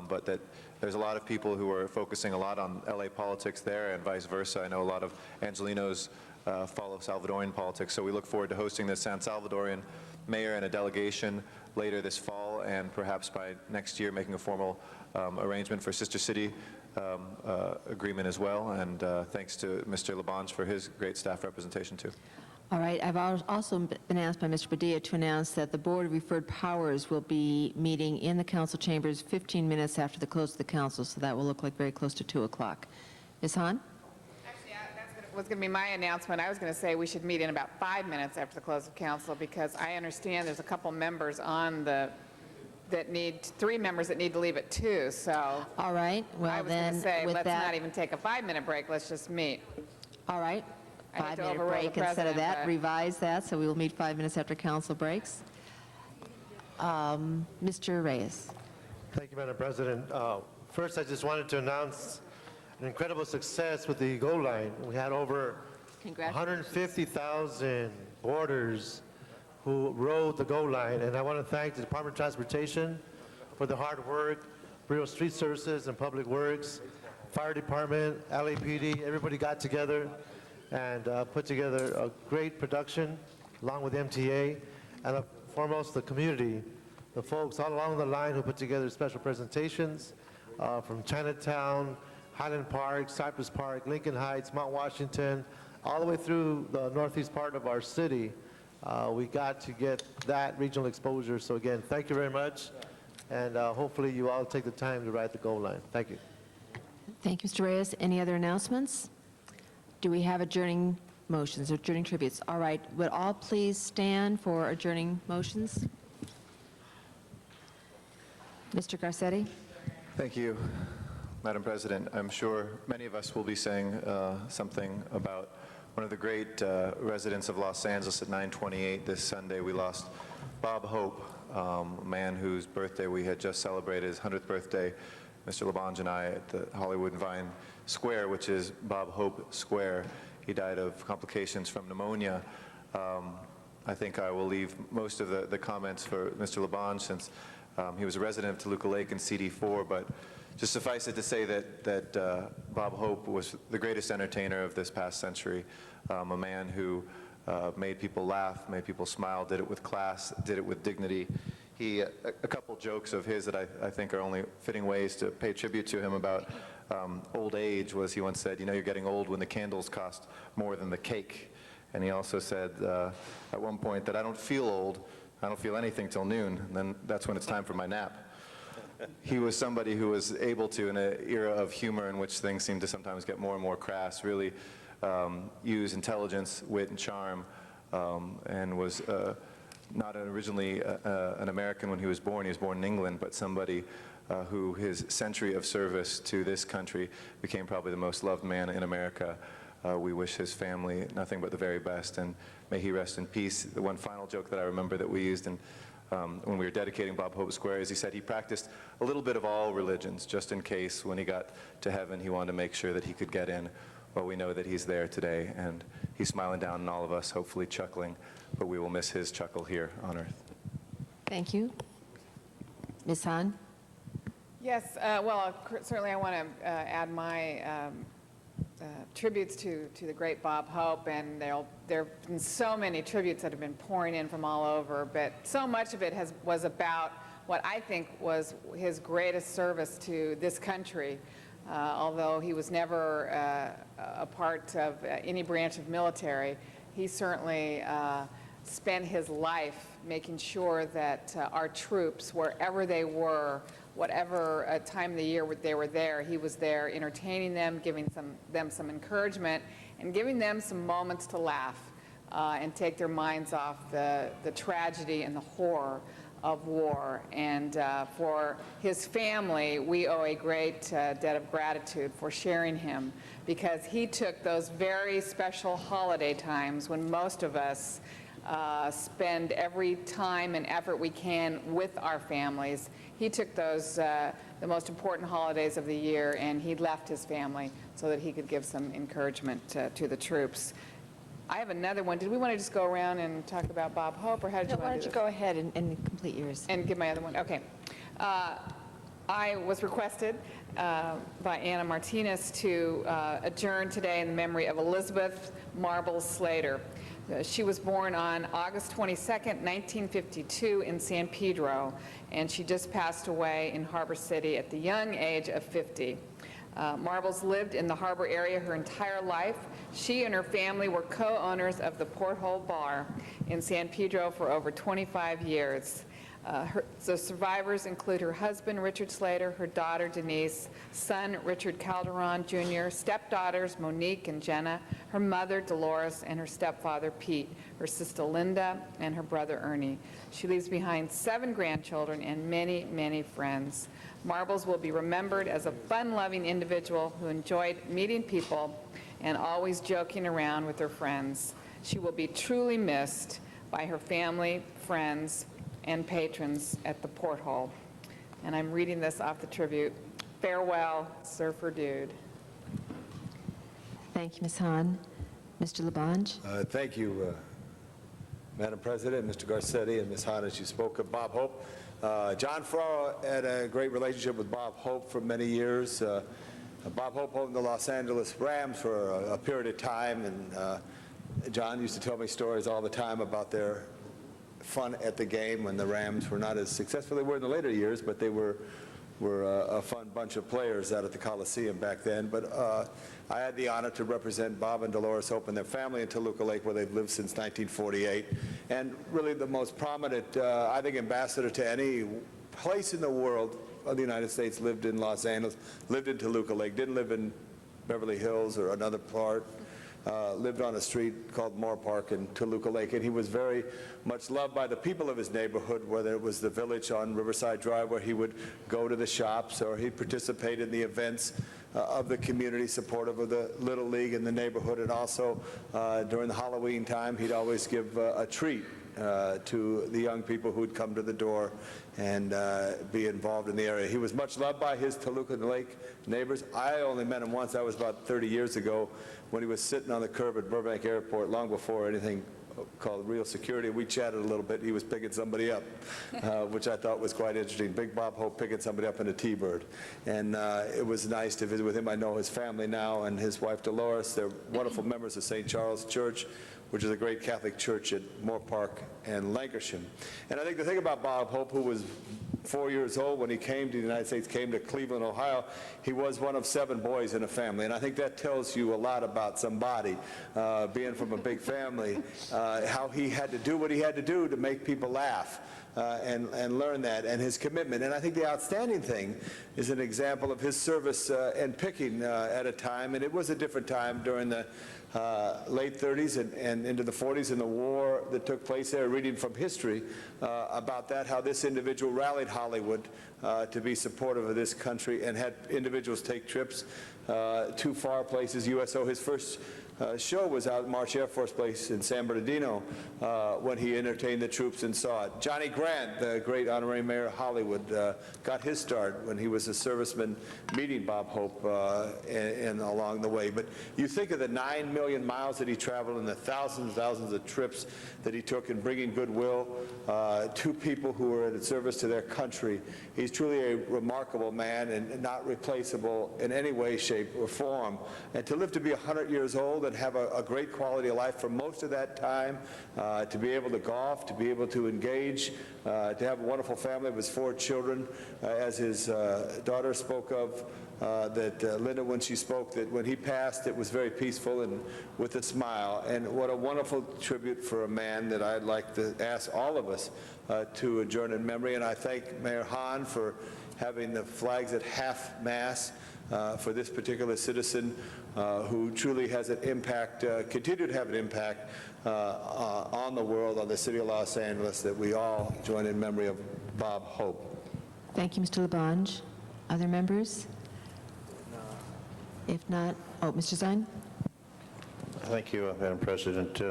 but that there's a lot of people who are focusing a lot on LA politics there and vice versa. I know a lot of Angelinos follow Salvadoran politics, so we look forward to hosting the San Salvadorian mayor and a delegation later this fall, and perhaps by next year making a formal arrangement for Sister City agreement as well, and thanks to Mr. Labange for his great staff representation too. All right, I've also been asked by Mr. Padilla to announce that the Board of Referred Powers will be meeting in the council chambers 15 minutes after the close of the council, so that will look like very close to 2 o'clock. Ms. Hahn? Actually, that was going to be my announcement. I was going to say we should meet in about 5 minutes after the close of council, because I understand there's a couple members on the, that need, 3 members that need to leave at 2, so. All right, well I was then, going to say, with let's that, not even take a 5-minute break, let's just meet. all right, I hate to 5-minute overrule the break instead of president, that, but- revise that, so we will meet 5 minutes after council breaks. Mr. Reyes. Thank you, Madam President. First, I just wanted to announce an incredible success with the goal line. We had over 150,000 boarders who rode the goal line, and I want to thank the Department of Transportation for the hard work, Bureau of Street Services and Public Works, Fire Department, LAPD, everybody got together and put together a great production along with MTA, and foremost the community, the folks all along the line who put together special presentations from Chinatown, Highland Park, Cypress Park, Lincoln Heights, Mount Washington, all the way through the northeast part of our city. We got to get that regional exposure. So again, thank you very much, and hopefully you all take the time to ride the goal line. Thank you. Thank you, Mr. Reyes. Any other announcements? Do we have adjourning motions or adjourning tributes? All right, would all please stand for adjourning motions? Mr. Garcetti? Thank you, Madam President. I'm sure many of us will be saying something about one of the great residents of Los Angeles at 928 this Sunday. We lost Bob Hope, a man whose birthday we had just celebrated, his 100th birthday, Mr. Labange and I, at the Hollywood and Vine Square, which is Bob Hope Square. He died of complications from pneumonia. I think I will leave most of the comments for Mr. Labange, since he was a resident of Toluca Lake in CD4, but just suffice it to say that Bob Hope was the greatest entertainer of this past century, a man who made people laugh, made people smile, did it with class, did it with dignity. A couple jokes of his that I think are only fitting ways to pay tribute to him about old age was, he once said, you know, you're getting old when the candles cost more than the cake. And he also said at one point that I don't feel old, I don't feel anything till noon, and then that's when it's time for my nap. He was somebody who was able to, in an era of humor in which things seem to sometimes get more and more crass, really use intelligence, wit, and charm, and was not originally an American when he was born. He was born in England, but somebody who his century of service to this country became probably the most loved man in America. We wish his family nothing but the very best, and may he rest in peace. The one final joke that I remember that we used when we were dedicating Bob Hope Square is he said he practiced a little bit of all religions, just in case when he got to heaven he wanted to make sure that he could get in. Well, we know that he's there today, and he's smiling down on all of us, hopefully chuckling, but we will miss his chuckle here on earth. Thank you. Ms. Hahn? Yes, well, certainly I want to add my tributes to the great Bob Hope, and there have been so many tributes that have been pouring in from all over, but so much of it was about what I think was his greatest service to this country. Although he was never a part of any branch of military, he certainly spent his life making sure that our troops, wherever they were, whatever time of the year they were there, he was there entertaining them, giving them some encouragement, and giving them some moments to laugh and take their minds off the tragedy and the horror of war. And for his family, we owe a great debt of gratitude for sharing him, because he took those very special holiday times when most of us spend every time and effort we can with our families. He took those, the most important holidays of the year, and he left his family so that he could give some encouragement to the troops. I have another one. Did we want to just go around and talk about Bob Hope, or how did you want to do this? Why don't you go ahead and complete yours? And give my other one. Okay. I was requested by Anna Martinez to adjourn today in the memory of Elizabeth Marble Slater. She was born on August 22nd, 1952 in San Pedro, and she just passed away in Harbor City at the young age of 50. Marbles lived in the harbor area her entire life. She and her family were co-owners of the Porthole Bar in San Pedro for over 25 years. The survivors include her husband, Richard Slater, her daughter, Denise, son, Richard Calderon Jr., stepdaughters, Monique and Jenna, her mother, Dolores, and her stepfather, Pete, her sister, Linda, and her brother, Ernie. She leaves behind 7 grandchildren and many, many friends. Marbles will be remembered as a fun-loving individual who enjoyed meeting people and always joking around with her friends. She will be truly missed by her family, friends, and patrons at the Porthole. And I'm reading this off the tribute. Farewell, Surfer Dude. Thank you, Ms. Hahn. Mr. Labange? Thank you, Madam President, Mr. Garcetti, and Ms. Hahn, as you spoke of Bob Hope. John Ferraro had a great relationship with Bob Hope for many years. Bob Hope owned the Los Angeles Rams for a period of time, and John used to tell me stories all the time about their fun at the game when the Rams were not as successful as they were in the later years, but they were a fun bunch of players out at the Coliseum back then. But I had the honor to represent Bob and Dolores Hope and their family in Toluca Lake, where they've lived since 1948. And really the most prominent, I think, ambassador to any place in the world of the United States lived in Los Angeles, lived in Toluca Lake, didn't live in Beverly Hills or another part. Lived on a street called Moore Park in Toluca Lake, and he was very much loved by the people of his neighborhood, whether it was the village on Riverside Drive where he would go to the shops, or he'd participate in the events of the community, supportive of the Little League in the neighborhood, and also during the Halloween time, he'd always give a treat to the young people who'd come to the door and be involved in the area. He was much loved by his Toluca Lake neighbors. I only met him once. That was about 30 years ago when he was sitting on the curb at Burbank Airport, long before anything called real security. We chatted a little bit. He was picking somebody up, which I thought was quite interesting. Big Bob Hope picking somebody up in a T-Bird. And it was nice to visit with him. I know his family now and his wife Dolores. They're wonderful members of St. Charles Church, which is a great Catholic church at Moore Park and Lancashire. And I think the thing about Bob Hope, who was 4 years old when he came to the United States, came to Cleveland, Ohio, he was one of 7 boys in a family. And I think that tells you a lot about somebody, being from a big family, how he had to do what he had to do to make people laugh. And learn that, and his commitment. And I think the outstanding thing is an example of his service and picking at a time, and it was a different time during the late 30s and into the 40s, and the war that took place there, reading from history about that, how this individual rallied Hollywood to be supportive of this country and had individuals take trips to far places. USO, his first show was out at March Air Force Base in San Bernardino when he entertained the troops and saw it. Johnny Grant, the great honorary mayor of Hollywood, got his start when he was a serviceman meeting Bob Hope and along the way. But you think of the 9 million miles that he traveled and the thousands of trips that he took in bringing goodwill to people who were in service to their country. He's truly a remarkable man and not replaceable in any way, shape, or form. And to live to be 100 years old and have a great quality of life for most of that time, to be able to golf, to be able to engage, to have a wonderful family of his 4 children, as his daughter spoke of, that Linda, when she spoke, that when he passed, it was very peaceful and with a smile. And what a wonderful tribute for a man that I'd like to ask all of us to adjourn in memory. And I thank Mayor Hahn for having the flags at half-mast for this particular citizen who truly has an impact, continue to have an impact on the world, on the city of Los Angeles, that we all join in memory of Bob Hope. Thank you, Mr. Labange. Other members? If not, Mr. Zine? Thank you, Madam President.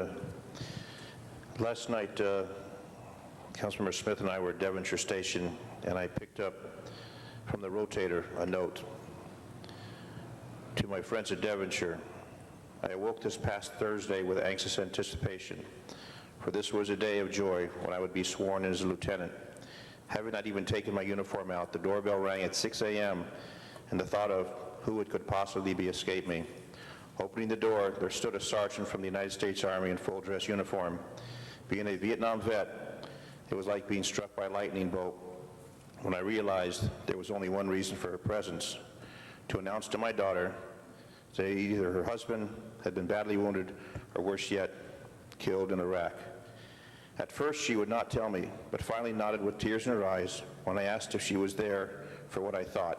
Last night, Councilmember Smith and I were at Devonshire Station, and I picked up from the rotator a note. To my friends at Devonshire, I awoke this past Thursday with anxious anticipation, for this was a day of joy when I would be sworn in as a lieutenant. Having not even taken my uniform out, the doorbell rang at 6 a.m., and the thought of who it could possibly be escaped me. Opening the door, there stood a sergeant from the United States Army in full dress uniform. Being a Vietnam vet, it was like being struck by a lightning bolt when I realized there was only one reason for her presence: to announce to my daughter that either her husband had been badly wounded or, worse yet, killed in Iraq. At first, she would not tell me, but finally nodded with tears in her eyes when I asked if she was there for what I thought.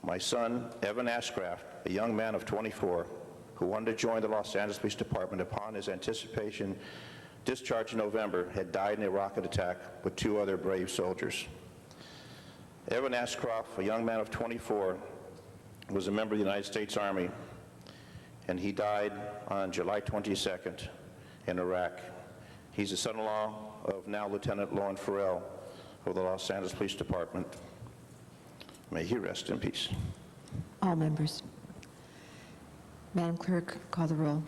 My son, Evan Ashcraft, a young man of 24, who wanted to join the Los Angeles Police Department upon his anticipation discharge in November, had died in a rocket attack with 2 other brave soldiers. Evan Ashcroft, a young man of 24, was a member of the United States Army, and he died on July 22nd in Iraq. He's the son-in-law of now Lieutenant Lauren Farrell of the Los Angeles Police Department. May he rest in peace. All members. Madam Clerk, call the roll.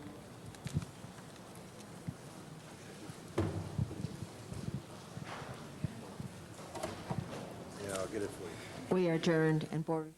Yeah, I'll get it for you. We are adjourned and board